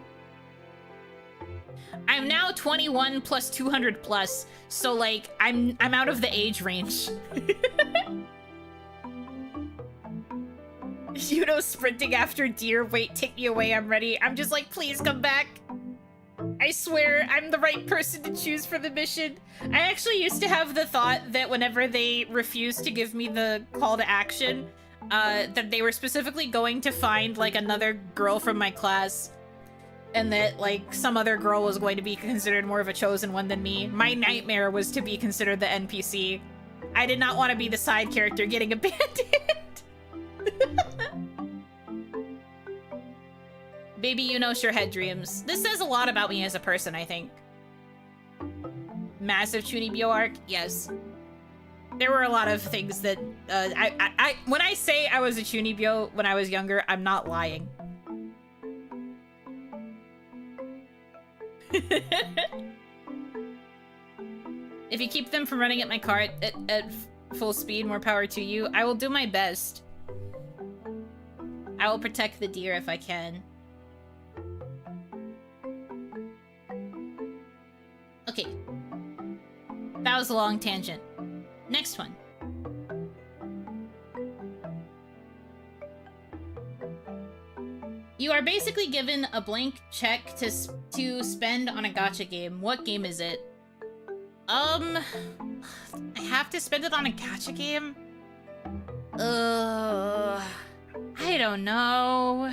I'm now 21 plus 200 plus, so like I'm out of the age range. Yuno sprinting after deer. Wait, take me away. I'm ready. I'm just like, please come back. I swear I'm the right person to choose for the mission. I actually used to have the thought that whenever they refused to give me the call to action, that they were specifically going to find like another girl from my class, and that like some other girl was going to be considered more of a chosen one than me. My nightmare was to be considered the NPC. I did not want to be the side character getting abandoned. Baby, you know, sure had dreams. This says a lot about me as a person, I think. Massive Chunibyo arc? Yes. There were a lot of things that, when I say I was a Chunibyo when I was younger, I'm not lying. If you keep them from running at my cart at full speed, more power to you. I will do my best. I will protect the deer if I can. Okay. That was a long tangent. Next one. You are basically given a blank check to spend on a gacha game. What game is it? I have to spend it on a gacha game? I don't know.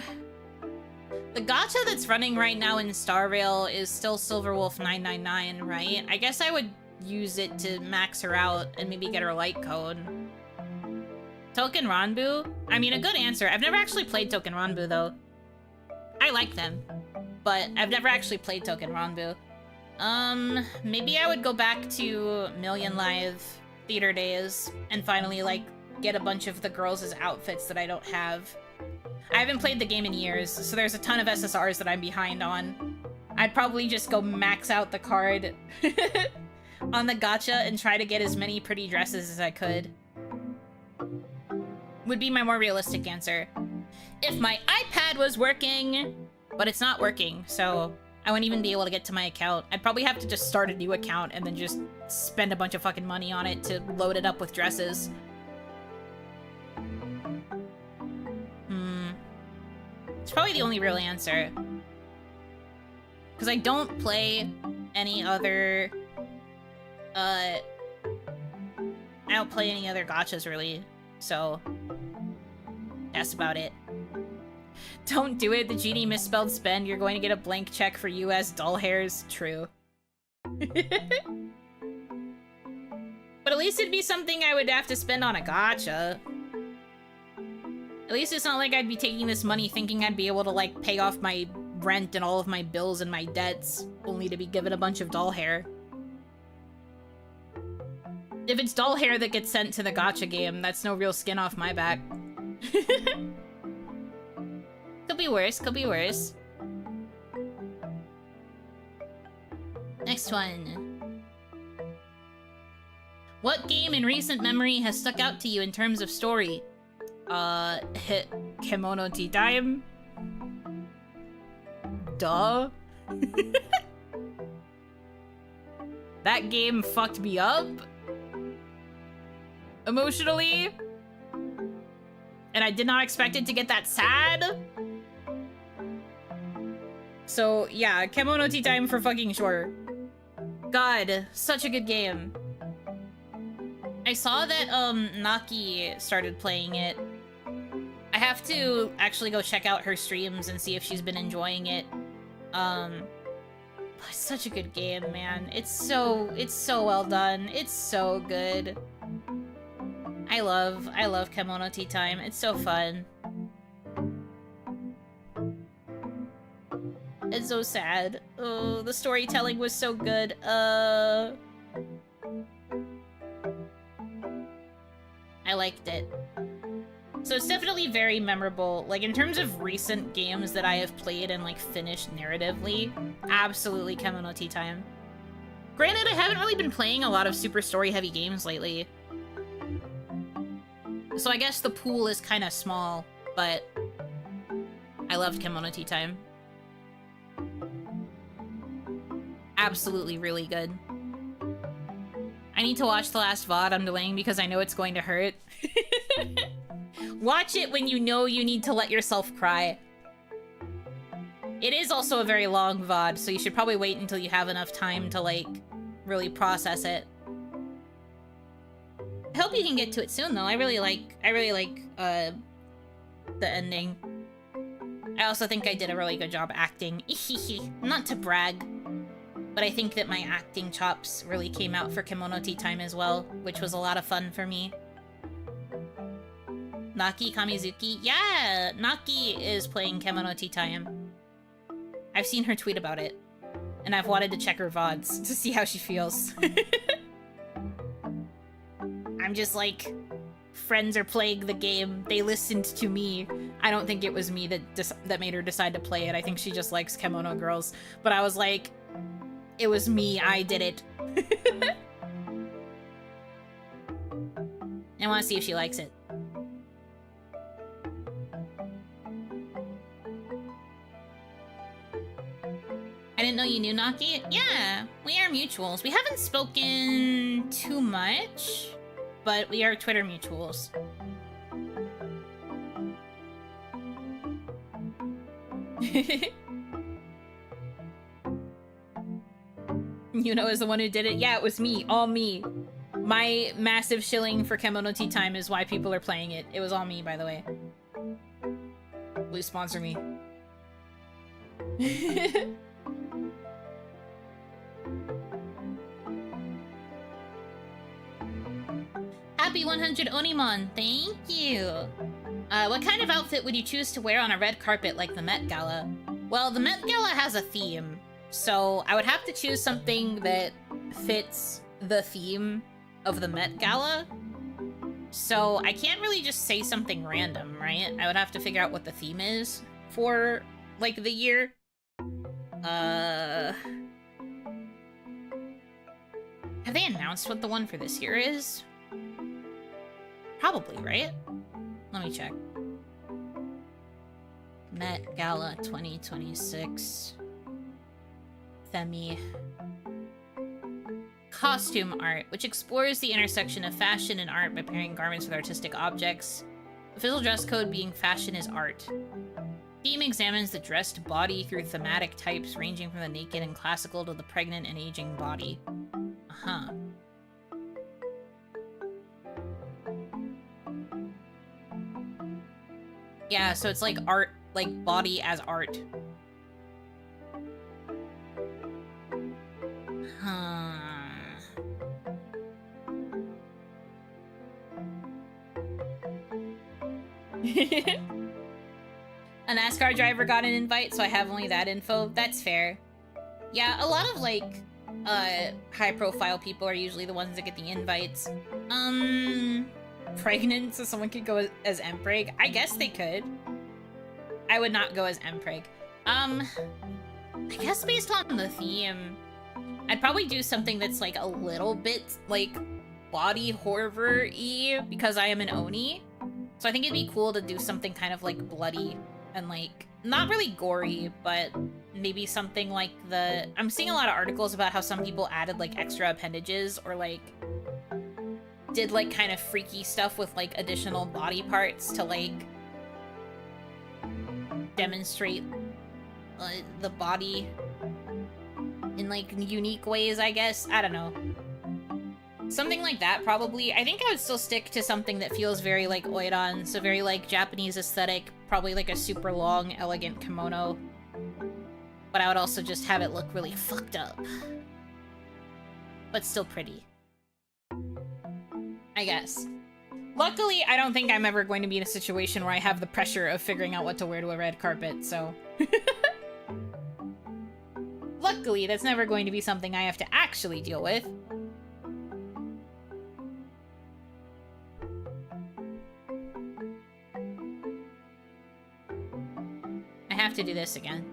The gacha that's running right now in Star Rail is still Silverwolf 999, right? I guess I would use it to max her out and maybe get her light code. Token Ranbu? I mean, a good answer. I've never actually played Token Ranbu, though. I like them, but I've never actually played Token Ranbu. Maybe I would go back to Million Live Theater Days and finally, like, get a bunch of the girls' outfits that I don't have. I haven't played the game in years, so there's a ton of SSRs that I'm behind on. I'd probably just go max out the card on the gacha and try to get as many pretty dresses as I could. Would be my more realistic answer. If my iPad was working, but it's not working, so I wouldn't even be able to get to my account. I'd probably have to just start a new account and then just spend a bunch of fucking money on it to load it up with dresses. It's probably the only real answer. Because I don't play any other... I don't play any other gachas, really. So... that's about it. Don't do it. The genie misspelled spend. You're going to get a blank check for US doll hairs. True. But at least it'd be something I would have to spend on a gacha. At least it's not like I'd be taking this money thinking I'd be able to, like, pay off my rent and all of my bills and my debts, only to be given a bunch of doll hair. If it's doll hair that gets sent to the gacha game, that's no real skin off my back. Could be worse, could be worse. Next one. What game in recent memory has stuck out to you in terms of story? Kemono Tea Time? Duh. That game fucked me up emotionally, and I did not expect it to get that sad. So yeah, Kemono Tea Time for fucking sure. God, such a good game. I saw that Naki started playing it. I have to actually go check out her streams and see if she's been enjoying it. It's such a good game, man. It's so well done. It's so good. I love Kemono Tea Time. It's so fun. It's so sad. Oh, the storytelling was so good. I liked it. So it's definitely very memorable. Like, in terms of recent games that I have played and, like, finished narratively, absolutely Kemono Tea Time. Granted, I haven't really been playing a lot of super story-heavy games lately. So I guess the pool is kind of small, but I loved Kemono Tea Time. Absolutely really good. I need to watch the last VOD I'm delaying because I know it's going to hurt. Watch it when you know you need to let yourself cry. It is also a very long VOD, so you should probably wait until you have enough time to, like, really process it. I hope you can get to it soon, though. I really like, the ending. I also think I did a really good job acting. Not to brag, but I think that my acting chops really came out for Kemono Tea Time as well, which was a lot of fun for me. Naki Kamizuki? Yeah! Naki is playing Kemono Tea Time. I've seen her tweet about it, and I've wanted to check her VODs to see how she feels. I'm just like, friends are playing the game. They listened to me. I don't think it was me that made her decide to play it. I think she just likes Kemono girls. But I was like, it was me. I did it. I want to see if she likes it. I didn't know you knew Naki. Yeah, we are mutuals. We haven't spoken too much, but we are Twitter mutuals. Yuno is the one who did it. Yeah, it was me. All me. My massive shilling for Kemono Tea Time is why people are playing it. It was all me, by the way. Please sponsor me. Happy 100 OniMon, thank you! What kind of outfit would you choose to wear on a red carpet like the Met Gala? Well, the Met Gala has a theme, so I would have to choose something that fits the theme of the Met Gala. So I can't really just say something random, right? I would have to figure out what the theme is for, like, the year. Have they announced what the one for this year is? Probably, right? Let me check. Met Gala 2026. Themi. Costume art, which explores the intersection of fashion and art by pairing garments with artistic objects. Official dress code being fashion is art. Theme examines the dressed body through thematic types ranging from the naked and classical to the pregnant and aging body. Uh-huh. Yeah, so it's like art, like body as art. Huh. A NASCAR driver got an invite, so I have only that info. That's fair. Yeah, a lot of, like, high-profile people are usually the ones that get the invites. Pregnant, so someone could go as Empreg? I guess they could. I would not go as Empreg. I guess based on the theme, I'd probably do something that's, like, a little bit, like, body horror-y, because I am an Oni. So I think it'd be cool to do something kind of, like, bloody and, like, not really gory, but maybe something like the... I'm seeing a lot of articles about how some people added, like, extra appendages or, like, did, like, kind of freaky stuff with, like, additional body parts to, like, demonstrate the body in, like, unique ways, I guess. I don't know. Something like that, probably. I think I would still stick to something that feels very, like, Oiran, so very, like, Japanese aesthetic, probably, like, a super long, elegant kimono. But I would also just have it look really fucked up. But still pretty. I guess. Luckily, I don't think I'm ever going to be in a situation where I have the pressure of figuring out what to wear to a red carpet, so... Luckily, that's never going to be something I have to actually deal with. have to do this again.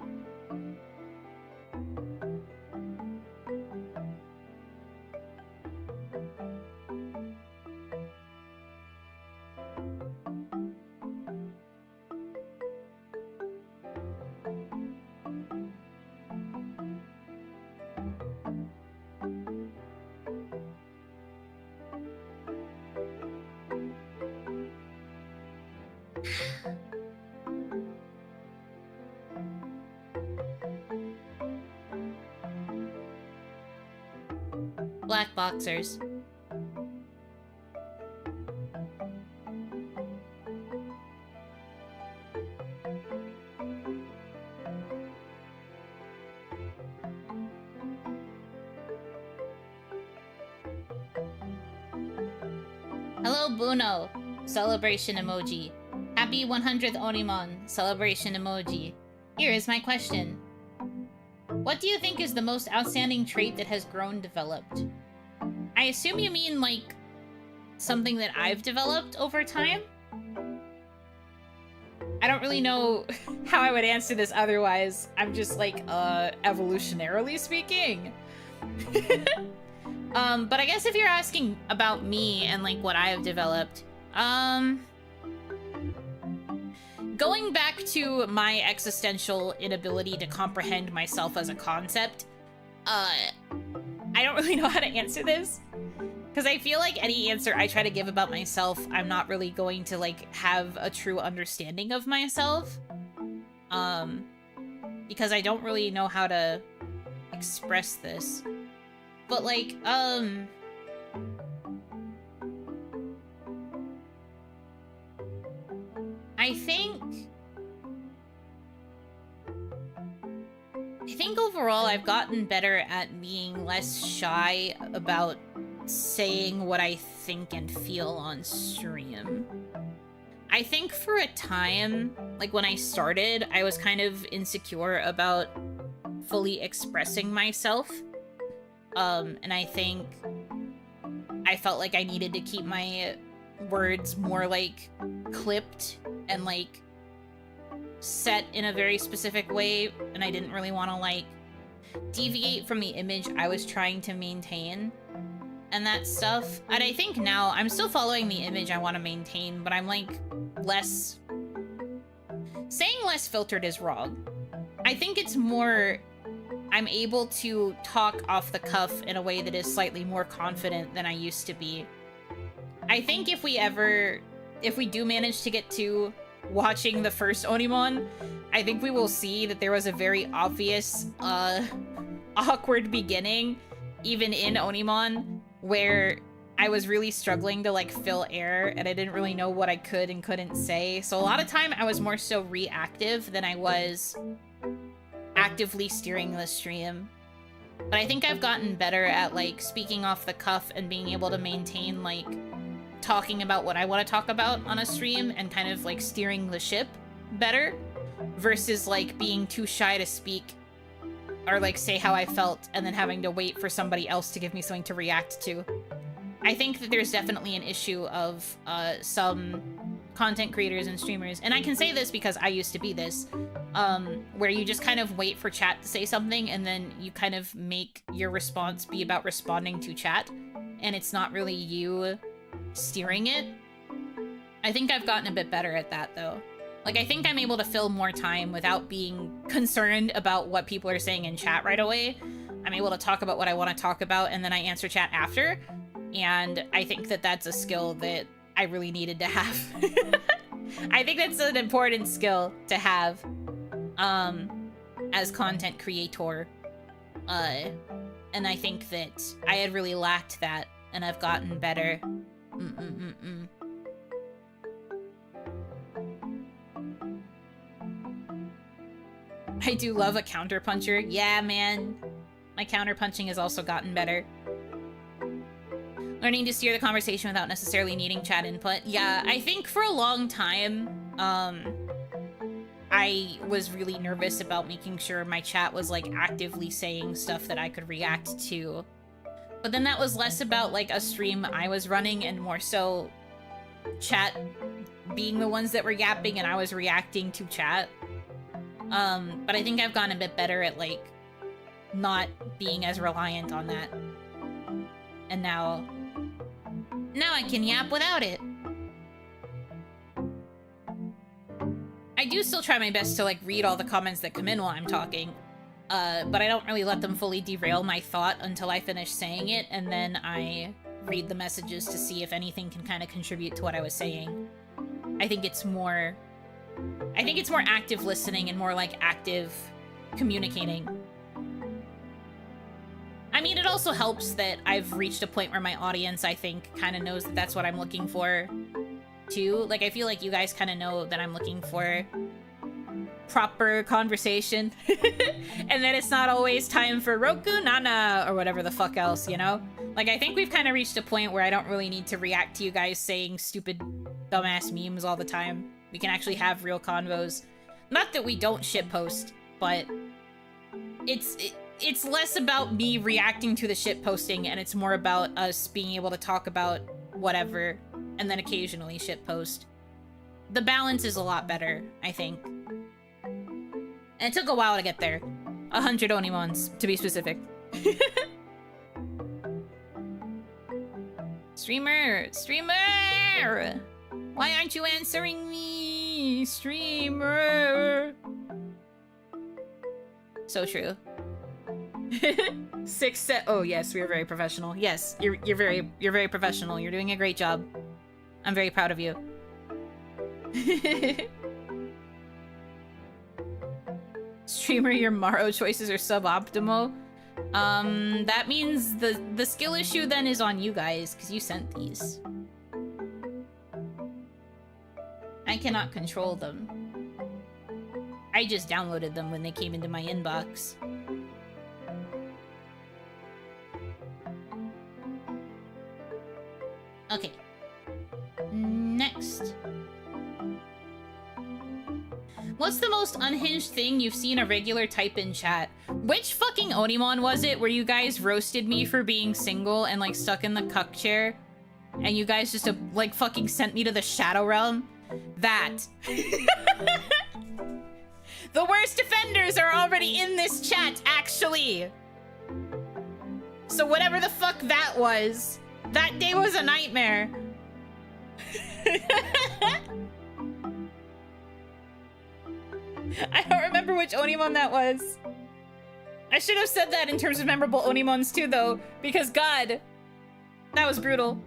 Black boxers. Hello, Buno. Celebration emoji. Happy 100th OniMon. Celebration emoji. Here is my question. What do you think is the most outstanding trait that has grown developed? I assume you mean, like, something that I've developed over time? I don't really know how I would answer this otherwise. I'm just like, evolutionarily speaking. But I guess if you're asking about me and, like, what I have developed, going back to my existential inability to comprehend myself as a concept, I don't really know how to answer this. Because I feel like any answer I try to give about myself, I'm not really going to, like, have a true understanding of myself. Because I don't really know how to express this. But, like, I think overall I've gotten better at being less shy about saying what I think and feel on stream. I think for a time, like when I started, I was kind of insecure about fully expressing myself. And I think I felt like I needed to keep my words more like clipped and like set in a very specific way, and I didn't really want to like deviate from the image I was trying to maintain and that stuff. And I think now I'm still following the image I want to maintain, but I'm like less... Saying less filtered is wrong. I think it's more I'm able to talk off the cuff in a way that is slightly more confident than I used to be. I think if we do manage to get to watching the first OniMon, I think we will see that there was a very obvious, awkward beginning, even in OniMon, where I was really struggling to, like, fill air, and I didn't really know what I could and couldn't say. So a lot of time, I was more so reactive than I was actively steering the stream. But I think I've gotten better at, like, speaking off the cuff and being able to maintain, like, talking about what I want to talk about on a stream and kind of, like, steering the ship better versus, like, being too shy to speak or, like, say how I felt and then having to wait for somebody else to give me something to react to. I think that there's definitely an issue of some content creators and streamers, and I can say this because I used to be this, where you just kind of wait for chat to say something and then you kind of make your response be about responding to chat, and it's not really you steering it. I think I've gotten a bit better at that, though. Like, I think I'm able to fill more time without being concerned about what people are saying in chat right away. I'm able to talk about what I want to talk about, and then I answer chat after. And I think that that's a skill that I really needed to have. I think that's an important skill to have, as content creator. And I think that I had really lacked that, and I've gotten better. I do love a counterpuncher. Yeah, man. My counterpunching has also gotten better. Learning to steer the conversation without necessarily needing chat input. Yeah, I think for a long time, I was really nervous about making sure my chat was, like, actively saying stuff that I could react to. But then that was less about, like, a stream I was running and more so chat being the ones that were yapping and I was reacting to chat. But I think I've gotten a bit better at, like, not being as reliant on that. And now I can yap without it. I do still try my best to, like, read all the comments that come in while I'm talking. But I don't really let them fully derail my thought until I finish saying it, and then I read the messages to see if anything can kind of contribute to what I was saying. I think it's more active listening and more, like, active communicating. I mean, it also helps that I've reached a point where my audience, I think, kind of knows that that's what I'm looking for, too. Like, I feel like you guys kind of know that I'm looking for proper conversation. And then it's not always time for Roku Nana or whatever the fuck else, you know? Like, I think we've kind of reached a point where I don't really need to react to you guys saying stupid, dumbass memes all the time. We can actually have real convos. Not that we don't shitpost, but it's less about me reacting to the shitposting, and it's more about us being able to talk about whatever, and then occasionally shitpost. The balance is a lot better, I think. And it took a while to get there. 100 OniMons, to be specific. Streamer! Why aren't you answering me? Streamer! So true. 6 set. Oh yes, we are very professional. Yes, you're very professional. You're doing a great job. I'm very proud of you. Streamer, your Maro choices are suboptimal. That means the skill issue then is on you guys, because you sent these. I cannot control them. I just downloaded them when they came into my inbox. Okay. Next. What's the most unhinged thing you've seen a regular type in chat? Which fucking OniMon was it where you guys roasted me for being single and, like, stuck in the cuck chair? And you guys just, like, fucking sent me to the Shadow Realm? That. The worst offenders are already in this chat, actually! So whatever the fuck that was, that day was a nightmare. I don't remember which OniMon that was. I should have said that in terms of memorable OniMons too, though, because God, that was brutal.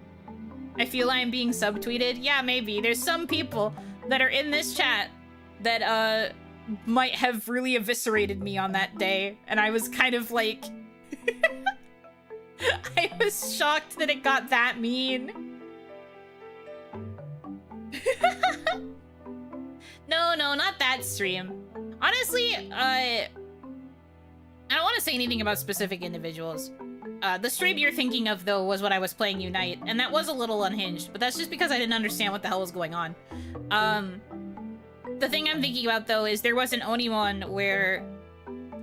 I feel I am being subtweeted. Yeah, maybe. There's some people that are in this chat that might have really eviscerated me on that day, and I was kind of like... I was shocked that it got that mean. No, not that stream. Honestly, I don't want to say anything about specific individuals. The stream you're thinking of, though, was when I was playing Unite, and that was a little unhinged, but that's just because I didn't understand what the hell was going on. The thing I'm thinking about, though, is there was an OniMon where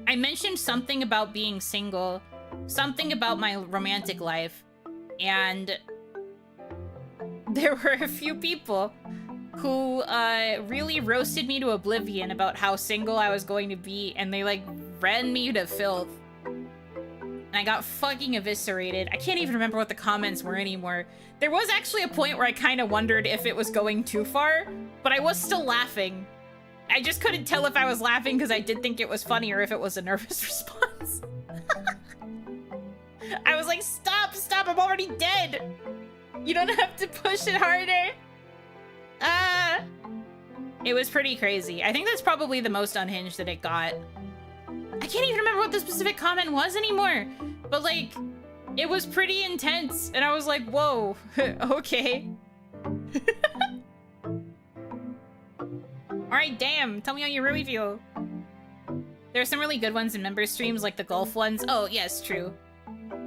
I mentioned something about being single, something about my romantic life, and there were a few people who really roasted me to oblivion about how single I was going to be, and they, like, ran me to filth. And I got fucking eviscerated. I can't even remember what the comments were anymore. There was actually a point where I kind of wondered if it was going too far, but I was still laughing. I just couldn't tell if I was laughing because I did think it was funny or if it was a nervous response. I was like, stop, I'm already dead. You don't have to push it harder. It was pretty crazy. I think that's probably the most unhinged that it got. I can't even remember what the specific comment was anymore, but, like, it was pretty intense, and I was like, whoa, okay. Alright, damn, tell me how you really feel. There are some really good ones in member streams, like the golf ones. Oh, yes, true.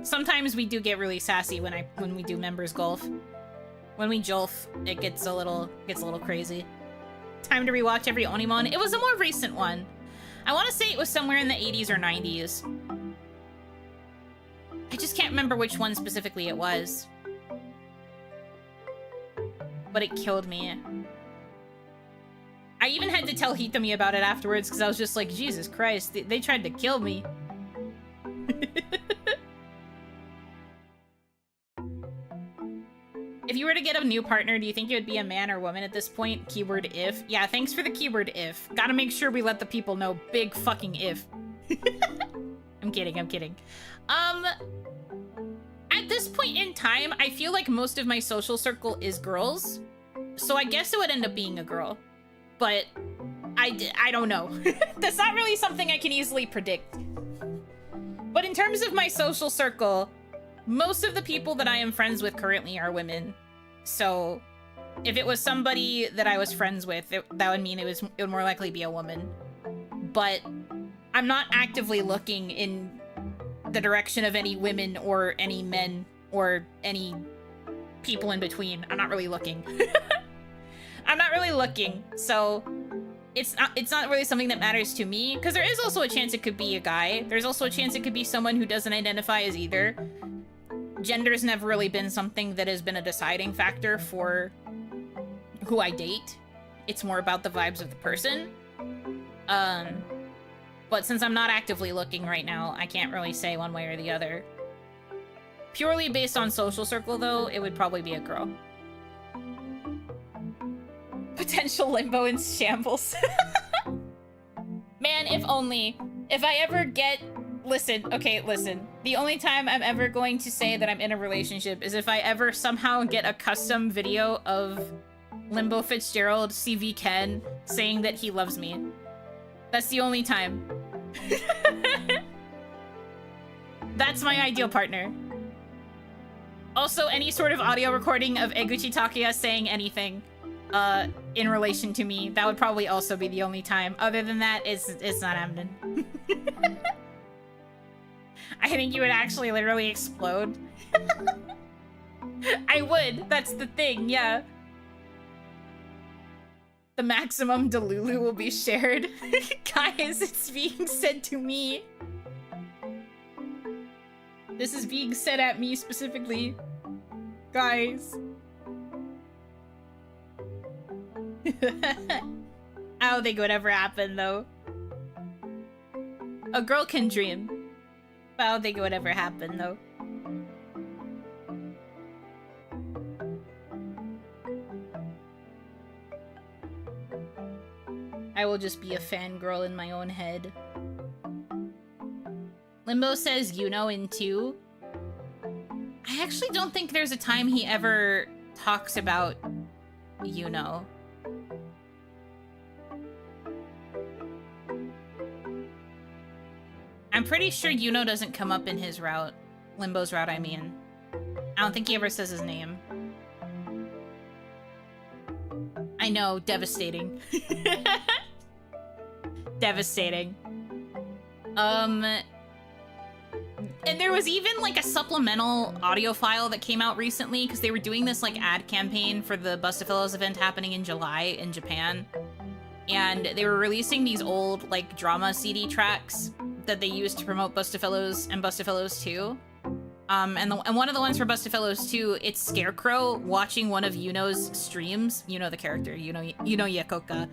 Sometimes we do get really sassy when we do members golf. When we jolf, it gets a little crazy. Time to rewatch every OniMon. It was a more recent one. I want to say it was somewhere in the 80s or 90s. I just can't remember which one specifically it was. But it killed me. I even had to tell Hitomi about it afterwards because I was just like, Jesus Christ, they tried to kill me. If you were to get a new partner, do you think it would be a man or woman at this point? Keyword if. Yeah, thanks for the keyword if. Gotta make sure we let the people know. Big fucking if. I'm kidding, I'm kidding. At this point in time, I feel like most of my social circle is girls. So I guess it would end up being a girl. But I don't know. That's not really something I can easily predict. But in terms of my social circle, most of the people that I am friends with currently are women. So if it was somebody that I was friends with, that would mean it would more likely be a woman. But I'm not actively looking in the direction of any women or any men or any people in between. I'm not really looking. I'm not really looking, so it's not really something that matters to me, because there is also a chance it could be a guy. There's also a chance it could be someone who doesn't identify as either. Gender's never really been something that has been a deciding factor for who I date. It's more about the vibes of the person. But since I'm not actively looking right now, I can't really say one way or the other. Purely based on social circle, though, it would probably be a girl. Potential limbo in shambles. Man, if only. If I ever get... Listen, okay, listen. The only time I'm ever going to say that I'm in a relationship is if I ever somehow get a custom video of Limbo Fitzgerald, CV Ken, saying that he loves me. That's the only time. That's my ideal partner. Also, any sort of audio recording of Eguchi Takuya saying anything in relation to me, that would probably also be the only time. Other than that, it's not happening. I think you would actually literally explode. I would. That's the thing, yeah. The maximum Delulu will be shared. Guys, it's being said to me. This is being said at me specifically. Guys. I don't think it would ever happen, though. A girl can dream. But I don't think it would ever happen, though. I will just be a fangirl in my own head. Limbo says Yuno in 2. I actually don't think there's a time he ever talks about Yuno. I'm pretty sure Yuno doesn't come up in his route. Limbo's route, I mean. I don't think he ever says his name. I know, devastating. Devastating. And there was even like a supplemental audio file that came out recently because they were doing this like ad campaign for the Bustophilos event happening in July in Japan. And they were releasing these old like drama CD tracks that they used to promote Bustophilos and Bustophilos 2. And one of the ones for Bustophilos 2, it's Scarecrow watching one of Yuno's streams. You know the character, Yuno Yakoka.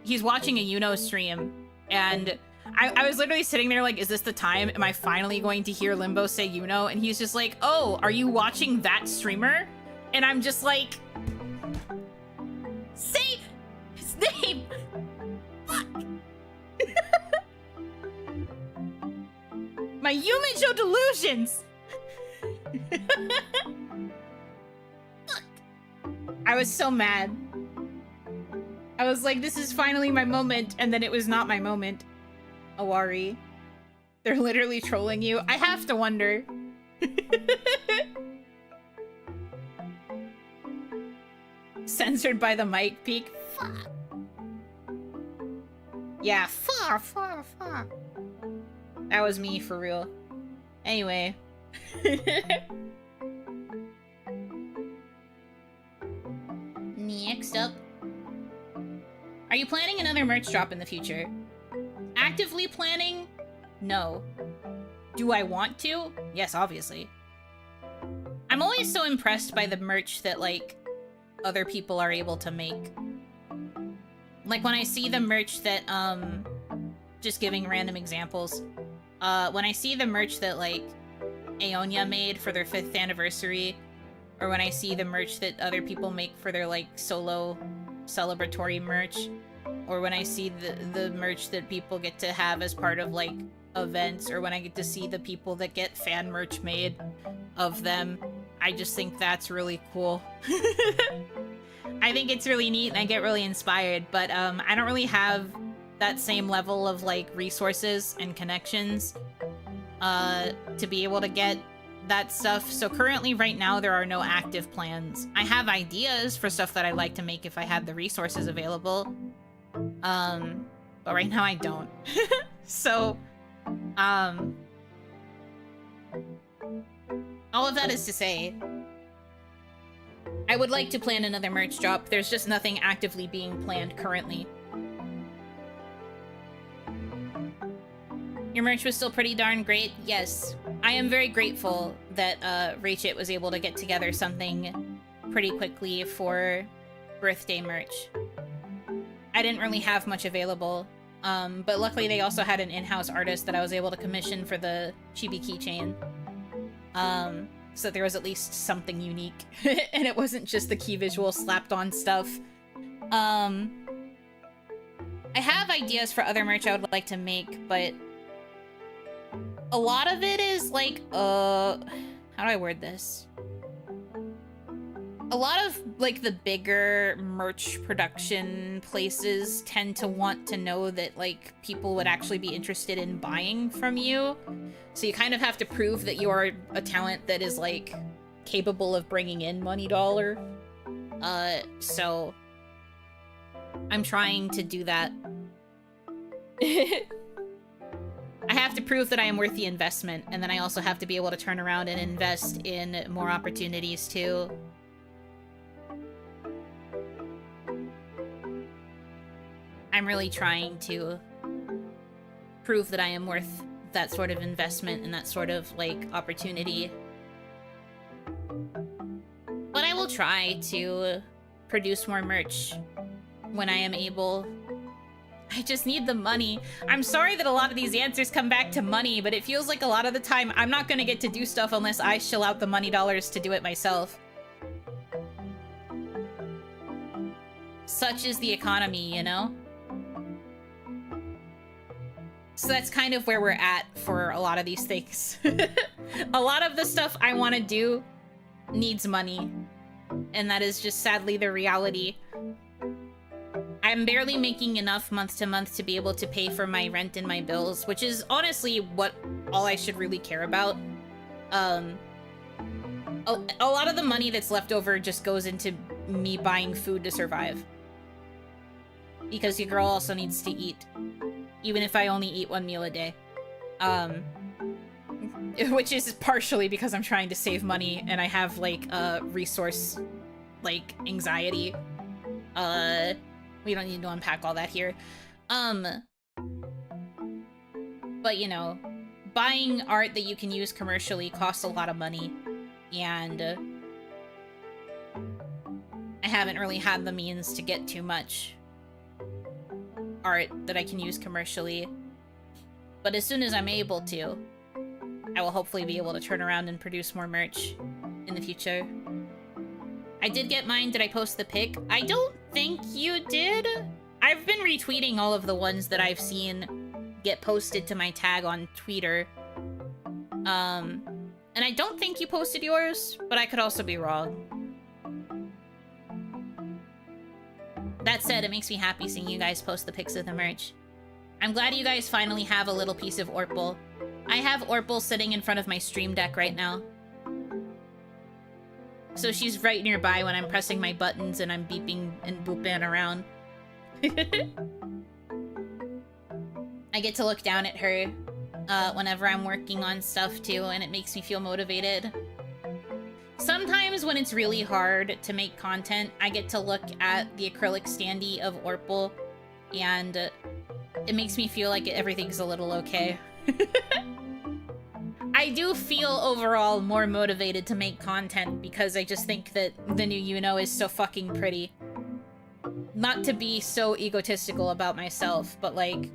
He's watching a Yuno stream, and I was literally sitting there like, is this the time? Am I finally going to hear Limbo say Yuno? And he's just like, oh, are you watching that streamer? And I'm just like, say his name! Fuck! My Yumijo delusions! Fuck. I was so mad. I was like, this is finally my moment, and then it was not my moment. Awari. They're literally trolling you. I have to wonder. Censored by the mic peak. Fuck. Yeah, fuck. That was me, for real. Anyway. Next up. Are you planning another merch drop in the future? Actively planning? No. Do I want to? Yes, obviously. I'm always so impressed by the merch that, like, other people are able to make. Like when I see the merch that, just giving random examples. When I see the merch that, like, Aonia made for their 5th anniversary, or when I see the merch that other people make for their, like, solo celebratory merch, or when I see the merch that people get to have as part of, like, events, or when I get to see the people that get fan merch made of them, I just think that's really cool. I think it's really neat and I get really inspired, but I don't really have that same level of, like, resources and connections to be able to get that stuff. So currently, right now, there are no active plans. I have ideas for stuff that I'd like to make if I had the resources available. But right now I don't. So, all of that is to say, I would like to plan another merch drop. There's just nothing actively being planned currently. Your merch was still pretty darn great. Yes, I am very grateful that Rachit was able to get together something pretty quickly for birthday merch. I didn't really have much available, but luckily they also had an in-house artist that I was able to commission for the Chibi keychain. So there was at least something unique, and it wasn't just the key visual slapped on stuff. I have ideas for other merch I would like to make, but a lot of it is like, how do I word this? A lot of, like, the bigger merch production places tend to want to know that, like, people would actually be interested in buying from you. So you kind of have to prove that you are a talent that is, like, capable of bringing in money dollar. So I'm trying to do that. I have to prove that I am worth the investment, and then I also have to be able to turn around and invest in more opportunities, too. I'm really trying to prove that I am worth that sort of investment and that sort of, like, opportunity. But I will try to produce more merch when I am able. I just need the money. I'm sorry that a lot of these answers come back to money, but it feels like a lot of the time I'm not gonna get to do stuff unless I shell out the money dollars to do it myself. Such is the economy, you know? So that's kind of where we're at for a lot of these things. A lot of the stuff I want to do needs money, and that is just sadly the reality. I'm barely making enough month to month to be able to pay for my rent and my bills, which is honestly what all I should really care about. A lot of the money that's left over just goes into me buying food to survive. Because your girl also needs to eat. Even if I only eat 1 meal a day. Which is partially because I'm trying to save money and I have, like, resource, like, anxiety. We don't need to unpack all that here. But, you know, buying art that you can use commercially costs a lot of money. And I haven't really had the means to get too much art that I can use commercially. But as soon as I'm able to, I will hopefully be able to turn around and produce more merch in the future. I did get mine. Did I post the pic? I don't think you did. I've been retweeting all of the ones that I've seen get posted to my tag on Twitter. And I don't think you posted yours, but I could also be wrong. That said, it makes me happy seeing you guys post the pics of the merch. I'm glad you guys finally have a little piece of Orpal. I have Orpal sitting in front of my stream deck right now. So she's right nearby when I'm pressing my buttons and I'm beeping and booping around. I get to look down at her whenever I'm working on stuff too, and it makes me feel motivated. Sometimes when it's really hard to make content, I get to look at the acrylic standee of Orpal, and it makes me feel like everything's a little okay. I do feel overall more motivated to make content because I just think that the new Yuno is so fucking pretty. not to be so egotistical about myself, but like,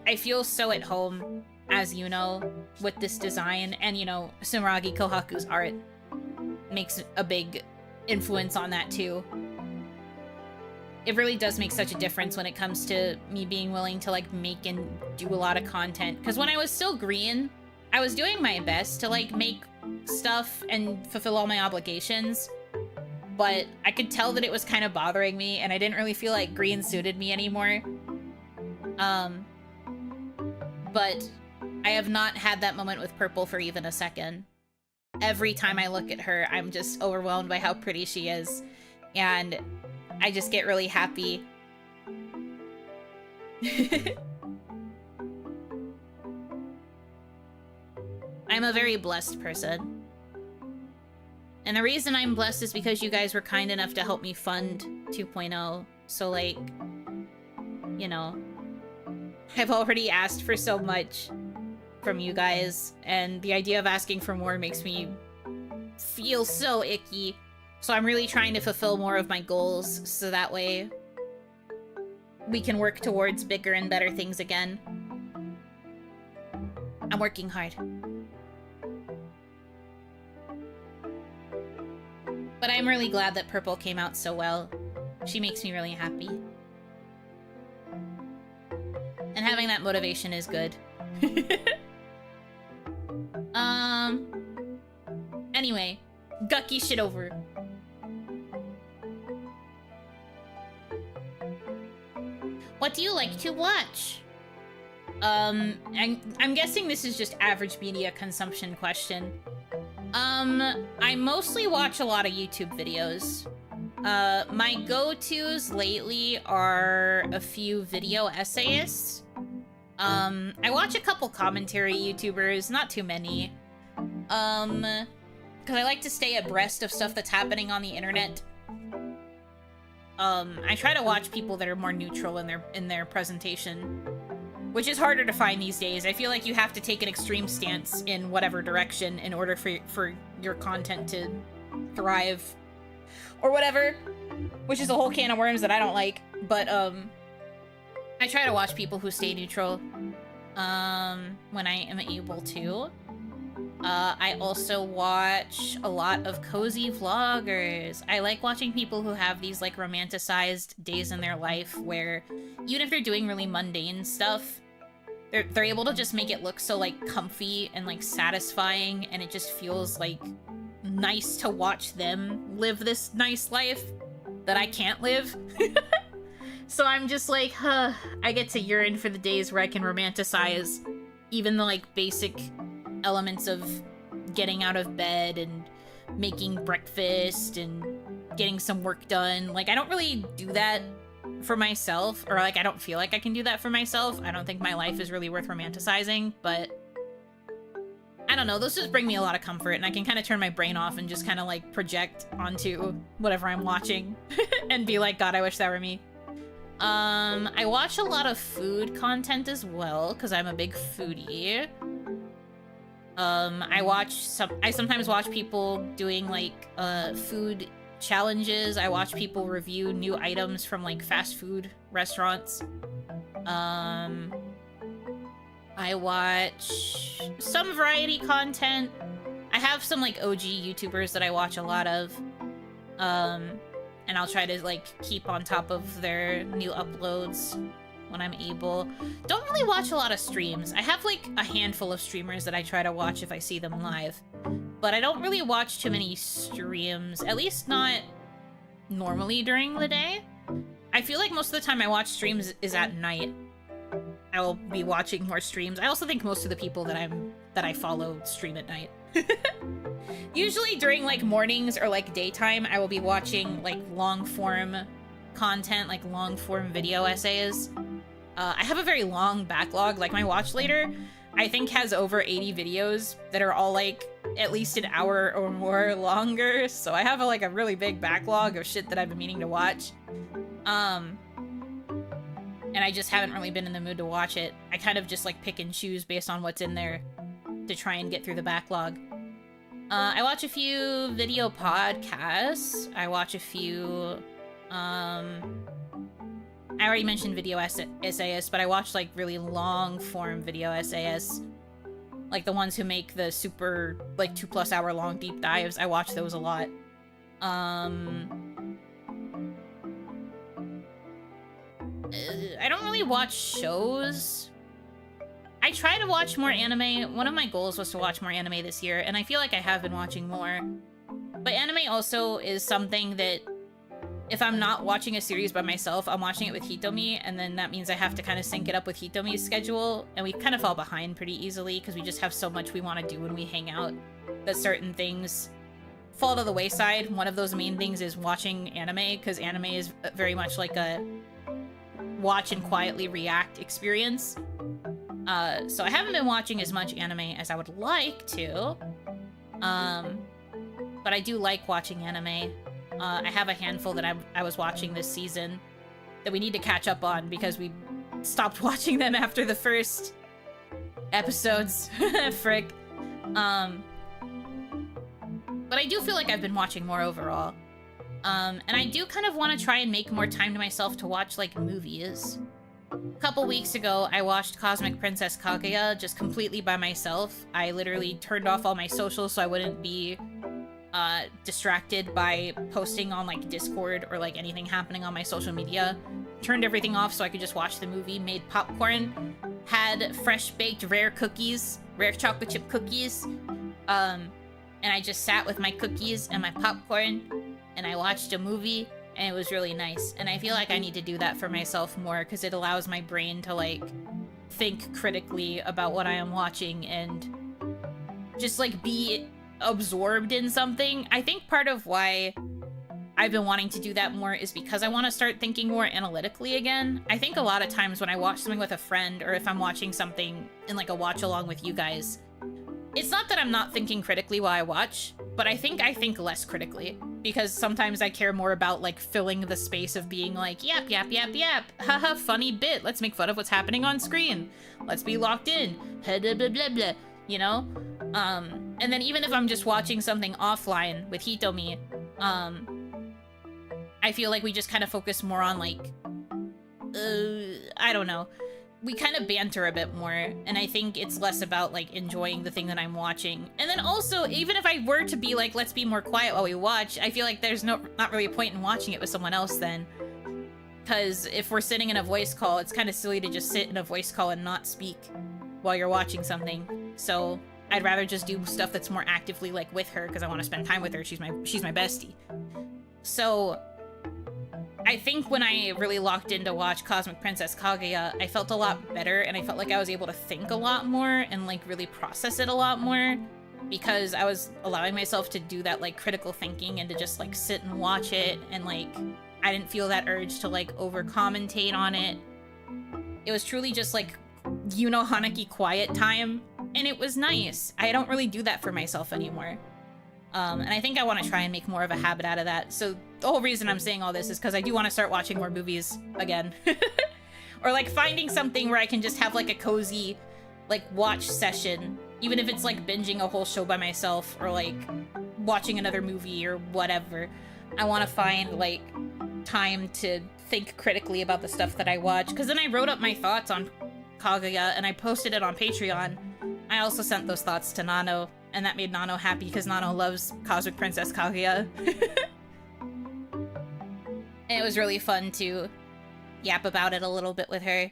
I feel so at home as Yuno with this design, and you know, Sumeragi Kohaku's art makes a big influence on that too. It really does make such a difference when it comes to me being willing to like make and do a lot of content. Because when I was still green, I was doing my best to like make stuff and fulfill all my obligations, but I could tell that it was kind of bothering me, and I didn't really feel like green suited me anymore. But I have not had that moment with purple for even a second. Every time I look at her, I'm just overwhelmed by how pretty she is, and I just get really happy. I'm a very blessed person. And the reason I'm blessed is because you guys were kind enough to help me fund 2.0. So like, you know, I've already asked for so much from you guys, and the idea of asking for more makes me feel so icky. So I'm really trying to fulfill more of my goals, so that way we can work towards bigger and better things again. I'm working hard. But I'm really glad that Purple came out so well. She makes me really happy. And having that motivation is good. Anyway, Gucky shit over. What do you like to watch? I'm guessing this is just average media consumption question. I mostly watch a lot of YouTube videos. My go-tos lately are a few video essayists. I watch a couple commentary YouTubers, not too many. Because I like to stay abreast of stuff that's happening on the internet. I try to watch people that are more neutral in their presentation, which is harder to find these days. I feel like you have to take an extreme stance in whatever direction in order for your content to thrive, or whatever, which is a whole can of worms that I don't like. But I try to watch people who stay neutral when I am able to. I also watch a lot of cozy vloggers. I like watching people who have these like romanticized days in their life where even if they're doing really mundane stuff, they're able to just make it look so like comfy and like satisfying, and it just feels like nice to watch them live this nice life that I can't live. So I'm just like, huh, I get to yearn for the days where I can romanticize even the like basic elements of getting out of bed and making breakfast and getting some work done. Like, I don't really do that for myself, or like I don't feel like I can do that for myself. I don't think my life is really worth romanticizing, but I don't know, those just bring me a lot of comfort, and I can kind of turn my brain off and just kind of like project onto whatever I'm watching and be like, God, I wish that were me. I watch a lot of food content as well because I'm a big foodie. I sometimes watch people doing like food challenges. I watch people review new items from like fast food restaurants. I watch some variety content. I have some like OG YouTubers that I watch a lot of. And I'll try to like keep on top of their new uploads when I'm able. Don't really watch a lot of streams. I have like a handful of streamers that I try to watch if I see them live, but I don't really watch too many streams, at least not normally during the day. I feel like most of the time I watch streams is at night. I will be watching more streams. I also think most of the people that I follow stream at night. Usually during like mornings or like daytime, I will be watching like long form content, like long form video essays. I have a very long backlog. Like my watch later, I think has over 80 videos that are all like at least an hour or more longer. So I have a really big backlog of shit that I've been meaning to watch. And I just haven't really been in the mood to watch it. I kind of just like pick and choose based on what's in there to try and get through the backlog. I watch a few video podcasts. I watch a few I already mentioned video essayists, but I watched like really long form video essayists. Like the ones who make the super like 2+ hour long deep dives. I watch those a lot. I don't really watch shows. I try to watch more anime. One of my goals was to watch more anime this year, and I feel like I have been watching more. But anime also is something that if I'm not watching a series by myself, I'm watching it with Hitomi, and then that means I have to kind of sync it up with Hitomi's schedule, and we kind of fall behind pretty easily because we just have so much we want to do when we hang out that certain things fall to the wayside. One of those main things is watching anime, because anime is very much like a watch and quietly react experience. So I haven't been watching as much anime as I would like to, but I do like watching anime. I have a handful that I was watching this season that we need to catch up on because we stopped watching them after the first episodes. Frick. But I do feel like I've been watching more overall. And I do kind of want to try and make more time to myself to watch, like, movies. A couple weeks ago, I watched Cosmic Princess Kaguya just completely by myself. I literally turned off all my socials so I wouldn't be distracted by posting on like Discord or like anything happening on my social media. Turned everything off so I could just watch the movie, made popcorn, had fresh baked rare cookies, rare chocolate chip cookies, and I just sat with my cookies and my popcorn and I watched a movie, and it was really nice. And I feel like I need to do that for myself more because it allows my brain to like think critically about what I am watching and just like be absorbed in something. I think part of why I've been wanting to do that more is because I want to start thinking more analytically again. I think a lot of times when I watch something with a friend, or if I'm watching something in like a watch along with you guys, it's not that I'm not thinking critically while I watch, but I think less critically, because sometimes I care more about like filling the space of being like, yap, yap, yap, yap, haha, funny bit, let's make fun of what's happening on screen, let's be locked in, blah, blah, blah, blah, you know? And then even if I'm just watching something offline with Hitomi, I feel like we just kind of focus more on like, I don't know. We kind of banter a bit more, and I think it's less about like enjoying the thing that I'm watching. And then also, even if I were to be like, let's be more quiet while we watch, I feel like there's not really a point in watching it with someone else then. Because if we're sitting in a voice call, it's kind of silly to just sit in a voice call and not speak while you're watching something. So I'd rather just do stuff that's more actively like with her because I want to spend time with her. She's my bestie. So I think when I really locked in to watch Cosmic Princess Kaguya, I felt a lot better, and I felt like I was able to think a lot more and like really process it a lot more because I was allowing myself to do that like critical thinking and to just like sit and watch it, and like I didn't feel that urge to like over commentate on it. It was truly just like Yuno Hanaki quiet time, and it was nice. I don't really do that for myself anymore. And I think I want to try and make more of a habit out of that. So the whole reason I'm saying all this is because I do want to start watching more movies again. Or like finding something where I can just have like a cozy like watch session, even if it's like binging a whole show by myself or like watching another movie or whatever. I want to find like time to think critically about the stuff that I watch, because then I wrote up my thoughts on Kaguya and I posted it on Patreon. I also sent those thoughts to Nano, and that made Nano happy because Nano loves Cosmic Princess Kaguya. And it was really fun to yap about it a little bit with her.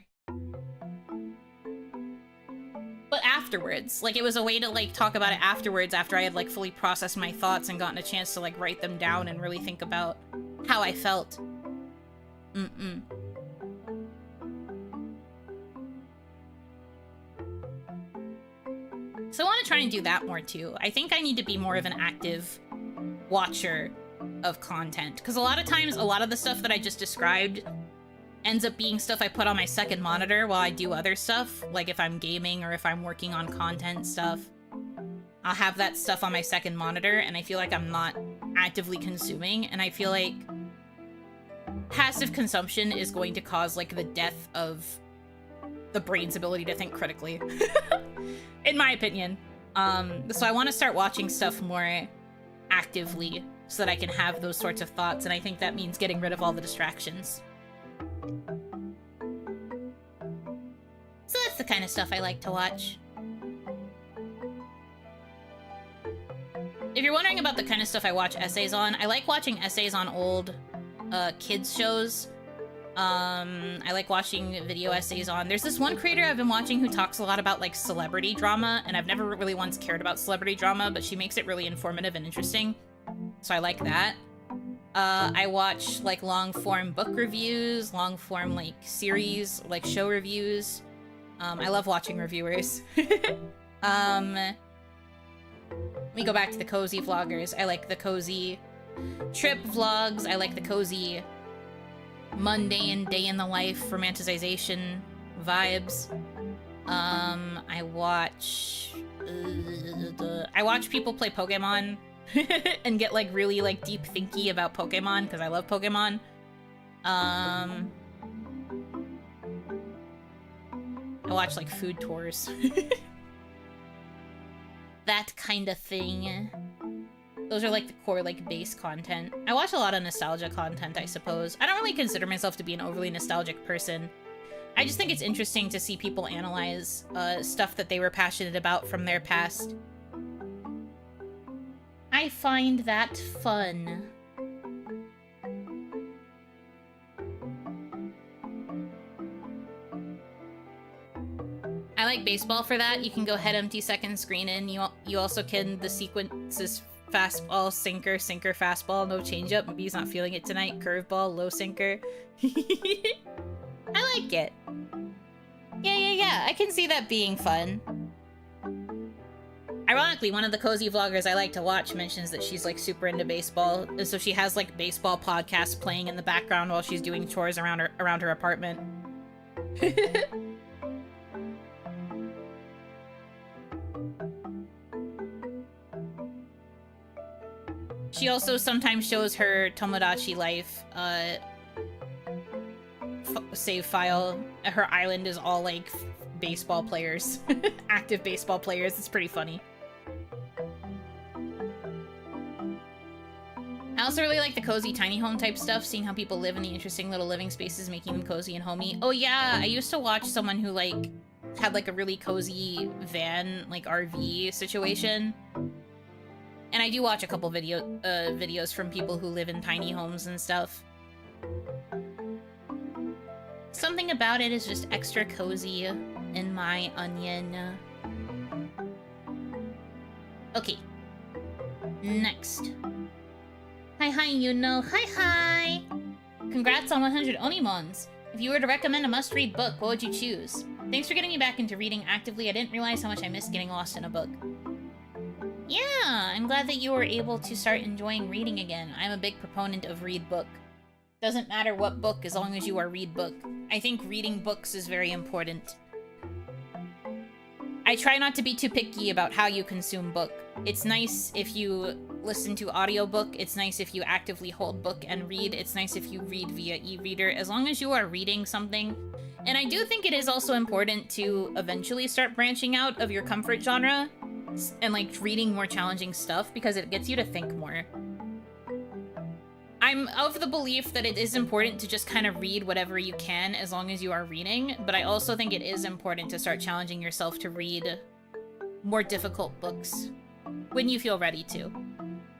But afterwards, like it was a way to like talk about it afterwards after I had like fully processed my thoughts and gotten a chance to like write them down and really think about how I felt. So I want to try and do that more too. I think I need to be more of an active watcher of content, because a lot of times, a lot of the stuff that I just described ends up being stuff I put on my second monitor while I do other stuff. Like if I'm gaming or if I'm working on content stuff, I'll have that stuff on my second monitor, and I feel like I'm not actively consuming, and I feel like passive consumption is going to cause like the death of the brain's ability to think critically. In my opinion. So I want to start watching stuff more actively so that I can have those sorts of thoughts, and I think that means getting rid of all the distractions. So that's the kind of stuff I like to watch. If you're wondering about the kind of stuff I watch essays on, I like watching essays on old kids shows. I like watching video essays on... There's this one creator I've been watching who talks a lot about, like, celebrity drama, and I've never really once cared about celebrity drama, but she makes it really informative and interesting, so I like that. I watch, like, long-form book reviews, long-form, like, series, like, show reviews. I love watching reviewers. Let me go back to the cozy vloggers. I like the cozy trip vlogs. I like the cozy mundane day in the life romanticization vibes. I watch people play Pokemon and get like really like deep thinky about Pokemon because I love Pokemon. I watch like food tours. That kind of thing. Those are like the core like base content. I watch a lot of nostalgia content, I suppose. I don't really consider myself to be an overly nostalgic person. I just think it's interesting to see people analyze stuff that they were passionate about from their past. I find that fun. I like baseball for that. You can go head empty second screen in. You also can, the sequences fastball, sinker, sinker, fastball, no changeup. Maybe he's not feeling it tonight. Curveball, low sinker. I like it. Yeah. I can see that being fun. Ironically, one of the cozy vloggers I like to watch mentions that she's like super into baseball, and so she has like baseball podcasts playing in the background while she's doing chores around her apartment. She also sometimes shows her Tomodachi Life save file. Her island is all like baseball players, active baseball players. It's pretty funny. I also really like the cozy tiny home type stuff, seeing how people live in the interesting little living spaces, making them cozy and homey. Oh yeah, I used to watch someone who like had like a really cozy van, like RV situation. And I do watch a couple videos from people who live in tiny homes and stuff. Something about it is just extra cozy in my onion. Okay. Next. Hi, Yuno. Hi. Congrats on 100 OniMons. If you were to recommend a must-read book, what would you choose? Thanks for getting me back into reading actively. I didn't realize how much I missed getting lost in a book. Yeah, I'm glad that you were able to start enjoying reading again. I'm a big proponent of read book. Doesn't matter what book, as long as you are read book. I think reading books is very important. I try not to be too picky about how you consume book. It's nice if you listen to audiobook. It's nice if you actively hold book and read. It's nice if you read via e-reader, as long as you are reading something. And I do think it is also important to eventually start branching out of your comfort genre and like reading more challenging stuff, because it gets you to think more. I'm of the belief that it is important to just kind of read whatever you can as long as you are reading, but I also think it is important to start challenging yourself to read more difficult books when you feel ready to,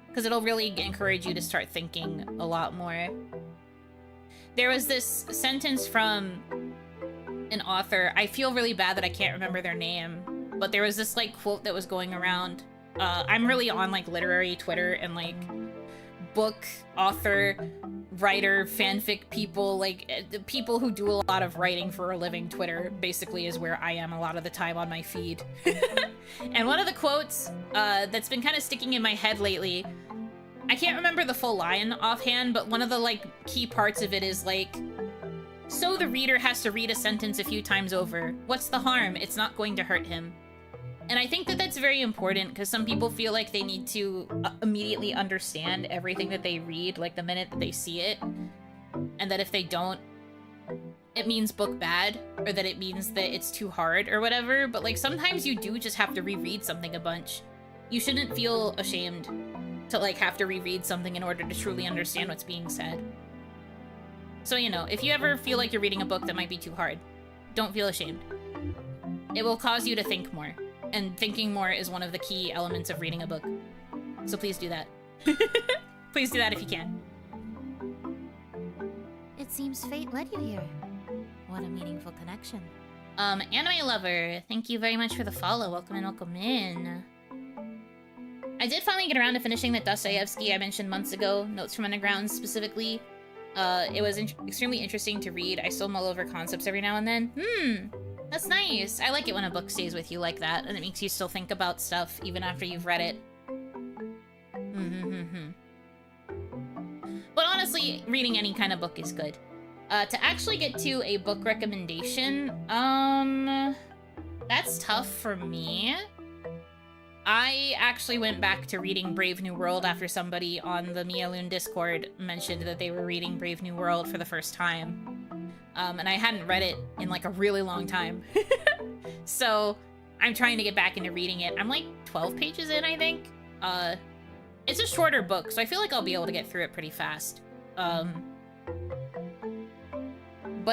because it'll really encourage you to start thinking a lot more. There was this sentence from an author, I feel really bad that I can't remember their name, but there was this like quote that was going around. I'm really on like literary Twitter and like book author, writer, fanfic people, like the people who do a lot of writing for a living. Twitter basically is where I am a lot of the time on my feed. And one of the quotes that's been kind of sticking in my head lately, I can't remember the full line offhand, but one of the like key parts of it is like, so the reader has to read a sentence a few times over. What's the harm? It's not going to hurt him. And I think that that's very important, because some people feel like they need to immediately understand everything that they read, like the minute that they see it. And that if they don't, it means book bad, or that it means that it's too hard or whatever. But like sometimes you do just have to reread something a bunch. You shouldn't feel ashamed to, like, have to reread something in order to truly understand what's being said. So, you know, if you ever feel like you're reading a book that might be too hard, don't feel ashamed. It will cause you to think more, and thinking more is one of the key elements of reading a book. So please do that. Please do that if you can. It seems fate led you here. What a meaningful connection. Anime Lover, thank you very much for the follow. Welcome in, welcome in. I did finally get around to finishing that Dostoevsky I mentioned months ago, Notes from Underground specifically. It was extremely interesting to read. I still mull over concepts every now and then. That's nice. I like it when a book stays with you like that, and it makes you still think about stuff even after you've read it. But honestly, reading any kind of book is good. To actually get to a book recommendation, that's tough for me. I actually went back to reading Brave New World after somebody on the Mialoon Discord mentioned that they were reading Brave New World for the first time. And I hadn't read it in like a really long time. So I'm trying to get back into reading it. I'm like 12 pages in, I think. It's a shorter book, so I feel like I'll be able to get through it pretty fast. But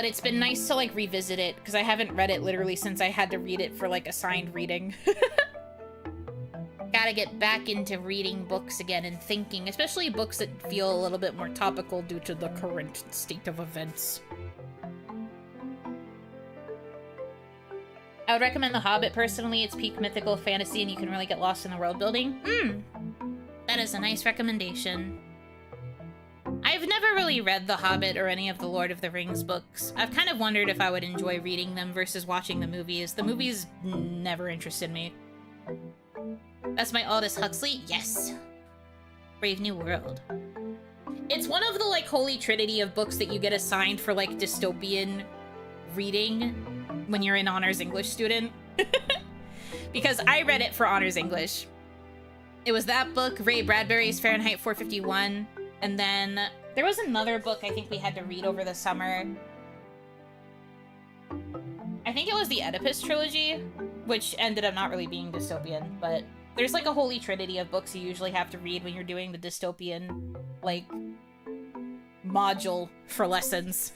it's been nice to like revisit it, because I haven't read it literally since I had to read it for like assigned reading. Gotta get back into reading books again and thinking, especially books that feel a little bit more topical due to the current state of events. I would recommend The Hobbit personally. It's peak mythical fantasy and you can really get lost in the world building. That is a nice recommendation. I've never really read The Hobbit or any of the Lord of the Rings books. I've kind of wondered if I would enjoy reading them versus watching the movies. The movies never interested me. That's my Aldous Huxley? Yes. Brave New World. It's one of the, like, holy trinity of books that you get assigned for, like, dystopian reading when you're an honors English student. Because I read it for honors English. It was that book, Ray Bradbury's Fahrenheit 451, and then there was another book I think we had to read over the summer. I think it was the Oedipus trilogy, which ended up not really being dystopian, but there's like a holy trinity of books you usually have to read when you're doing the dystopian, like, module for lessons.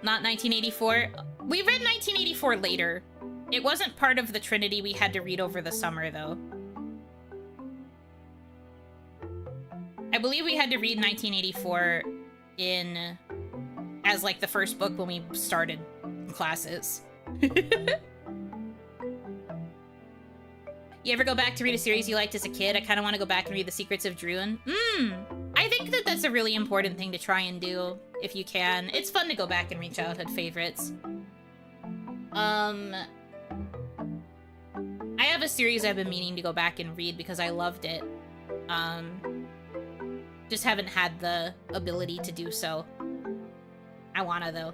Not 1984. We read 1984 later. It wasn't part of the trinity we had to read over the summer, though. I believe we had to read 1984 as, like, the first book when we started classes. You ever go back to read a series you liked as a kid? I kind of want to go back and read The Secrets of Druin. I think that that's a really important thing to try and do, if you can. It's fun to go back and read childhood favorites. I have a series I've been meaning to go back and read because I loved it. Just haven't had the ability to do so. I wanna, though.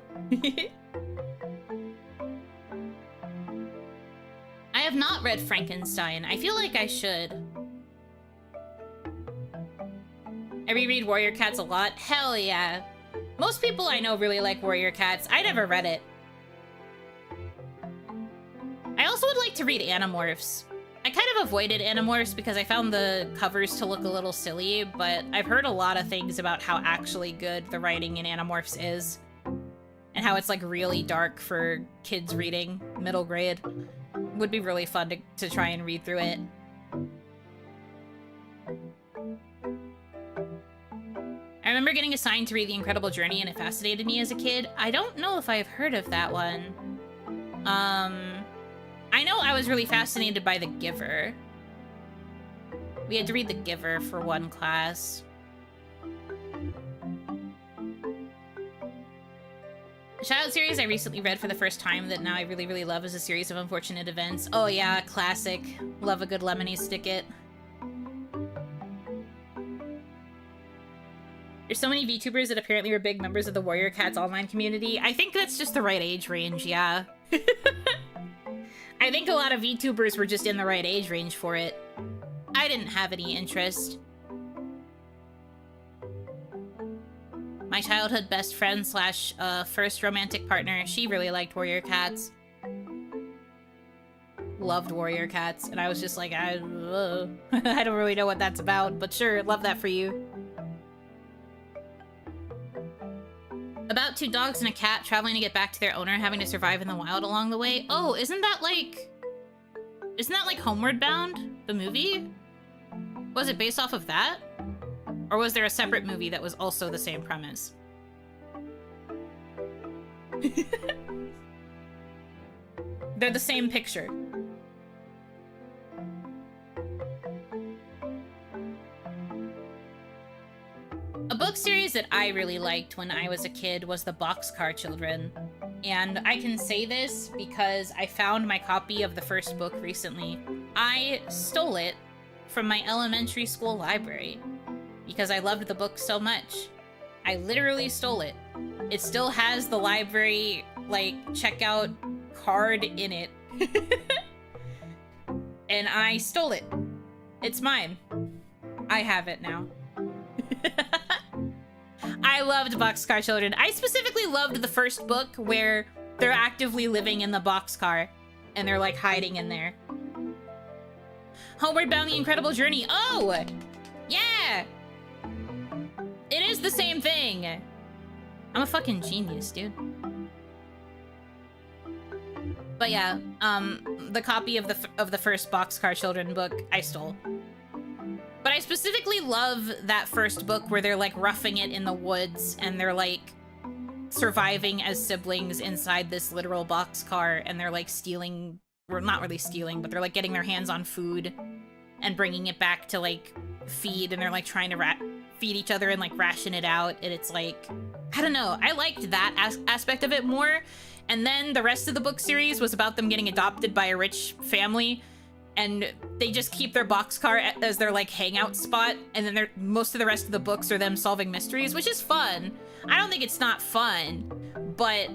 I have not read Frankenstein. I feel like I should. I reread Warrior Cats a lot. Hell yeah. Most people I know really like Warrior Cats. I never read it. I also would like to read Animorphs. I kind of avoided Animorphs because I found the covers to look a little silly, but I've heard a lot of things about how actually good the writing in Animorphs is. And how it's like really dark for kids reading, middle grade. Would be really fun to try and read through it. I remember getting assigned to read The Incredible Journey and it fascinated me as a kid. I don't know if I've heard of that one. I know I was really fascinated by The Giver. We had to read The Giver for one class. The child series I recently read for the first time that now I really, really love is A Series of Unfortunate Events. Oh yeah, classic. Love a good lemony sticket. There's so many VTubers that apparently were big members of the Warrior Cats online community. I think that's just the right age range, yeah. I think a lot of VTubers were just in the right age range for it. I didn't have any interest. My childhood best friend / first romantic partner, she really liked Warrior Cats. loved warrior cats, and I was just like, I don't really know what that's about, but sure, love that for you. About 2 dogs and a cat traveling to get back to their owner, having to survive in the wild along the way. Oh, isn't that like Homeward Bound, the movie? Was it based off of that? Or was there a separate movie that was also the same premise? They're the same picture. A book series that I really liked when I was a kid was the Boxcar Children. And I can say this because I found my copy of the first book recently. I stole it from my elementary school library because I loved the book so much. I literally stole it. It still has the library, like, checkout card in it. And I stole it. It's mine. I have it now. I loved Boxcar Children. I specifically loved the first book where they're actively living in the boxcar and they're like hiding in there. Homeward Bound: The Incredible Journey. Oh! Yeah! It is the same thing. I'm a fucking genius, dude. But yeah, the copy of the first Boxcar Children book I stole. But I specifically love that first book where they're like roughing it in the woods and they're like surviving as siblings inside this literal boxcar, and they're like stealing, or not really stealing, but they're like getting their hands on food and bringing it back to like feed, and they're like trying to feed each other and like ration it out, and it's like, I don't know, I liked that aspect of it more. And then the rest of the book series was about them getting adopted by a rich family, and they just keep their boxcar as their like hangout spot, and then most of the rest of the books are them solving mysteries, which is fun. I don't think it's not fun, but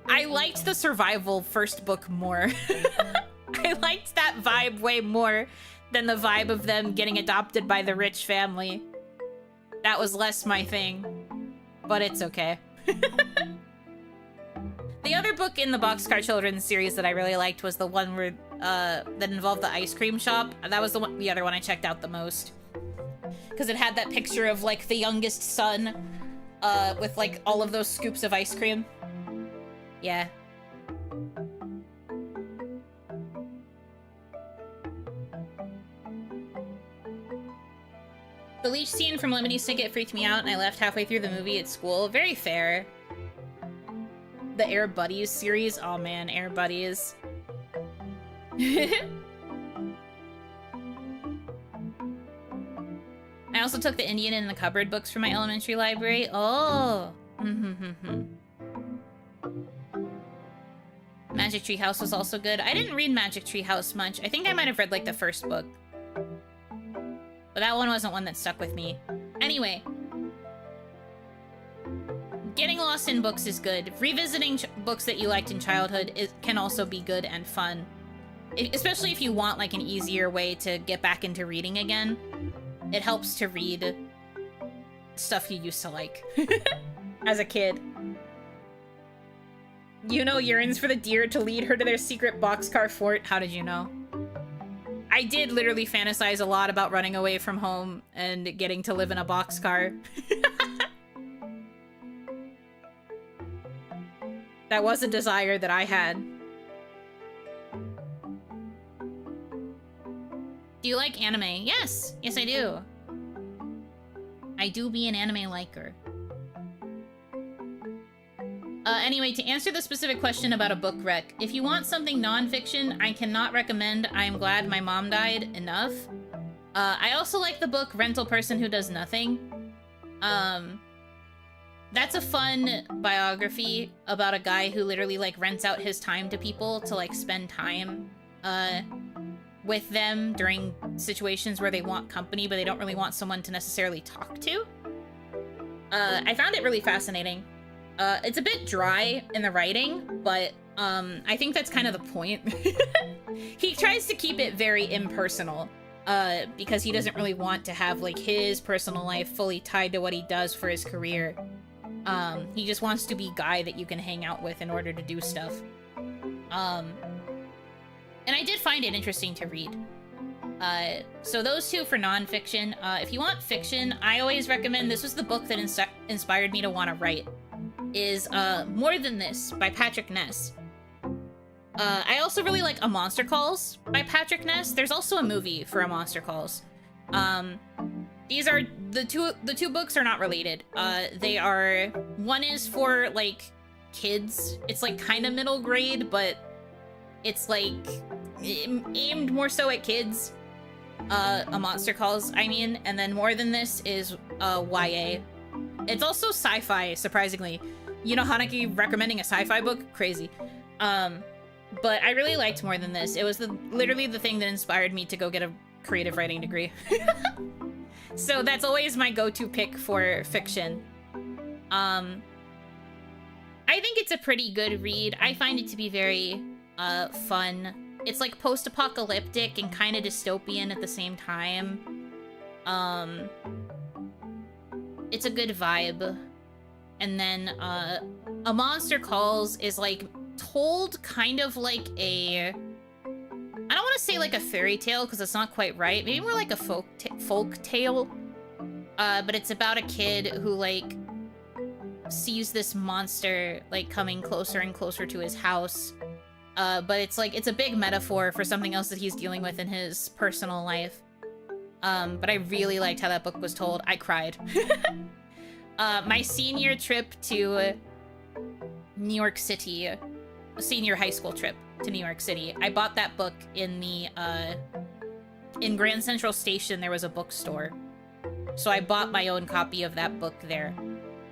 I liked the survival first book more. I liked that vibe way more than the vibe of them getting adopted by the rich family. That was less my thing, but it's okay. The other book in the Boxcar Children series that I really liked was the one where that involved the ice cream shop. That was the other one I checked out the most, because it had that picture of like the youngest son with like all of those scoops of ice cream. Yeah. The leech scene from Lemony's Ticket freaked me out, and I left halfway through the movie at school. Very fair. The Air Buddies series. Oh man, Air Buddies. I also took the Indian in the Cupboard books from my elementary library. Oh. Magic Tree House was also good. I didn't read Magic Tree House much. I think I might have read like the first book. But that one wasn't one that stuck with me. Anyway. Getting lost in books is good. Revisiting books that you liked in childhood can also be good and fun. Especially if you want like an easier way to get back into reading again. It helps to read stuff you used to like as a kid. Yuno yearns for the deer to lead her to their secret boxcar fort. How did you know? I did literally fantasize a lot about running away from home and getting to live in a boxcar. That was a desire that I had. Do you like anime? Yes! Yes, I do. I do be an anime liker. Anyway, to answer the specific question about a book rec, if you want something non-fiction, I cannot recommend I Am Glad My Mom Died enough. I also like the book Rental Person Who Does Nothing. That's a fun biography about a guy who literally, like, rents out his time to people to, like, spend time, with them during situations where they want company, but they don't really want someone to necessarily talk to. I found it really fascinating. It's a bit dry in the writing, but, I think that's kind of the point. He tries to keep it very impersonal, because he doesn't really want to have, like, his personal life fully tied to what he does for his career. He just wants to be a guy that you can hang out with in order to do stuff. And And I did find it interesting to read. So those two for nonfiction. If you want fiction, I always recommend, this was the book that inspired me to want to write, is More Than This by Patrick Ness. I also really like A Monster Calls by Patrick Ness. There's also a movie for A Monster Calls. These are the two books are not related. They are, one is for like kids. It's like kind of middle grade, but it's like aimed more so at kids. A Monster Calls, I mean, and then More Than This is YA. It's also sci-fi, surprisingly. You know, Hanaki recommending a sci-fi book? Crazy. But I really liked More Than This. It was literally the thing that inspired me to go get a creative writing degree. So that's always my go-to pick for fiction. I think it's a pretty good read. I find it to be very fun. It's like post-apocalyptic and kind of dystopian at the same time. It's a good vibe. And then A Monster Calls is like told kind of like a, I don't want to say like a fairy tale because it's not quite right. Maybe more like a folk tale. But it's about a kid who like sees this monster like coming closer and closer to his house. But it's like, it's a big metaphor for something else that he's dealing with in his personal life. But I really liked how that book was told. I cried. My senior trip to New York City, senior high school trip to New York City, I bought that book in the, in Grand Central Station, there was a bookstore. So I bought my own copy of that book there.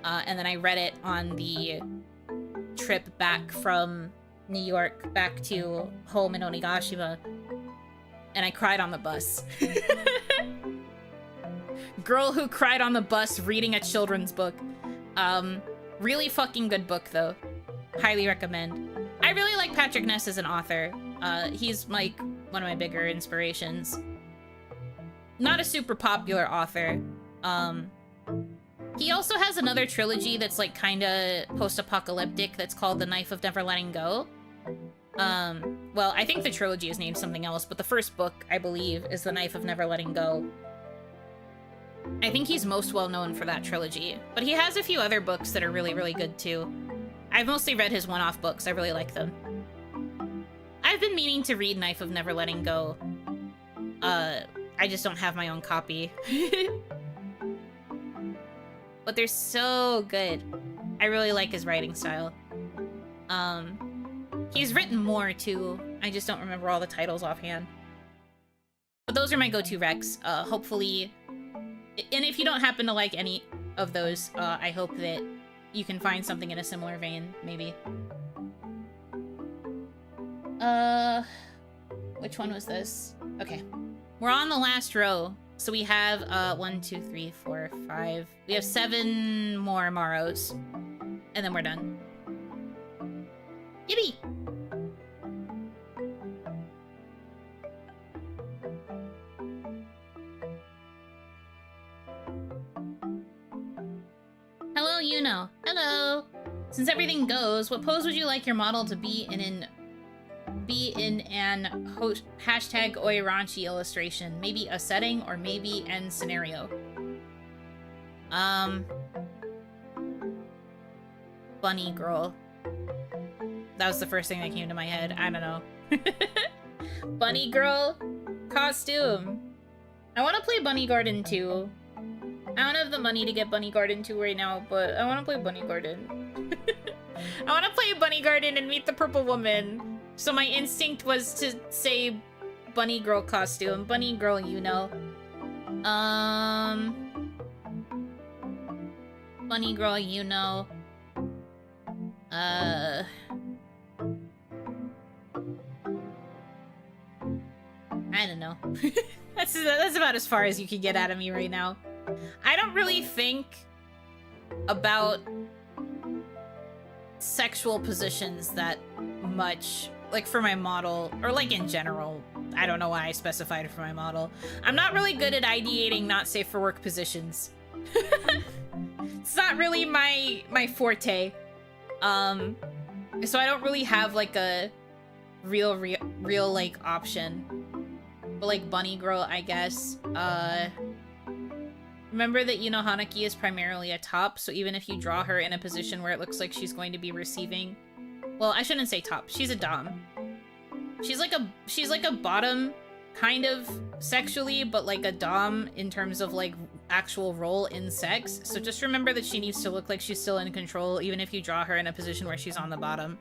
And then I read it on the trip back from New York back to home in Onigashima, and I cried on the bus. Girl who cried on the bus reading a children's book. Really fucking good book though. Highly recommend. I really like Patrick Ness as an author. He's like one of my bigger inspirations. Not a super popular author. He also has another trilogy that's like kind of post-apocalyptic that's called The Knife of Never Letting Go. Well, I think the trilogy is named something else, but the first book, I believe, is The Knife of Never Letting Go. I think he's most well known for that trilogy, but he has a few other books that are really, really good too. I've mostly read his one-off books. I really like them. I've been meaning to read Knife of Never Letting Go. I just don't have my own copy. But they're so good. I really like his writing style. He's written more too. I just don't remember all the titles offhand. But those are my go-to recs. Hopefully, and if you don't happen to like any of those, I hope that you can find something in a similar vein, maybe. Which one was this? Okay. We're on the last row. So we have, 1, 2, 3, 4, 5. We have 7 more Maros. And then we're done. Yippee! Hello, Yuno. Hello! Since everything goes, what pose would you like your model to be in an hashtag Oiranchi illustration? Maybe a setting or maybe an scenario. Bunny girl. That was the first thing that came to my head. I don't know. Bunny girl costume. I want to play Bunny Garden 2. I don't have the money to get Bunny Garden 2 right now, but I want to play Bunny Garden. I want to play Bunny Garden and meet the purple woman. So my instinct was to say bunny girl costume. Bunny girl, you know. Bunny girl, you know. I don't know. That's about as far as you can get out of me right now. I don't really think about sexual positions that much, like for my model, or like in general. I don't know why I specified it for my model. I'm not really good at ideating not safe for work positions. It's not really my forte. So I don't really have like a real like option. But like bunny girl, I guess. Remember that Yuno Hanaki is primarily a top, so even if you draw her in a position where it looks like she's going to be receiving, well, I shouldn't say top. She's a dom. She's like a bottom, kind of sexually, but like a dom in terms of like actual role in sex. So just remember that she needs to look like she's still in control, even if you draw her in a position where she's on the bottom.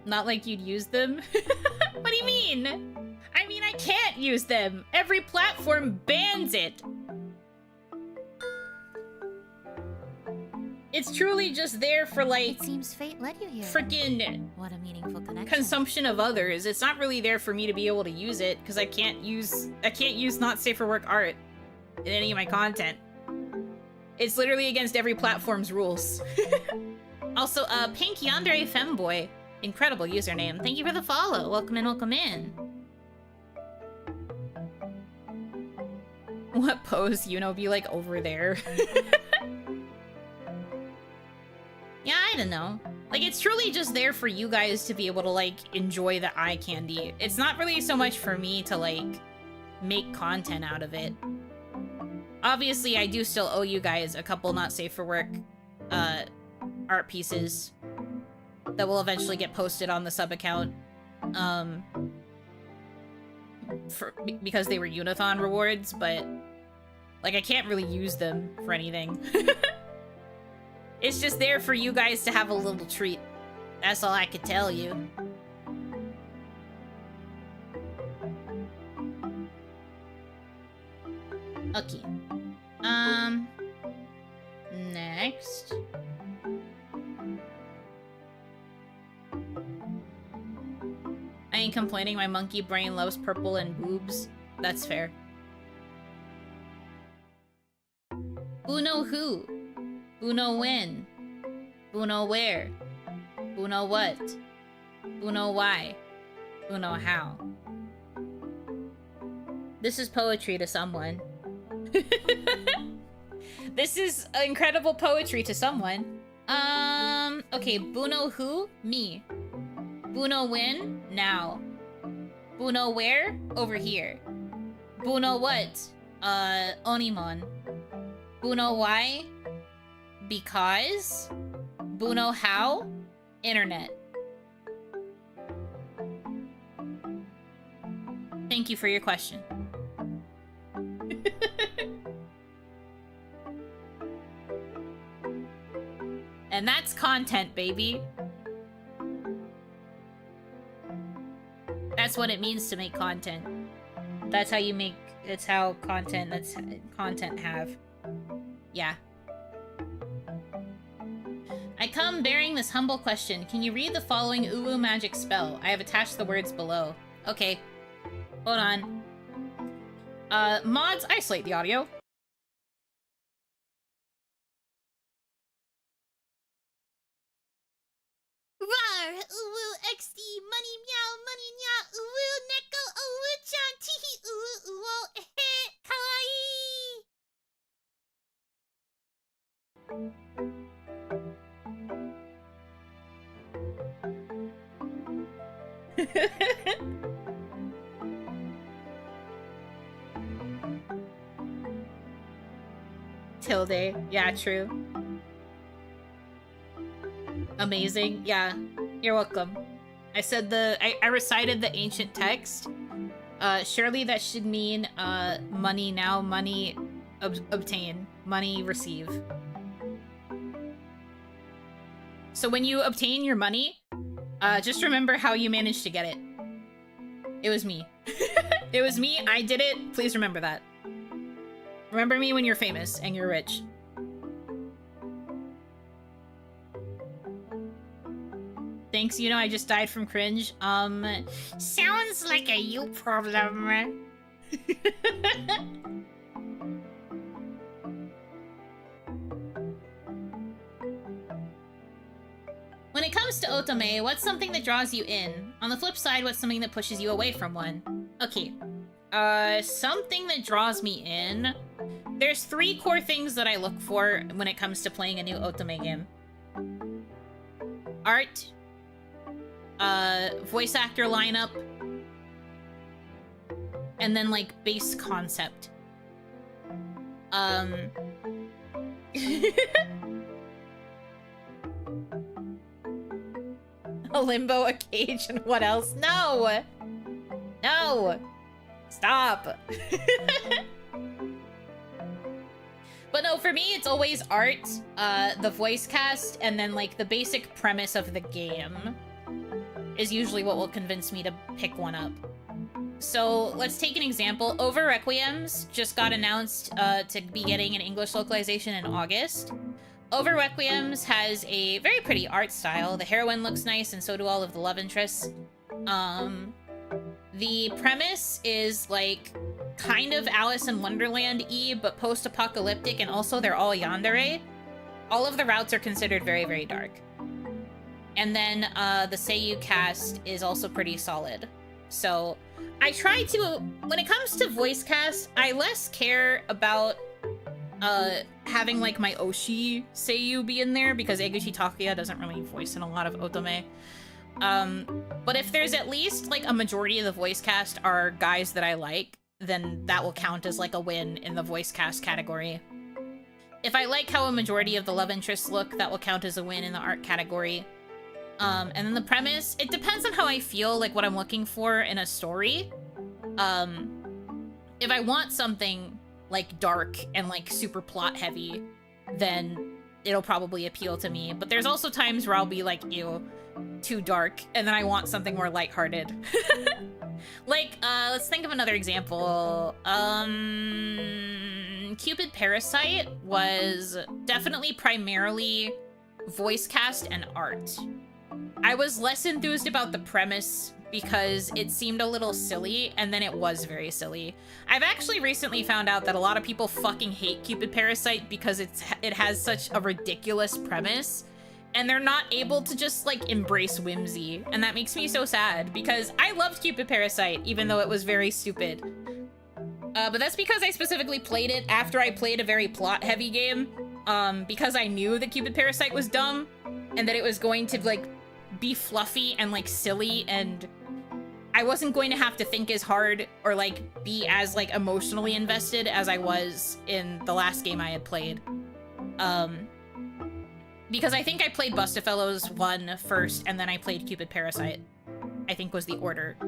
Not like you'd use them? What do you mean? I mean, I can't use them. Every platform bans it. It's truly just there for, like, It seems fate led you here. Freaking What a meaningful connection. consumption of others. It's not really there for me to be able to use it, because I can't use not safe for work art in any of my content. It's literally against every platform's rules. Also, Pink Yandere Femboy. Incredible username. Thank you for the follow. Welcome in, welcome in. What pose, Yuno, be like over there? Yeah, I don't know. Like, it's truly just there for you guys to be able to, like, enjoy the eye candy. It's not really so much for me to, like, make content out of it. Obviously, I do still owe you guys a couple not safe for work, art pieces that will eventually get posted on the sub account, because they were Unathon rewards, but, like, I can't really use them for anything. It's just there for you guys to have a little treat. That's all I could tell you. Okay. Next. I ain't complaining, my monkey brain loves purple and boobs. That's fair. Uno who? Uno when? Uno where? Uno what? Uno why? Uno how? This is poetry to someone. This is incredible poetry to someone. Okay, Buno who? Me. Buno when? Now. Buno where? Over here. Buno what? OniMon. Buno why? Because? Buno how? Internet. Thank you for your question. And that's content, baby. That's what it means to make content. That's how you make, that's how content have. Yeah. I come bearing this humble question. Can you read the following Uwu magic spell? I have attached the words below. Okay. Hold on. Mods, isolate the audio. Rar! Uwu XD! Money meow! Money meow! Uwu neko! Uwu-chan! Tihi! Uwu uwo! Ehe! Kawaii! Tilde. Yeah, true. Amazing. Yeah. You're welcome. I said I recited the ancient text. Surely that should mean, money now, money obtain, money receive. So when you obtain your money, just remember how you managed to get it. It was me. It was me, I did it, please remember that. Remember me when you're famous and you're rich. Thanks, you know, I just died from cringe. Sounds like a you problem. When it comes to otome, what's something that draws you in? On the flip side, what's something that pushes you away from one? Okay. Something that draws me in There's 3 core things that I look for when it comes to playing a new otome game. Art, voice actor lineup, and then, like, base concept. A limbo, a cage, and what else? No! No! Stop! But no, for me, it's always art, the voice cast, and then, like, the basic premise of the game is usually what will convince me to pick one up. So, let's take an example. Over Requiems just got announced to be getting an English localization in August. Over Requiems has a very pretty art style. The heroine looks nice, and so do all of the love interests. The premise is, like, kind of Alice in Wonderland-y, but post-apocalyptic, and also they're all yandere. All of the routes are considered very, very dark. And then the Seiyu cast is also pretty solid. So I try to, when it comes to voice cast, I less care about having, like, my Oshi Seiyu be in there, because Eguchi Takuya doesn't really voice in a lot of otome. But if there's at least, like, a majority of the voice cast are guys that I like, then that will count as, like, a win in the voice cast category. If I like how a majority of the love interests look, that will count as a win in the art category. And then the premise, it depends on how I feel, like, what I'm looking for in a story. If I want something, like, dark and, like, super plot heavy, then it'll probably appeal to me. But there's also times where I'll be like, ew, too dark, and then I want something more lighthearted. Like, let's think of another example. Cupid Parasite was definitely primarily voice cast and art. I was less enthused about the premise because it seemed a little silly, and then it was very silly. I've actually recently found out that a lot of people fucking hate Cupid Parasite because it has such a ridiculous premise, and they're not able to just, like, embrace whimsy, and that makes me so sad, because I loved Cupid Parasite, even though it was very stupid. But that's because I specifically played it after I played a very plot-heavy game, because I knew that Cupid Parasite was dumb, and that it was going to, like, be fluffy and, like, silly, and I wasn't going to have to think as hard or, like, be as, like, emotionally invested as I was in the last game I had played. Because I think I played Bustafellows 1 first, and then I played Cupid Parasite, I think was the order.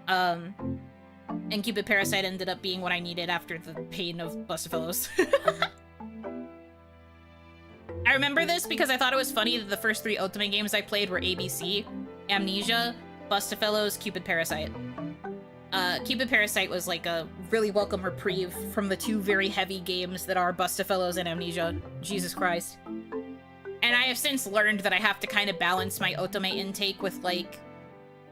And Cupid Parasite ended up being what I needed after the pain of Bustafellows. I remember this because I thought it was funny that the first 3 otome games I played were ABC, Amnesia, Bustafellows, Cupid Parasite. Cupid Parasite was like a really welcome reprieve from the 2 very heavy games that are Bustafellows and Amnesia. Jesus Christ. And I have since learned that I have to kind of balance my otome intake with, like,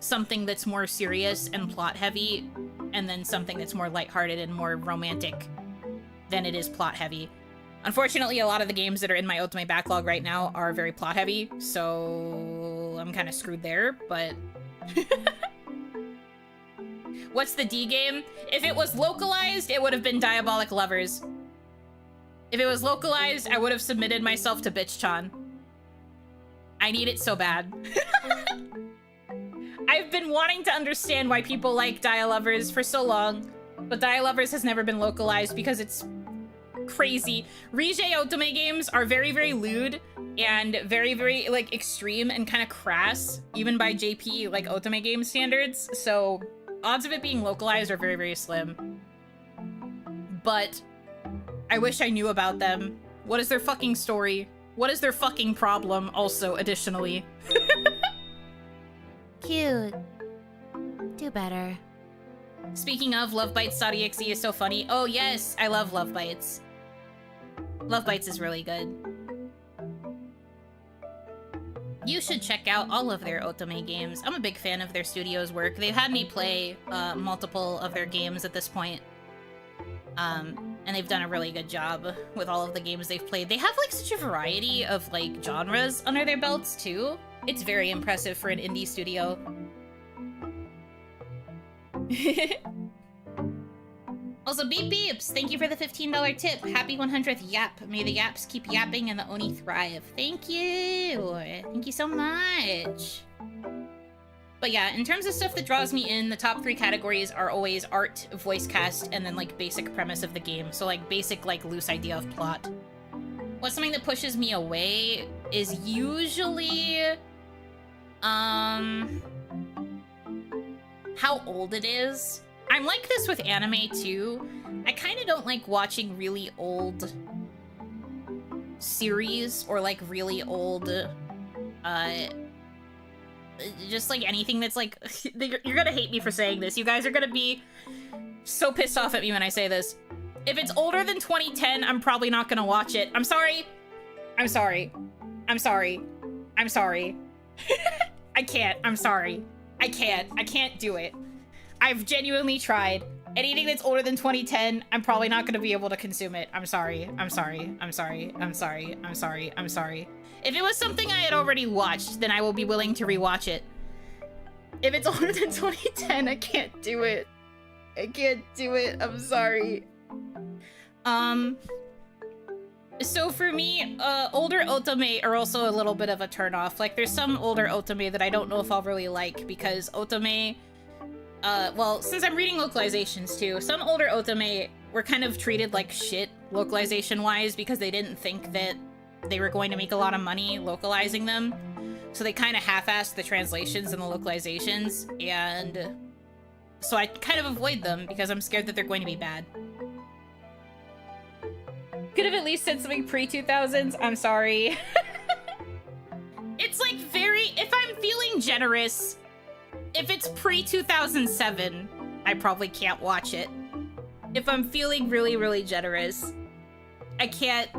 something that's more serious and plot heavy, and then something that's more lighthearted and more romantic than it is plot heavy. Unfortunately, a lot of the games that are in my otome backlog right now are very plot heavy, so I'm kind of screwed there, but... What's the D game? If it was localized, it would have been Diabolic Lovers. If it was localized, I would have submitted myself to Bitch-chan. I need it so bad. I've been wanting to understand why people like Dia Lovers for so long, but Dia Lovers has never been localized because it's crazy. Rige otome games are very, very lewd and very, very, like, extreme and kind of crass, even by JP, like, otome game standards, so odds of it being localized are very, very slim. But I wish I knew about them. What is their fucking story? What is their fucking problem, also, additionally? Cute. Do better. Speaking of, Love Bites.exe is so funny. Oh yes, I love Love Bites. Love Bites is really good. You should check out all of their otome games. I'm a big fan of their studio's work. They've had me play multiple of their games at this point. And they've done a really good job with all of the games they've played. They have, like, such a variety of, like, genres under their belts, too. It's very impressive for an indie studio. Also, Beep Beeps, thank you for the $15 tip. Happy 100th yap. May the yaps keep yapping and the Oni thrive. Thank you. Thank you so much. But yeah, in terms of stuff that draws me in, the top 3 categories are always art, voice cast, and then like basic premise of the game. So like basic like loose idea of plot. What's something that pushes me away is usually how old it is. I'm like this with anime too. I kind of don't like watching really old series or like really old just like anything that's like you're gonna hate me for saying this. You guys are gonna be so pissed off at me when I say this. If it's older than 2010, I'm probably not gonna watch it. I'm sorry. I'm sorry. I'm sorry. I'm sorry. I can't. I'm sorry. I can't do it. I've genuinely tried. Anything that's older than 2010, I'm probably not gonna be able to consume it. I'm sorry. I'm sorry. I'm sorry. I'm sorry. I'm sorry. I'm sorry. If it was something I had already watched, then I will be willing to rewatch it. If it's older than 2010, I can't do it. I can't do it. I'm sorry. So for me, older otome are also a little bit of a turnoff. Like, there's some older otome that I don't know if I'll really like, because otome... well, since I'm reading localizations too, some older otome were kind of treated like shit localization-wise because they didn't think that they were going to make a lot of money localizing them. So they kind of half-assed the translations and the localizations, and so I kind of avoid them because I'm scared that they're going to be bad. Could have at least said something pre-2000s. I'm sorry. It's like very... If I'm feeling generous, if it's pre-2007, I probably can't watch it. If I'm feeling really, really generous, I can't...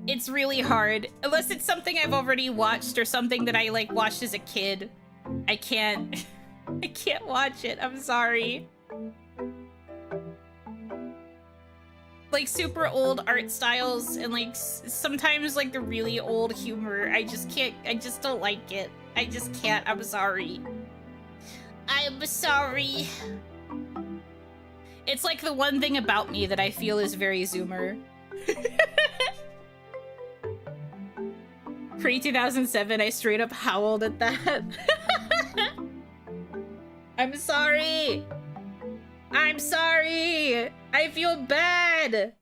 It's really hard. Unless it's something I've already watched or something that I, like, watched as a kid. I can't... I can't watch it. I'm sorry. Like, super old art styles and, like, sometimes, like, the really old humor. I just can't... I just don't like it. I just can't. I'm sorry. I'm sorry. It's like the one thing about me that I feel is very Zoomer. Pre-2007, I straight up howled at that. I'm sorry. I'm sorry. I feel bad.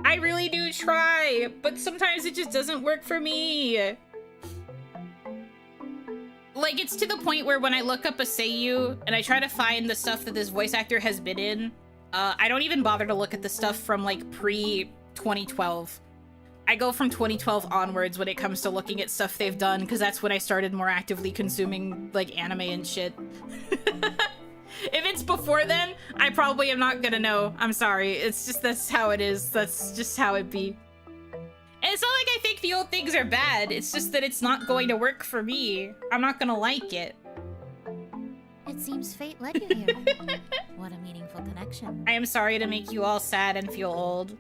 I really do try, but sometimes it just doesn't work for me. Like, it's to the point where when I look up a seiyuu and I try to find the stuff that this voice actor has been in, I don't even bother to look at the stuff from, like, pre-2012. I go from 2012 onwards when it comes to looking at stuff they've done, because that's when I started more actively consuming, like, anime and shit. If it's before then, I probably am not gonna know. I'm sorry. It's just, that's how it is. That's just how it be. And it's not like I think the old things are bad. It's just that it's not going to work for me. I'm not gonna like it. It seems fate led you here. What a meaningful connection. I am sorry to make you all sad and feel old.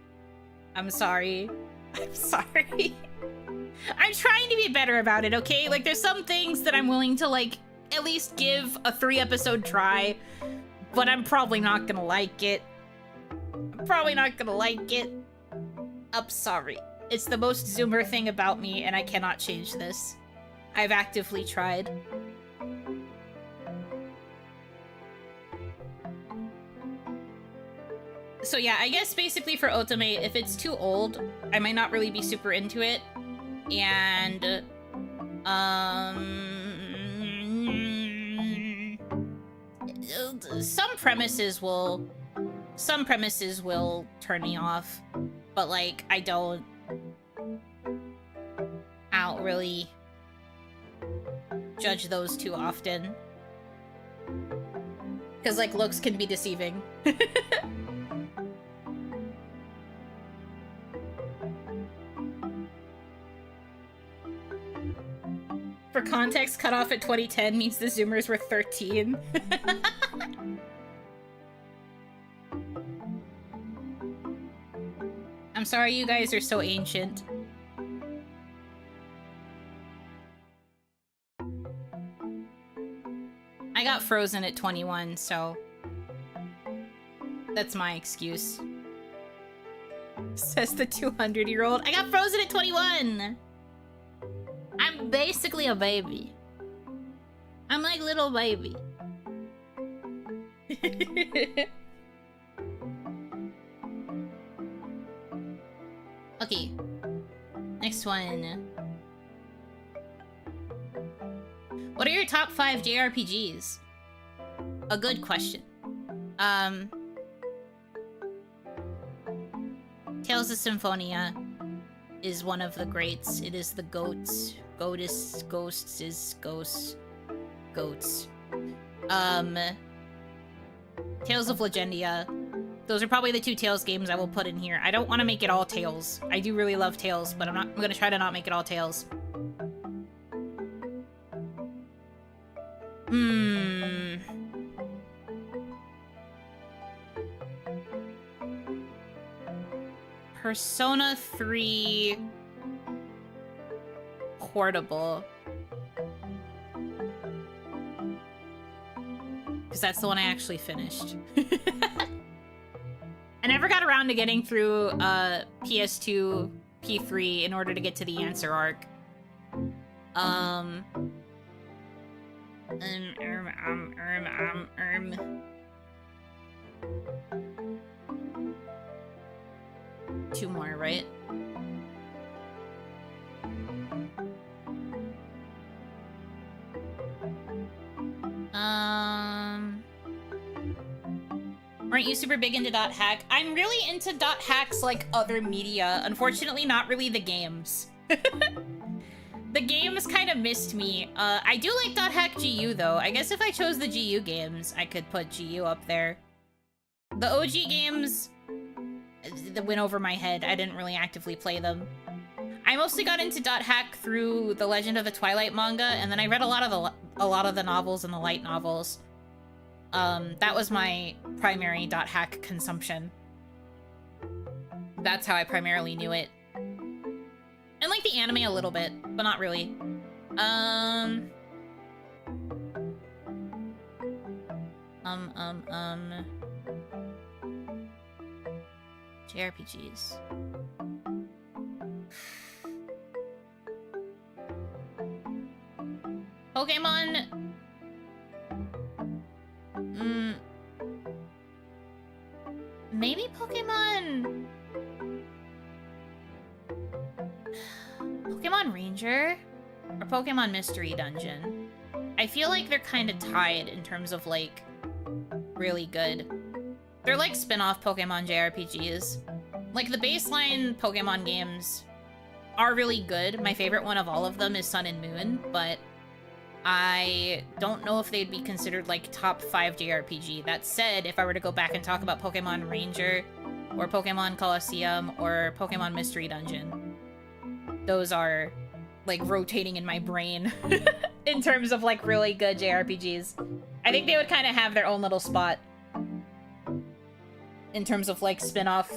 I'm sorry. I'm sorry. I'm trying to be better about it, okay? Like, there's some things that I'm willing to, like, at least give a 3-episode try, but I'm probably not gonna like it. I'm probably not gonna like it. I'm sorry. It's the most Zoomer thing about me, and I cannot change this. I've actively tried. So yeah, I guess basically for otome, if it's too old, I might not really be super into it. And, some premises will turn me off, but like, I don't really judge those too often. Because, like, looks can be deceiving. For context, cut off at 2010 means the Zoomers were 13. I'm sorry you guys are so ancient. I got frozen at 21, so That's my excuse. Says the 200-year-old. I got frozen at 21! I'm basically a baby. I'm like little baby. Okay. Next one. What are your top 5 JRPGs? A good question. Tales of Symphonia is one of the greats. It is the goats. Ghosts is ghosts. Goats. Tales of Legendia. Those are probably the 2 Tales games I will put in here. I don't want to make it all Tales. I do really love Tales, but I'm gonna try to not make it all Tales. Persona 3 Portable. Because that's the one I actually finished. I never got around to getting through PS2 P3 in order to get to the answer arc. 2 more, right? Aren't you super big into .hack? I'm really into .hacks like other media. Unfortunately, not really the games. The games kind of missed me. I do like .hack GU though. I guess if I chose the GU games, I could put GU up there. The OG games that went over my head. I didn't really actively play them. I mostly got into .hack through the Legend of the Twilight manga, and then I read a lot of the novels and the light novels. That was my primary .hack consumption. That's how I primarily knew it. And like the anime a little bit, but not really. JRPGs. Pokemon. Maybe Pokemon. Pokemon Ranger or Pokemon Mystery Dungeon. I feel like they're kind of tied in terms of like really good. They're like spin-off Pokemon JRPGs. Like the baseline Pokemon games are really good. My favorite one of all of them is Sun and Moon, but I don't know if they'd be considered like top 5 JRPG. That said, if I were to go back and talk about Pokemon Ranger or Pokemon Colosseum or Pokemon Mystery Dungeon, those are like rotating in my brain in terms of like really good JRPGs. I think they would kind of have their own little spot in terms of like spin-off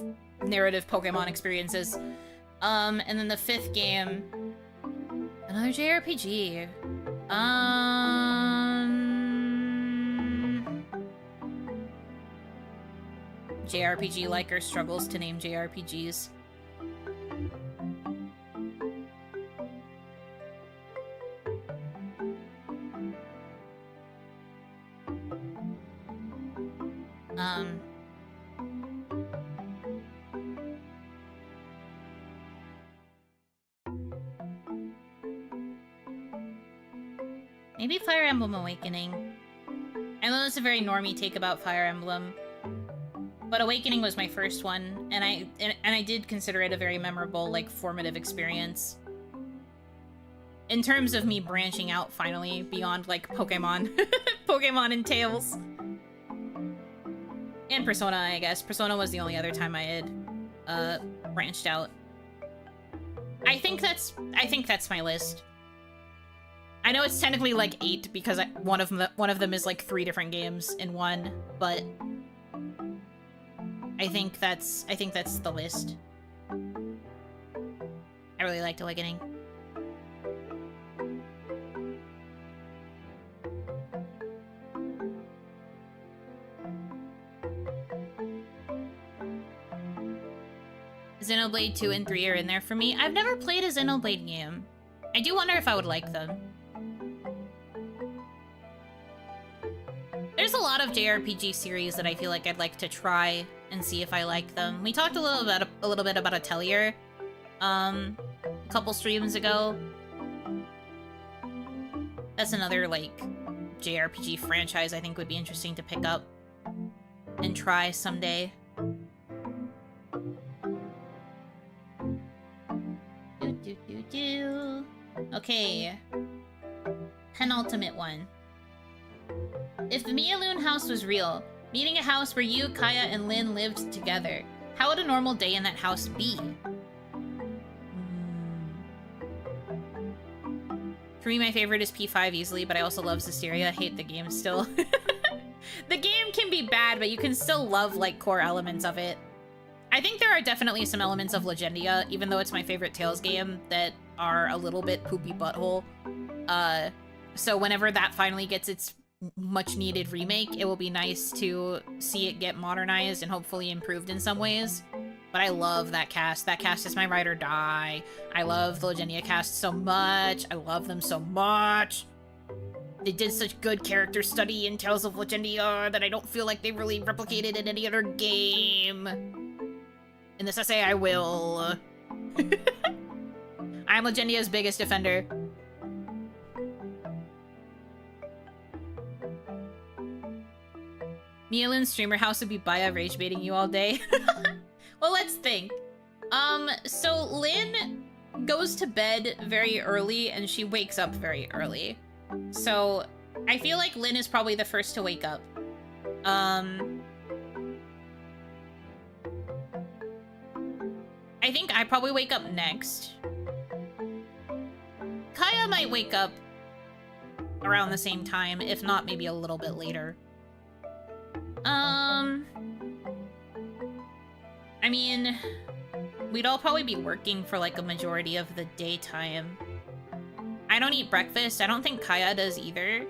narrative Pokemon experiences. And then the 5th game, another JRPG. JRPG liker struggles to name JRPGs. Maybe Fire Emblem Awakening. I know that's a very normie take about Fire Emblem, but Awakening was my first one, and I did consider it a very memorable, like, formative experience. In terms of me branching out finally beyond like Pokemon, Pokemon and Tales, and Persona, I guess. Persona was the only other time I had branched out. I think that's my list. I know it's technically like 8 because one of them is like 3 different games in one, but I think that's the list. I really liked Awakening. Xenoblade 2 and 3 are in there for me. I've never played a Xenoblade game. I do wonder if I would like them. There's a lot of JRPG series that I feel like I'd like to try and see if I like them. We talked a little bit about Atelier a couple streams ago. That's another like JRPG franchise I think would be interesting to pick up and try someday. Okay. Penultimate one. If the Mialoon house was real, meeting a house where you, Kaya, and Lynn lived together, how would a normal day in that house be? For me, my favorite is P5 easily, but I also love Zestiria. I hate the game still. The game can be bad, but you can still love, like, core elements of it. I think there are definitely some elements of Legendia, even though it's my favorite Tales game, that are a little bit poopy butthole. So whenever that finally gets its much-needed remake, it will be nice to see it get modernized and hopefully improved in some ways. But I love that cast. That cast is my ride or die. I love the Legendia cast so much. I love them so much. They did such good character study in Tales of Legendia that I don't feel like they really replicated in any other game. In this essay, I will. I'm Legendia's biggest defender. Mialoon's streamer house would be Baya rage baiting you all day. Well, let's think. So Lynn goes to bed very early and she wakes up very early. So I feel like Lynn is probably the first to wake up. I think I probably wake up next. Kaya might wake up around the same time, if not maybe a little bit later. I mean, we'd all probably be working for like a majority of the daytime. I don't eat breakfast. I don't think Kaya does either.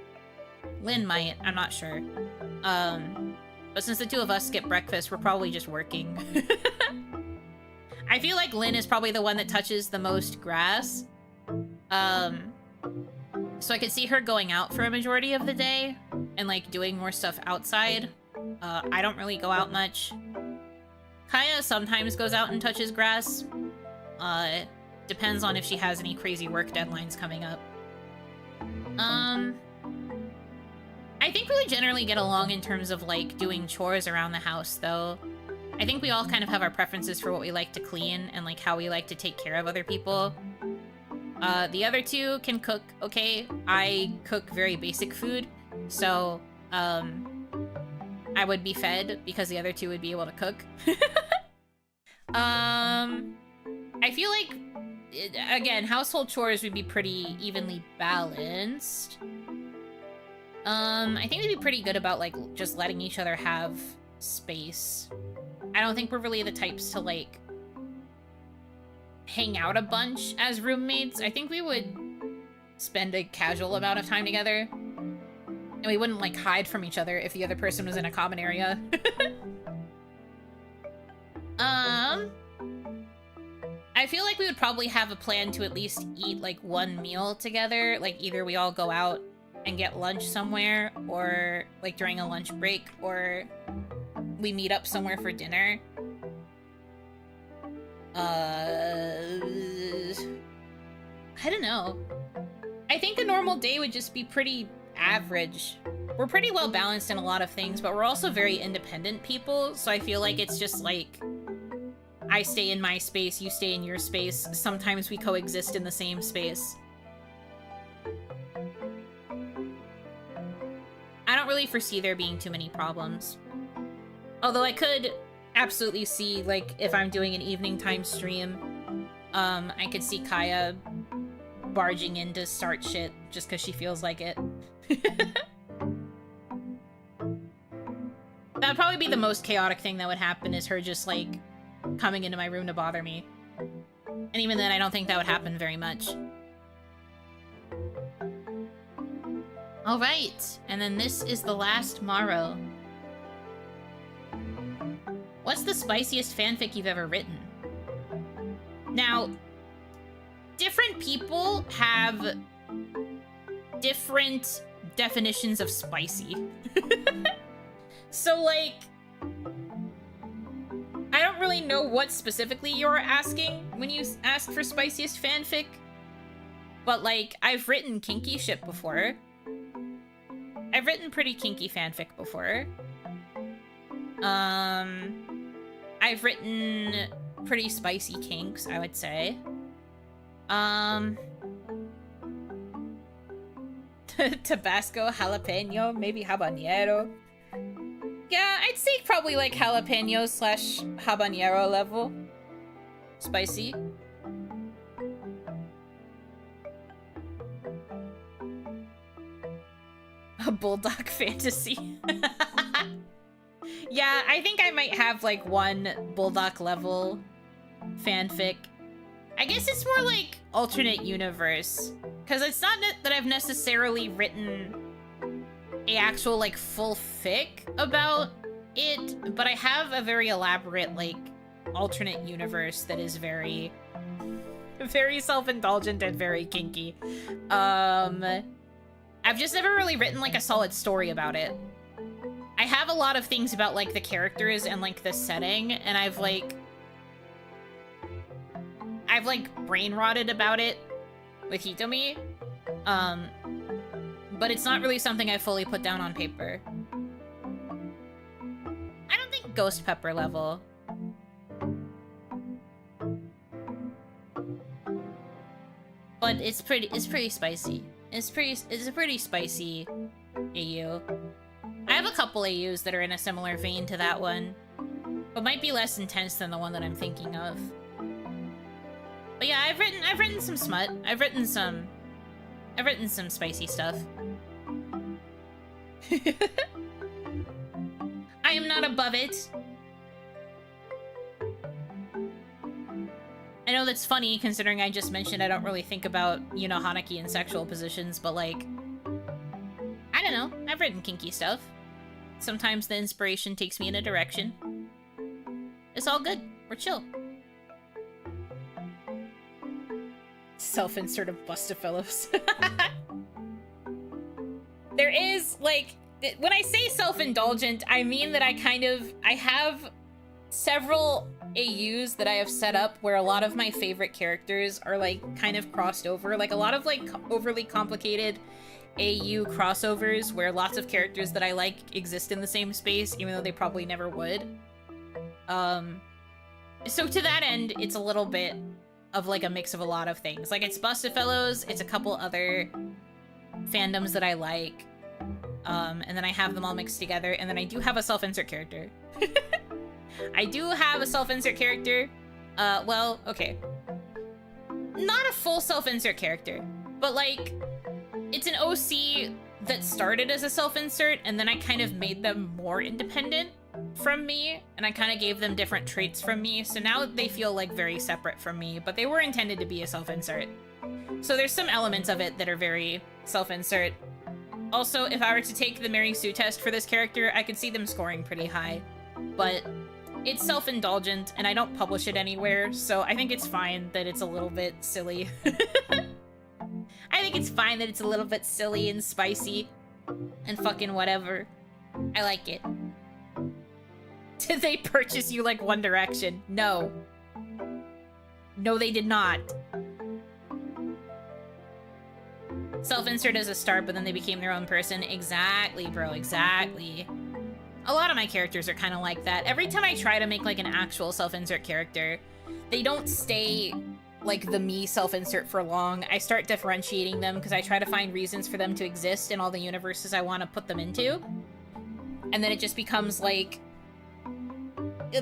Lynn might, I'm not sure. But since the two of us skip breakfast, we're probably just working. I feel like Lynn is probably the one that touches the most grass. So I could see her going out for a majority of the day and like doing more stuff outside. I don't really go out much. Kaya sometimes goes out and touches grass. Depends on if she has any crazy work deadlines coming up. I think we would generally get along in terms of like doing chores around the house though. I think we all kind of have our preferences for what we like to clean and like how we like to take care of other people. The other two can cook, okay? I cook very basic food, so I would be fed because the other two would be able to cook. I feel like, again, household chores would be pretty evenly balanced. I think we'd be pretty good about like just letting each other have space. I don't think we're really the types to like hang out a bunch as roommates. I think we would spend a casual amount of time together. And we wouldn't like hide from each other if the other person was in a common area. I feel like we would probably have a plan to at least eat like one meal together. Like either we all go out and get lunch somewhere, or like during a lunch break, or we meet up somewhere for dinner. I don't know. I think a normal day would just be pretty average. We're pretty well balanced in a lot of things, but we're also very independent people, so I feel like it's just like I stay in my space, you stay in your space. Sometimes we coexist in the same space. I don't really foresee there being too many problems. Although I could absolutely see, like, if I'm doing an evening time stream, I could see Kaya barging in to start shit just because she feels like it. That'd probably be the most chaotic thing that would happen, is her just, like, coming into my room to bother me. And even then, I don't think that would happen very much. Alright, and then this is the last Morrow. What's the spiciest fanfic you've ever written? Now, different people have different definitions of spicy. So, like, I don't really know what specifically you're asking when you ask for spiciest fanfic, but, like, I've written kinky shit before. I've written pretty kinky fanfic before. I've written pretty spicy kinks, I would say. Tabasco, jalapeno, maybe habanero. Yeah, I'd say probably like jalapeno slash habanero level. Spicy. A bulldog fantasy. Yeah, I think I might have like one bulldog level fanfic. I guess it's more like alternate universe, because it's not that I've necessarily written a actual like full fic about it, but I have a very elaborate like alternate universe that is very self-indulgent and very kinky. I've just never really written like a solid story about it. I have a lot of things about like the characters and like the setting, and I've like brain rotted about it with Hitomi. But it's not really something I fully put down on paper. I don't think ghost pepper level. But it's pretty spicy. It's a pretty spicy AU. I have a couple AUs that are in a similar vein to that one, but might be less intense than the one that I'm thinking of. But yeah, I've written some smut. I've written some spicy stuff. I am not above it. I know that's funny considering I just mentioned I don't really think about, you know, Hanaki in sexual positions, but like, I don't know. I've written kinky stuff. Sometimes the inspiration takes me in a direction. It's all good. We're chill. Self-insert of Bustafellows. There is, like, when I say self-indulgent, I mean that I have several AUs that I have set up where a lot of my favorite characters are, like, kind of crossed over. Like, a lot of, like, overly complicated AU crossovers where lots of characters that I like exist in the same space, even though they probably never would. So to that end, it's a little bit of, like, a mix of a lot of things. Like, it's Bustafellows, it's a couple other fandoms that I like, and then I have them all mixed together, and then I do have a self-insert character. I do have a self-insert character. Well, okay. Not a full self-insert character, but, like, it's an OC that started as a self-insert, and then I kind of made them more independent from me, and I kind of gave them different traits from me, so now they feel, like, very separate from me, but they were intended to be a self-insert. So there's some elements of it that are very self-insert. Also, if I were to take the Mary Sue test for this character, I could see them scoring pretty high, but it's self-indulgent, and I don't publish it anywhere, so I think it's fine that it's a little bit silly. I think it's fine that it's a little bit silly and spicy and fucking whatever. I like it. Did they purchase you like One Direction? No. No, they did not. Self-insert as a start, but then they became their own person. Exactly, bro, exactly. A lot of my characters are kind of like that. Every time I try to make like an actual self-insert character, they don't stay like the me self-insert for long. I start differentiating them because I try to find reasons for them to exist in all the universes I want to put them into. And then it just becomes like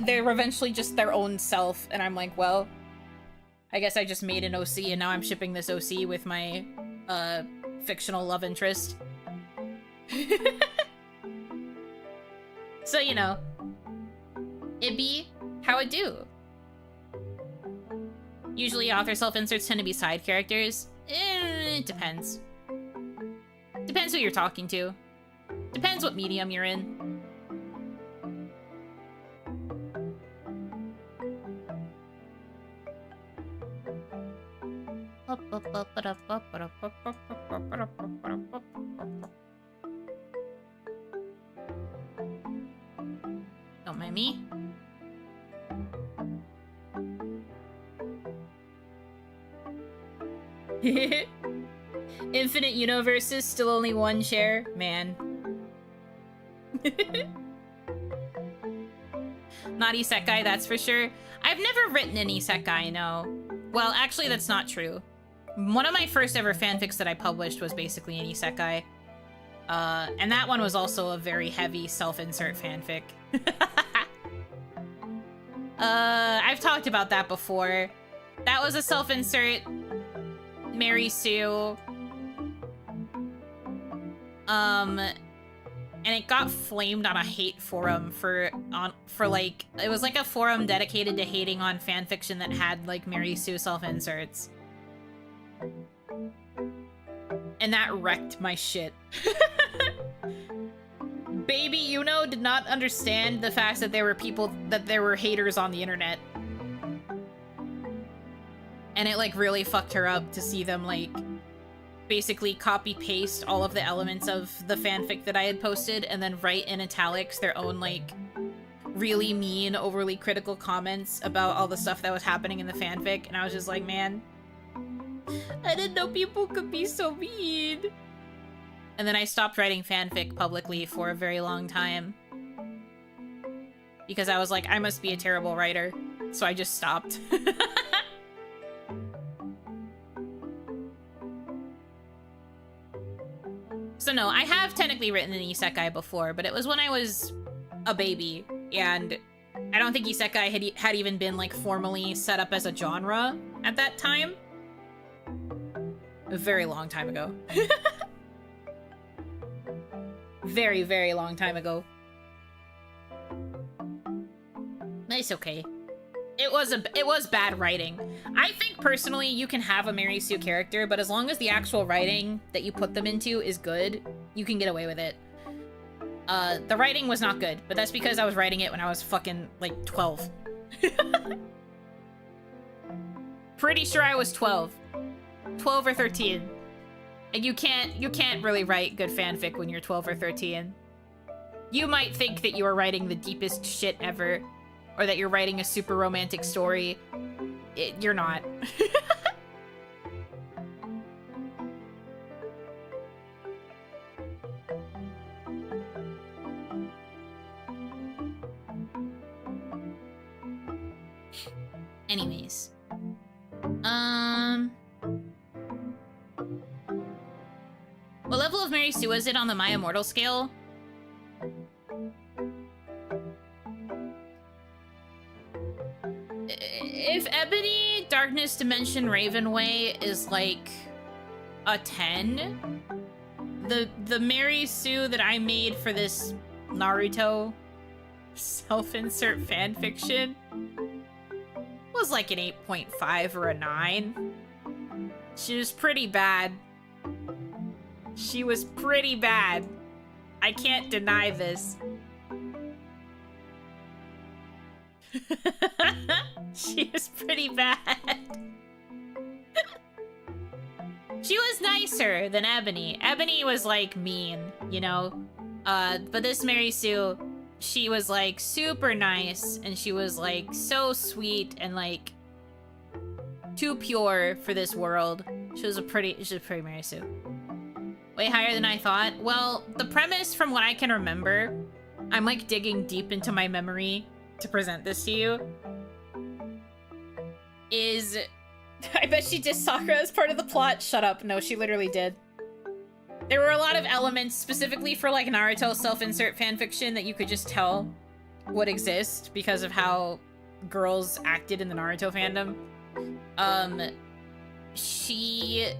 they're eventually just their own self, and I'm like, well, I guess I just made an OC and now I'm shipping this OC with my fictional love interest. So, you know, it be how it do. Usually author self-inserts tend to be side characters. It depends. Depends who you're talking to. Depends what medium you're in. Don't mind me. Infinite universes, still only one chair? Man. Not isekai, that's for sure. I've never written an isekai, no. Well, actually, that's not true. One of my first ever fanfics that I published was basically an isekai. And that one was also a very heavy self-insert fanfic. I've talked about that before. That was a self-insert Mary Sue. And it got flamed on a hate forum for like, it was like a forum dedicated to hating on fanfiction that had like Mary Sue self-inserts. And that wrecked my shit. Baby Yuno did not understand the fact that there were haters on the internet. And it like really fucked her up to see them like basically copy paste all of the elements of the fanfic that I had posted and then write in italics their own like really mean, overly critical comments about all the stuff that was happening in the fanfic. And I was just like, man, I didn't know people could be so mean. And then I stopped writing fanfic publicly for a very long time. Because I was like, I must be a terrible writer. So I just stopped. So no, I have technically written an isekai before, but it was when I was a baby. And I don't think isekai had even been like formally set up as a genre at that time. A very long time ago. Very, very long time ago. It's okay. It was bad writing. I think personally you can have a Mary Sue character, but as long as the actual writing that you put them into is good, you can get away with it. The writing was not good, but that's because I was writing it when I was fucking like 12. Pretty sure I was 12. 12 or 13. And you can't really write good fanfic when you're 12 or 13. You might think that you are writing the deepest shit ever, or that you're writing a super romantic story. You're not. Anyways. What level of Mary Sue is it on the My Immortal scale? If Ebony, Darkness Dimension, Ravenway is like a 10, the Mary Sue that I made for this Naruto self-insert fanfiction was like an 8.5 or a 9. She was pretty bad. She was pretty bad. I can't deny this. She was pretty bad. She was nicer than Ebony. Ebony was like mean, you know? But this Mary Sue, she was like super nice, and she was like so sweet and like too pure for this world. She was pretty Mary Sue. Way higher than I thought. Well, the premise from what I can remember, I'm like digging deep into my memory to present this to you, is I bet she dissed Sakura as part of the plot. Shut up. No, she literally did. There were a lot of elements specifically for like Naruto self-insert fanfiction that you could just tell would exist because of how girls acted in the Naruto fandom. She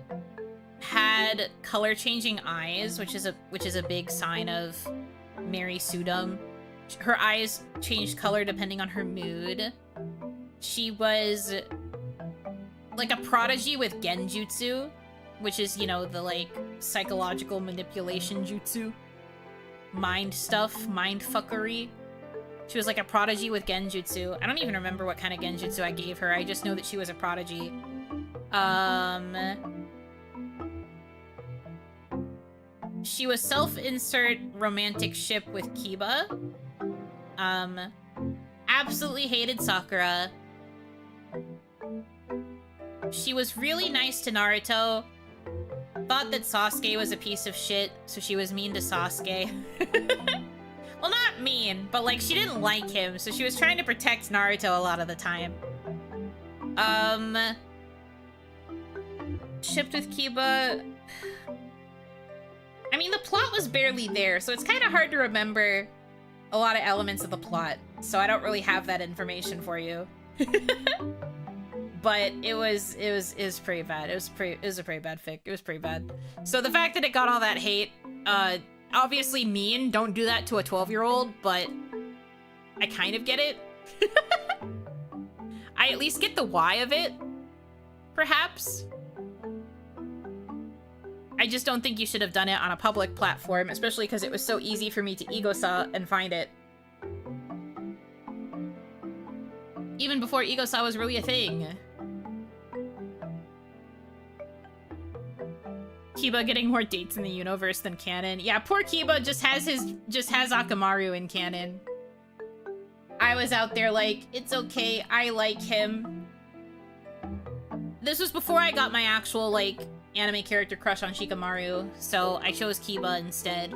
had color changing eyes, which is a big sign of Mary Sudom. Her eyes changed color depending on her mood. She was like a prodigy with genjutsu, which is, you know, the like psychological manipulation jutsu. Mind stuff, mind fuckery. She was like a prodigy with genjutsu. I don't even remember what kind of genjutsu I gave her. I just know that she was a prodigy. She was self-insert romantic ship with Kiba. Absolutely hated Sakura. She was really nice to Naruto. Thought that Sasuke was a piece of shit, so she was mean to Sasuke. Well, not mean, but like she didn't like him, so she was trying to protect Naruto a lot of the time. Shipped with Kiba. I mean, the plot was barely there, so it's kind of hard to remember a lot of elements of the plot, so I don't really have that information for you. But it was pretty bad. It was a pretty bad fic. It was pretty bad. So the fact that it got all that hate, obviously mean, don't do that to a 12-year-old, but I kind of get it. I at least get the why of it, perhaps. I just don't think you should have done it on a public platform, especially because it was so easy for me to ego-saw and find it. Even before ego-saw was really a thing. Kiba getting more dates in the universe than canon. Yeah, poor Kiba just has Akamaru in canon. I was out there like, it's okay, I like him. This was before I got my actual, like, anime character crush on Shikamaru, so I chose Kiba instead.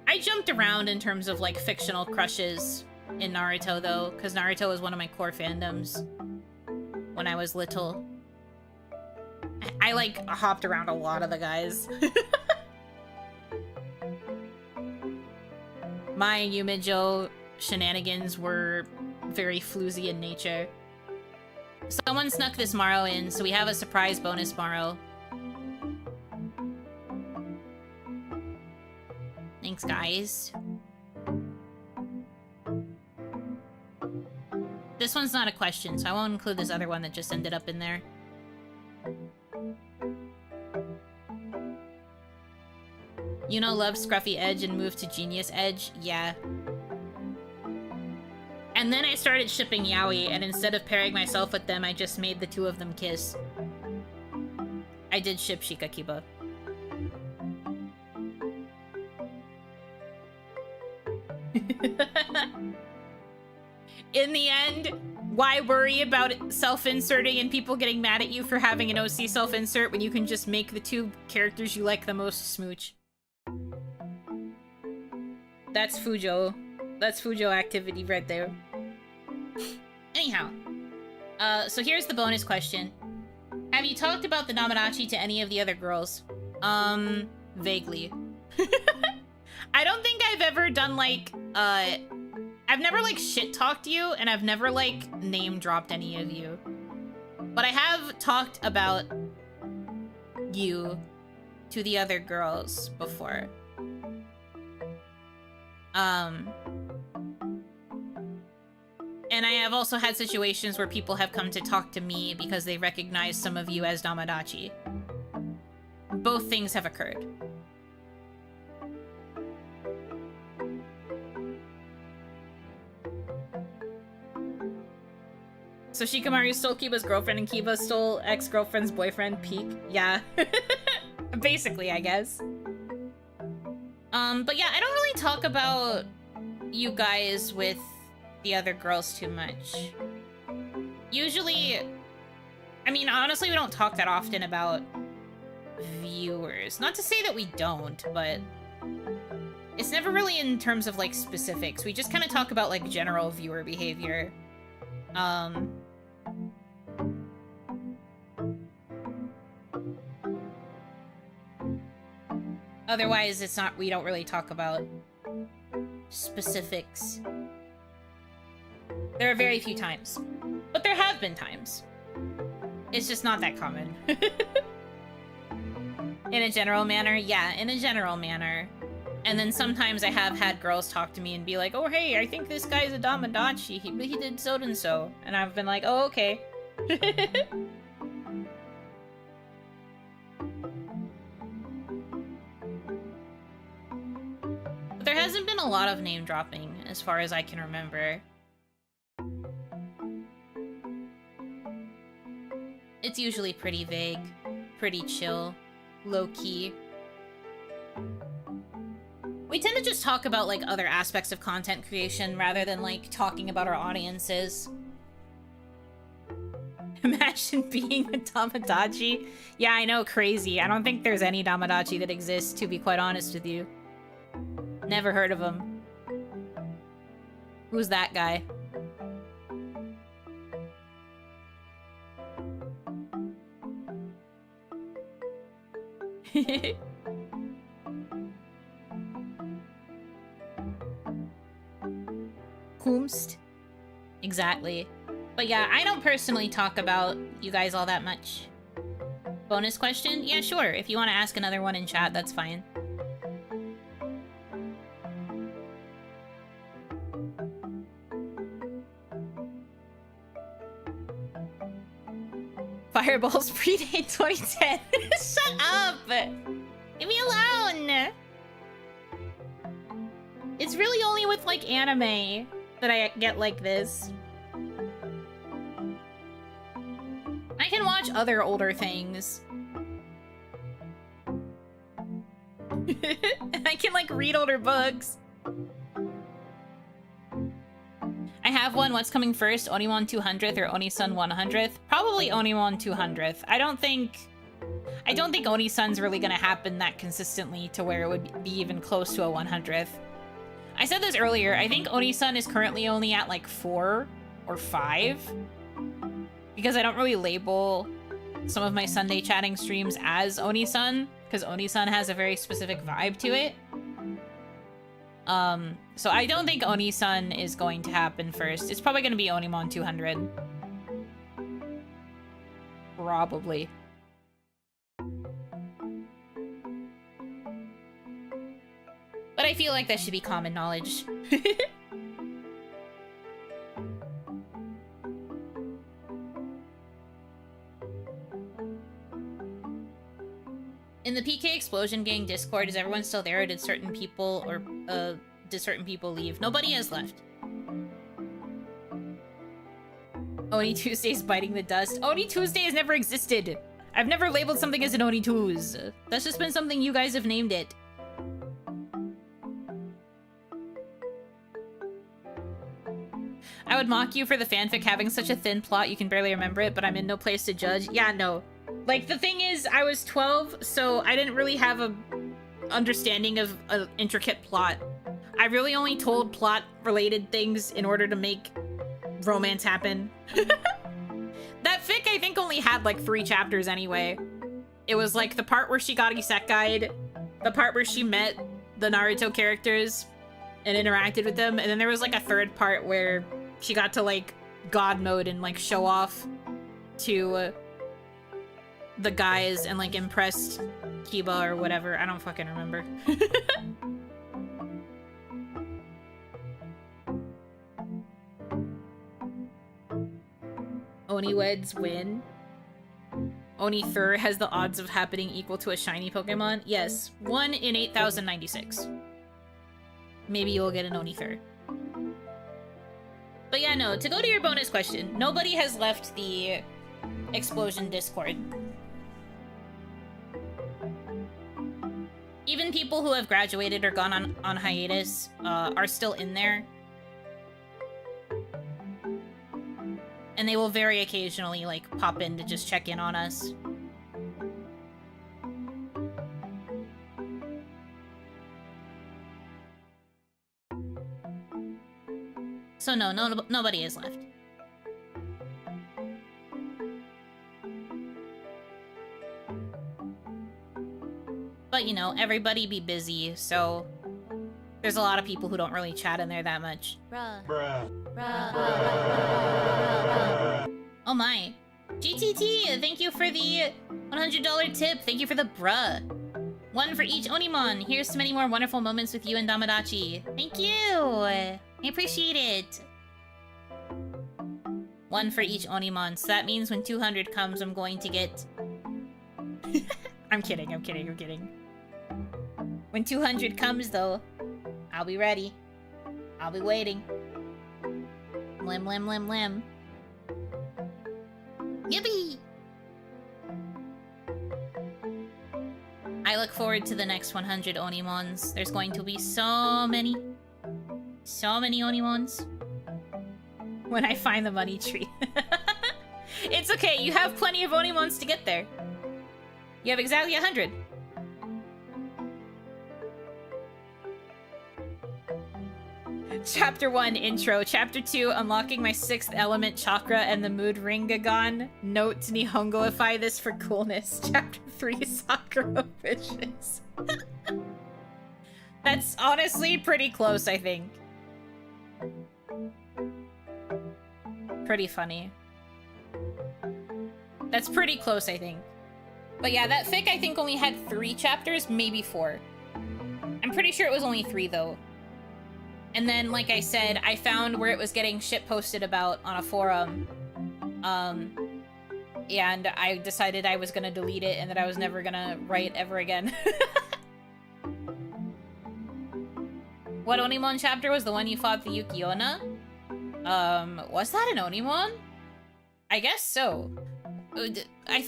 I jumped around in terms of, like, fictional crushes in Naruto, though, because Naruto was one of my core fandoms when I was little. I like, hopped around a lot of the guys. My Yumejo shenanigans were very floozy in nature. Someone snuck this Maro in, so we have a surprise bonus Maro. Thanks, guys. This one's not a question, so I won't include this other one that just ended up in there. Yuno loves Scruffy Edge and moved to Genius Edge? Yeah. And then I started shipping Yaoi, and instead of pairing myself with them, I just made the two of them kiss. I did ship Shikakiba. In the end, why worry about self-inserting and people getting mad at you for having an OC self-insert when you can just make the two characters you like the most smooch? That's Fujo. That's Fujo activity right there. Anyhow. So here's the bonus question. Have you talked about the Namadachi to any of the other girls? Vaguely. I don't think I've ever done, like, I've never, like, shit-talked you, and I've never, like, name-dropped any of you. But I have talked about you to the other girls before. And I have also had situations where people have come to talk to me because they recognize some of you as Namadachi. Both things have occurred. So Shikamaru stole Kiba's girlfriend and Kiba stole ex-girlfriend's boyfriend, Peak? Yeah. Basically, I guess. But yeah, I don't really talk about you guys with the other girls too much. Usually, I mean, honestly, we don't talk that often about viewers. Not to say that we don't, but it's never really in terms of, like, specifics. We just kind of talk about, like, general viewer behavior. Otherwise, it's not, we don't really talk about specifics. There are very few times. But there have been times. It's just not that common. In a general manner? Yeah, in a general manner. And then sometimes I have had girls talk to me and be like, oh, hey, I think this guy's a Damadachi. He did so-and-so. And I've been like, oh, okay. But there hasn't been a lot of name dropping, as far as I can remember. It's usually pretty vague, pretty chill, low-key. We tend to just talk about, like, other aspects of content creation rather than, like, talking about our audiences. Imagine being a Tamagotchi. Yeah, I know, crazy. I don't think there's any Tamagotchi that exists, to be quite honest with you. Never heard of him. Who's that guy? Kumst? Exactly. But yeah, I don't personally talk about you guys all that much. Bonus question? Yeah, sure. If you want to ask another one in chat, that's fine. Fireballs predate 2010. Shut up! Leave me alone! It's really only with, like, anime that I get like this. I can watch other older things. I can, like, read older books. I have one. What's coming first? OniMon 200th or Oni-san 100th? Probably OniMon 200th. I don't think Oni-san's really gonna happen that consistently to where it would be even close to a 100th. I said this earlier. I think Oni-san is currently only at like 4 or 5 because I don't really label some of my Sunday chatting streams as Oni-san because Oni-san has a very specific vibe to it. So I don't think Oni-san is going to happen first. It's probably going to be Onimon 200. Probably. But I feel like that should be common knowledge. In the PK Explosion Gang Discord, is everyone still there, or did certain people leave? Nobody has left. Oni Tuesday's biting the dust. Oni Tuesday has never existed. I've never labeled something as an Oni Tues. That's just been something you guys have named it. I would mock you for the fanfic having such a thin plot you can barely remember it, but I'm in no place to judge. Yeah, no. Like, the thing is, I was 12, so I didn't really have a understanding of an intricate plot. I really only told plot-related things in order to make romance happen. That fic, I think, only had, like, 3 chapters anyway. It was, like, the part where she got isekai'd, the part where she met the Naruto characters and interacted with them, and then there was, like, a 3rd part where she got to, like, god mode and, like, show off to the guys and, like, impressed Kiba or whatever. I don't fucking remember. Oni Weds win. Oni Thur has the odds of happening equal to a shiny Pokemon. Yes, 1 in 8,096. Maybe you'll get an Oni Thur. But yeah, no, to go to your bonus question, nobody has left the Explosion Discord. Even people who have graduated or gone on hiatus are still in there. And they will very occasionally, like, pop in to just check in on us. So no, nobody is left. But, you know, everybody be busy, so there's a lot of people who don't really chat in there that much. Bruh. Bruh. Bruh. Oh my. GTT, thank you for the $100 tip. Thank you for the bruh. 1 for each OniMon. Here's to many more wonderful moments with you and Damadachi. Thank you. I appreciate it. 1 for each OniMon. So that means when 200 comes, I'm going to get... I'm kidding. When 200 comes, though, I'll be ready. I'll be waiting. Lim. Yippee! look forward to the next 100 OniMons. There's going to be so many OniMons. When I find the money tree. It's okay, you have plenty of OniMons to get there. You have exactly 100. Chapter 1, intro. Chapter 2, unlocking my 6th element chakra and the mood ringagon. Note, Nihongoify this for coolness. Chapter 3, Sakura wishes. That's honestly pretty close, I think. Pretty funny. That's pretty close, I think. But yeah, that fic I think only had 3 chapters, maybe 4. I'm pretty sure it was only 3 though. And then, like I said, I found where it was getting shit posted about on a forum. And I decided I was gonna delete it and that I was never gonna write ever again. What Onimon chapter was the one you fought the Yukiona? Was that an Onimon? I guess so. I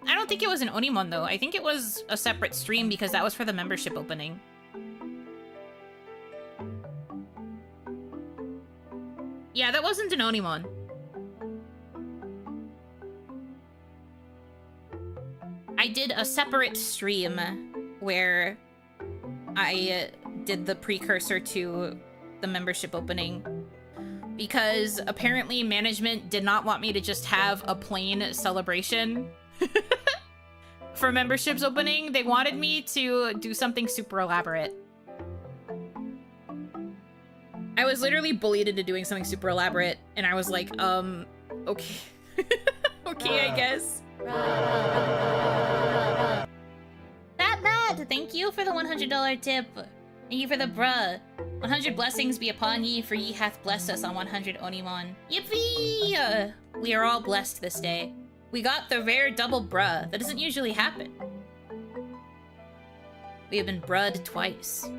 don't think it was an Onimon though. I think it was a separate stream because that was for the membership opening. Yeah, that wasn't an Onimon. I did a separate stream where I did the precursor to the membership opening because apparently management did not want me to just have a plain celebration for memberships opening. They wanted me to do something super elaborate. I was literally bullied into doing something super elaborate, and I was like, okay. Okay, I guess. That thank you for the $100 tip. Thank you for the bruh. 100 blessings be upon ye, for ye hath blessed us on 100 Onimon. Yippee! We are all blessed this day. We got the rare double bruh. That doesn't usually happen. We have been bruhed twice.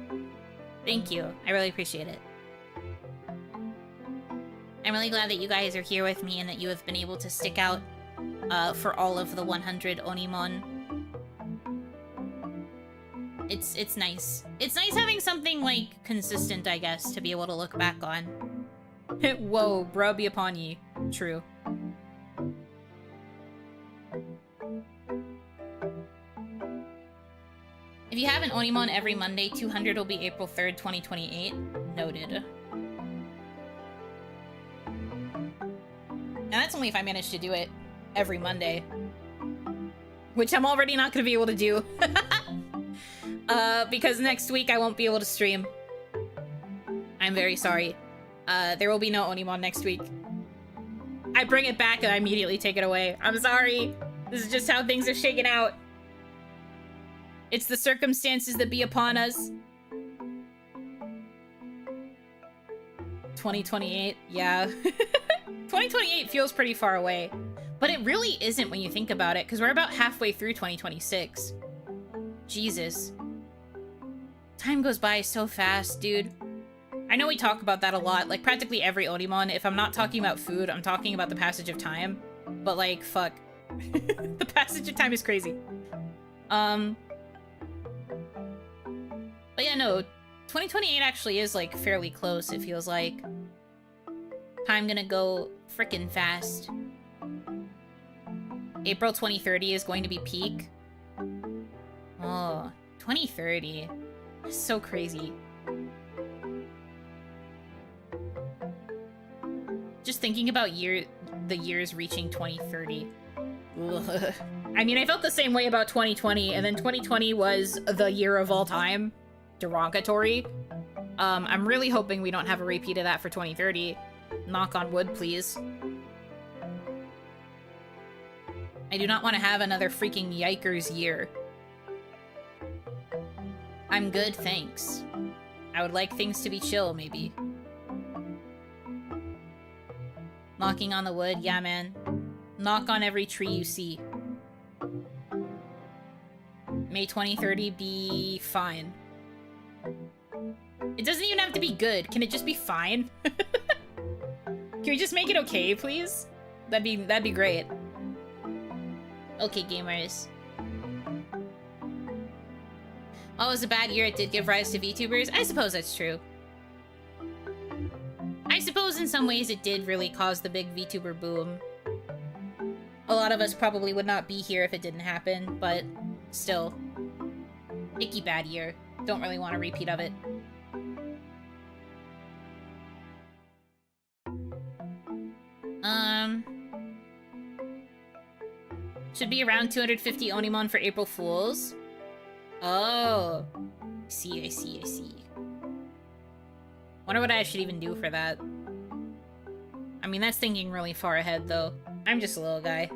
Thank you. I really appreciate it. I'm really glad that you guys are here with me and that you have been able to stick out for all of the 100 Onimon. It's nice. It's nice having something, like, consistent, I guess, to be able to look back on. Whoa, bruh be upon ye. True. If you have an Onimon every Monday, 200 will be April 3rd, 2028. Noted. And that's only if I manage to do it every Monday. Which I'm already not going to be able to do. Because next week I won't be able to stream. I'm very sorry. There will be no Onimon next week. I bring it back and I immediately take it away. I'm sorry. This is just how things are shaken out. It's the circumstances that be upon us. 2028, yeah. 2028 feels pretty far away. But it really isn't when you think about it, because we're about halfway through 2026. Jesus. Time goes by so fast, dude. I know we talk about that a lot, like practically every Onimon. If I'm not talking about food, I'm talking about the passage of time. But like, fuck. The passage of time is crazy. But yeah, no. 2028 actually is like fairly close, it feels like. Time gonna go frickin' fast. April 2030 is going to be peak. Oh, 2030. That's so crazy. Just thinking about the years reaching 2030. Ugh. I mean, I felt the same way about 2020, and then 2020 was the year of all time. Derogatory. I'm really hoping we don't have a repeat of that for 2030. Knock on wood, please. I do not want to have another freaking yikers year. I'm good, thanks. I would like things to be chill, maybe. Knocking on the wood, yeah, man. Knock on every tree you see. May 2030 be fine. It doesn't even have to be good. Can it just be fine? Can we just make it okay, please? That'd be great. Okay, gamers. While it was a bad year, it did give rise to VTubers. I suppose that's true. I suppose in some ways it did really cause the big VTuber boom. A lot of us probably would not be here if it didn't happen, but still. Icky bad year. Don't really want a repeat of it. Should be around 250 OniMon for April Fools. Oh. I see, I see, I see. Wonder what I should even do for that. I mean, that's thinking really far ahead, though. I'm just a little guy.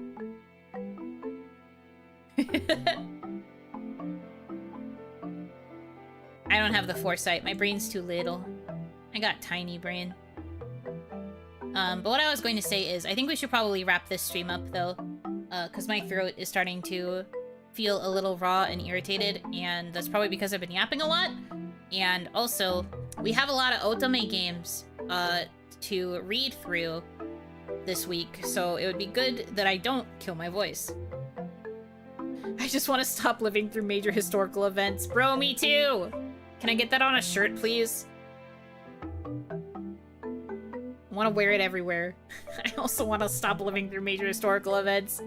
I don't have the foresight. My brain's too little. I got tiny brain. But what I was going to say is, I think we should probably wrap this stream up, though. Because my throat is starting to feel a little raw and irritated, and that's probably because I've been yapping a lot. And also, we have a lot of otome games to read through this week, so it would be good that I don't kill my voice. I just want to stop living through major historical events. Bro, me too! Can I get that on a shirt, please? I want to wear it everywhere. I also want to stop living through major historical events.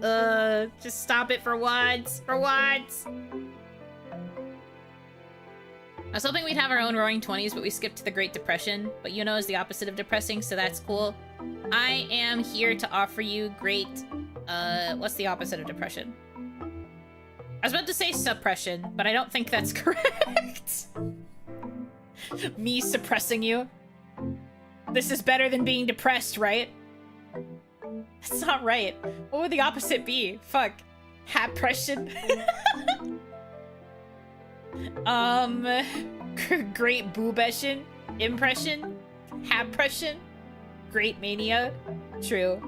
Just stop it for once. For once! I was hoping we'd have our own Roaring 20s, but we skipped the Great Depression. But Yuno is the opposite of depressing, so that's cool. I am here to offer you great... what's the opposite of depression? I was about to say suppression, but I don't think that's correct. Me suppressing you. This is better than being depressed, right? That's not right. What would the opposite be? Fuck. Hapression? Great boobession? Impression? Hapression? Great mania? True.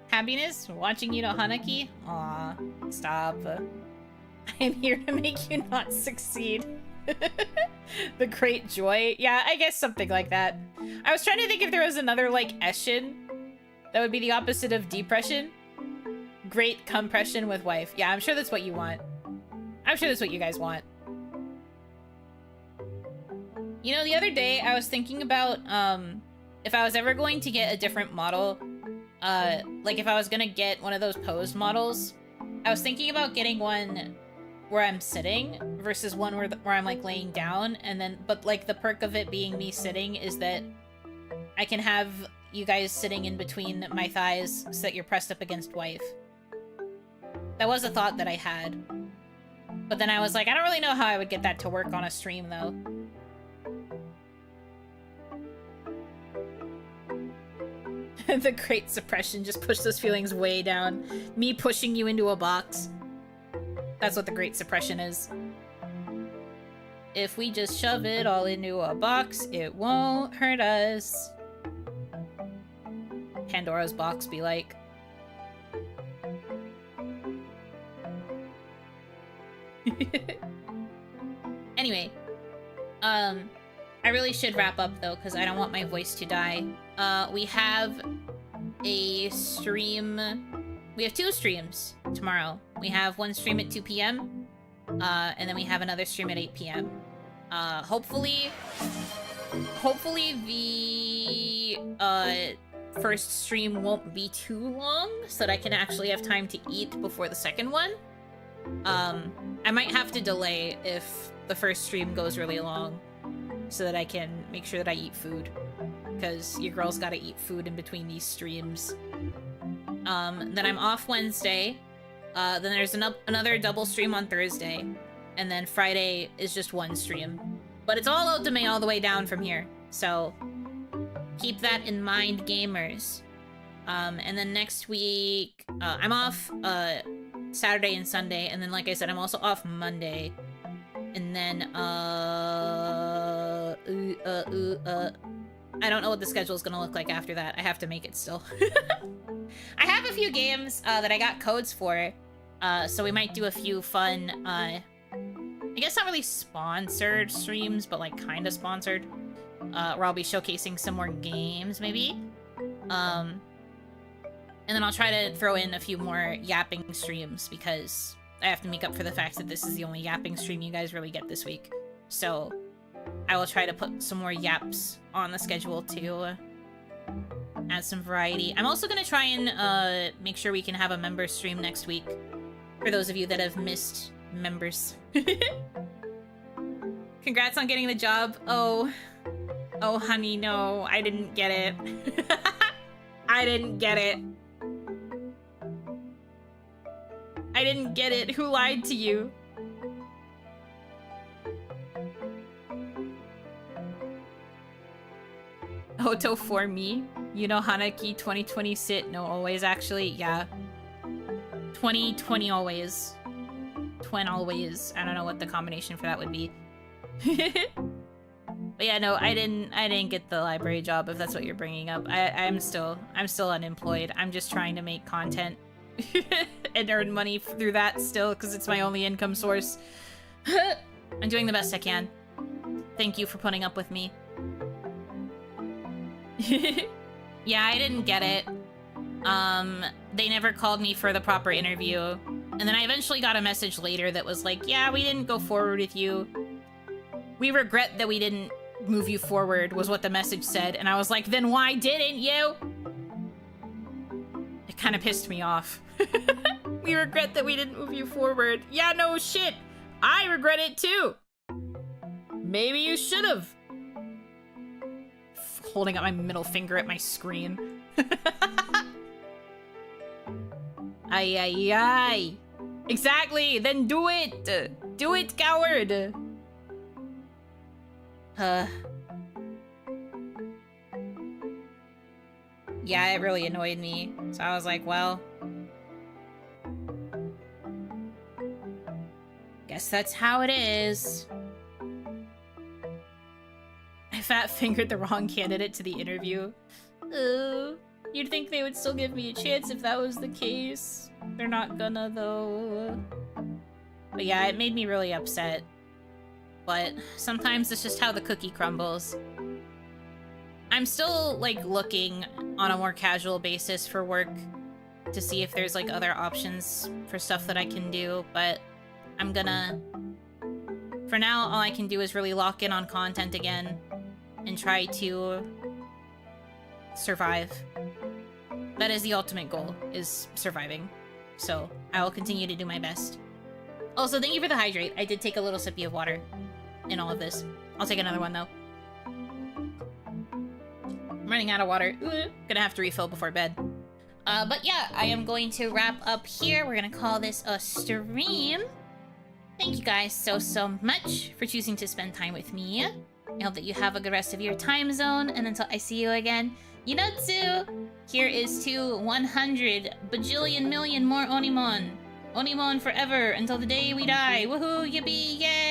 Happiness? Watching you know Hanaki? Aw, stop. I'm here to make you not succeed. The great joy? Yeah, I guess something like that. I was trying to think if there was another, like, eshin that would be the opposite of depression. Great compression with wife. Yeah, I'm sure that's what you want. I'm sure that's what you guys want. You know, the other day I was thinking about, if I was ever going to get a different model, like if I was gonna get one of those pose models, I was thinking about getting one where I'm sitting versus one where I'm like laying down, and then, but like the perk of it being me sitting is that I can have you guys sitting in between my thighs so that you're pressed up against wife. That was a thought that I had. But then I was like, I don't really know how I would get that to work on a stream though. The great suppression just pushed those feelings way down. Me pushing you into a box. That's what the great suppression is. If we just shove it all into a box, it won't hurt us. Pandora's box be like. Anyway. I really should wrap up though, because I don't want my voice to die. We have a stream. We have 2 streams tomorrow. We have one stream at 2 p.m. And then we have another stream at 8 p.m. Hopefully the first stream won't be too long, so that I can actually have time to eat before the second one. I might have to delay if the first stream goes really long, so that I can make sure that I eat food. Because your girl's gotta eat food in between these streams. Then I'm off Wednesday. Then there's another double stream on Thursday. And then Friday is just one stream. But it's all otome all the way down from here. So keep that in mind, gamers. And then next week, I'm off Saturday and Sunday. And then, like I said, I'm also off Monday. And then, I don't know what the schedule is gonna look like after that. I have to make it still. I have a few games that I got codes for, so we might do a few fun, I guess not really sponsored streams, but like kind of sponsored, where I'll be showcasing some more games, maybe. And then I'll try to throw in a few more yapping streams because I have to make up for the fact that this is the only yapping stream you guys really get this week. So I will try to put some more yaps on the schedule to add some variety. I'm also gonna try and make sure we can have a member stream next week for those of you that have missed members. Congrats on getting the job. Oh, honey, no, I didn't get it. I didn't get it. I didn't get it. Who lied to you? Oto for me. You know Hanaki 2020 sit. No, always actually. Yeah. 2020 always. Twin always. I don't know what the combination for that would be. But yeah, no, I didn't get the library job if that's what you're bringing up. I'm still unemployed. I'm just trying to make content and earn money through that still because it's my only income source. I'm doing the best I can. Thank you for putting up with me. Yeah, I didn't get it. They never called me for the proper interview. And then I eventually got a message later that was like, yeah, we didn't go forward with you. We regret that we didn't move you forward, was what the message said. And I was like, then why didn't you? It kind of pissed me off. We regret that we didn't move you forward. Yeah, no shit. I regret it too. Maybe you should have. Holding up my middle finger at my screen. Ay, ay, ay. Exactly, then do it. Do it, coward. Yeah, it really annoyed me. So I was like, well, guess that's how it is. I fat-fingered the wrong candidate to the interview. You'd think they would still give me a chance if that was the case. They're not gonna, though. But yeah, it made me really upset. But sometimes it's just how the cookie crumbles. I'm still, like, looking on a more casual basis for work to see if there's, like, other options for stuff that I can do, but I'm gonna... For now, all I can do is really lock in on content again and try to survive. That is the ultimate goal, is surviving. So, I will continue to do my best. Also, thank you for the hydrate. I did take a little sippy of water in all of this. I'll take another one, though. I'm running out of water. Gonna have to refill before bed. But yeah, I am going to wrap up here. We're gonna call this a stream. Thank you guys so much for choosing to spend time with me. I hope that you have a good rest of your time zone, and until I see you again, Yunotsu! Here is to 100 bajillion million more OniMon. OniMon forever until the day we die. Woohoo! Yippee! Yay!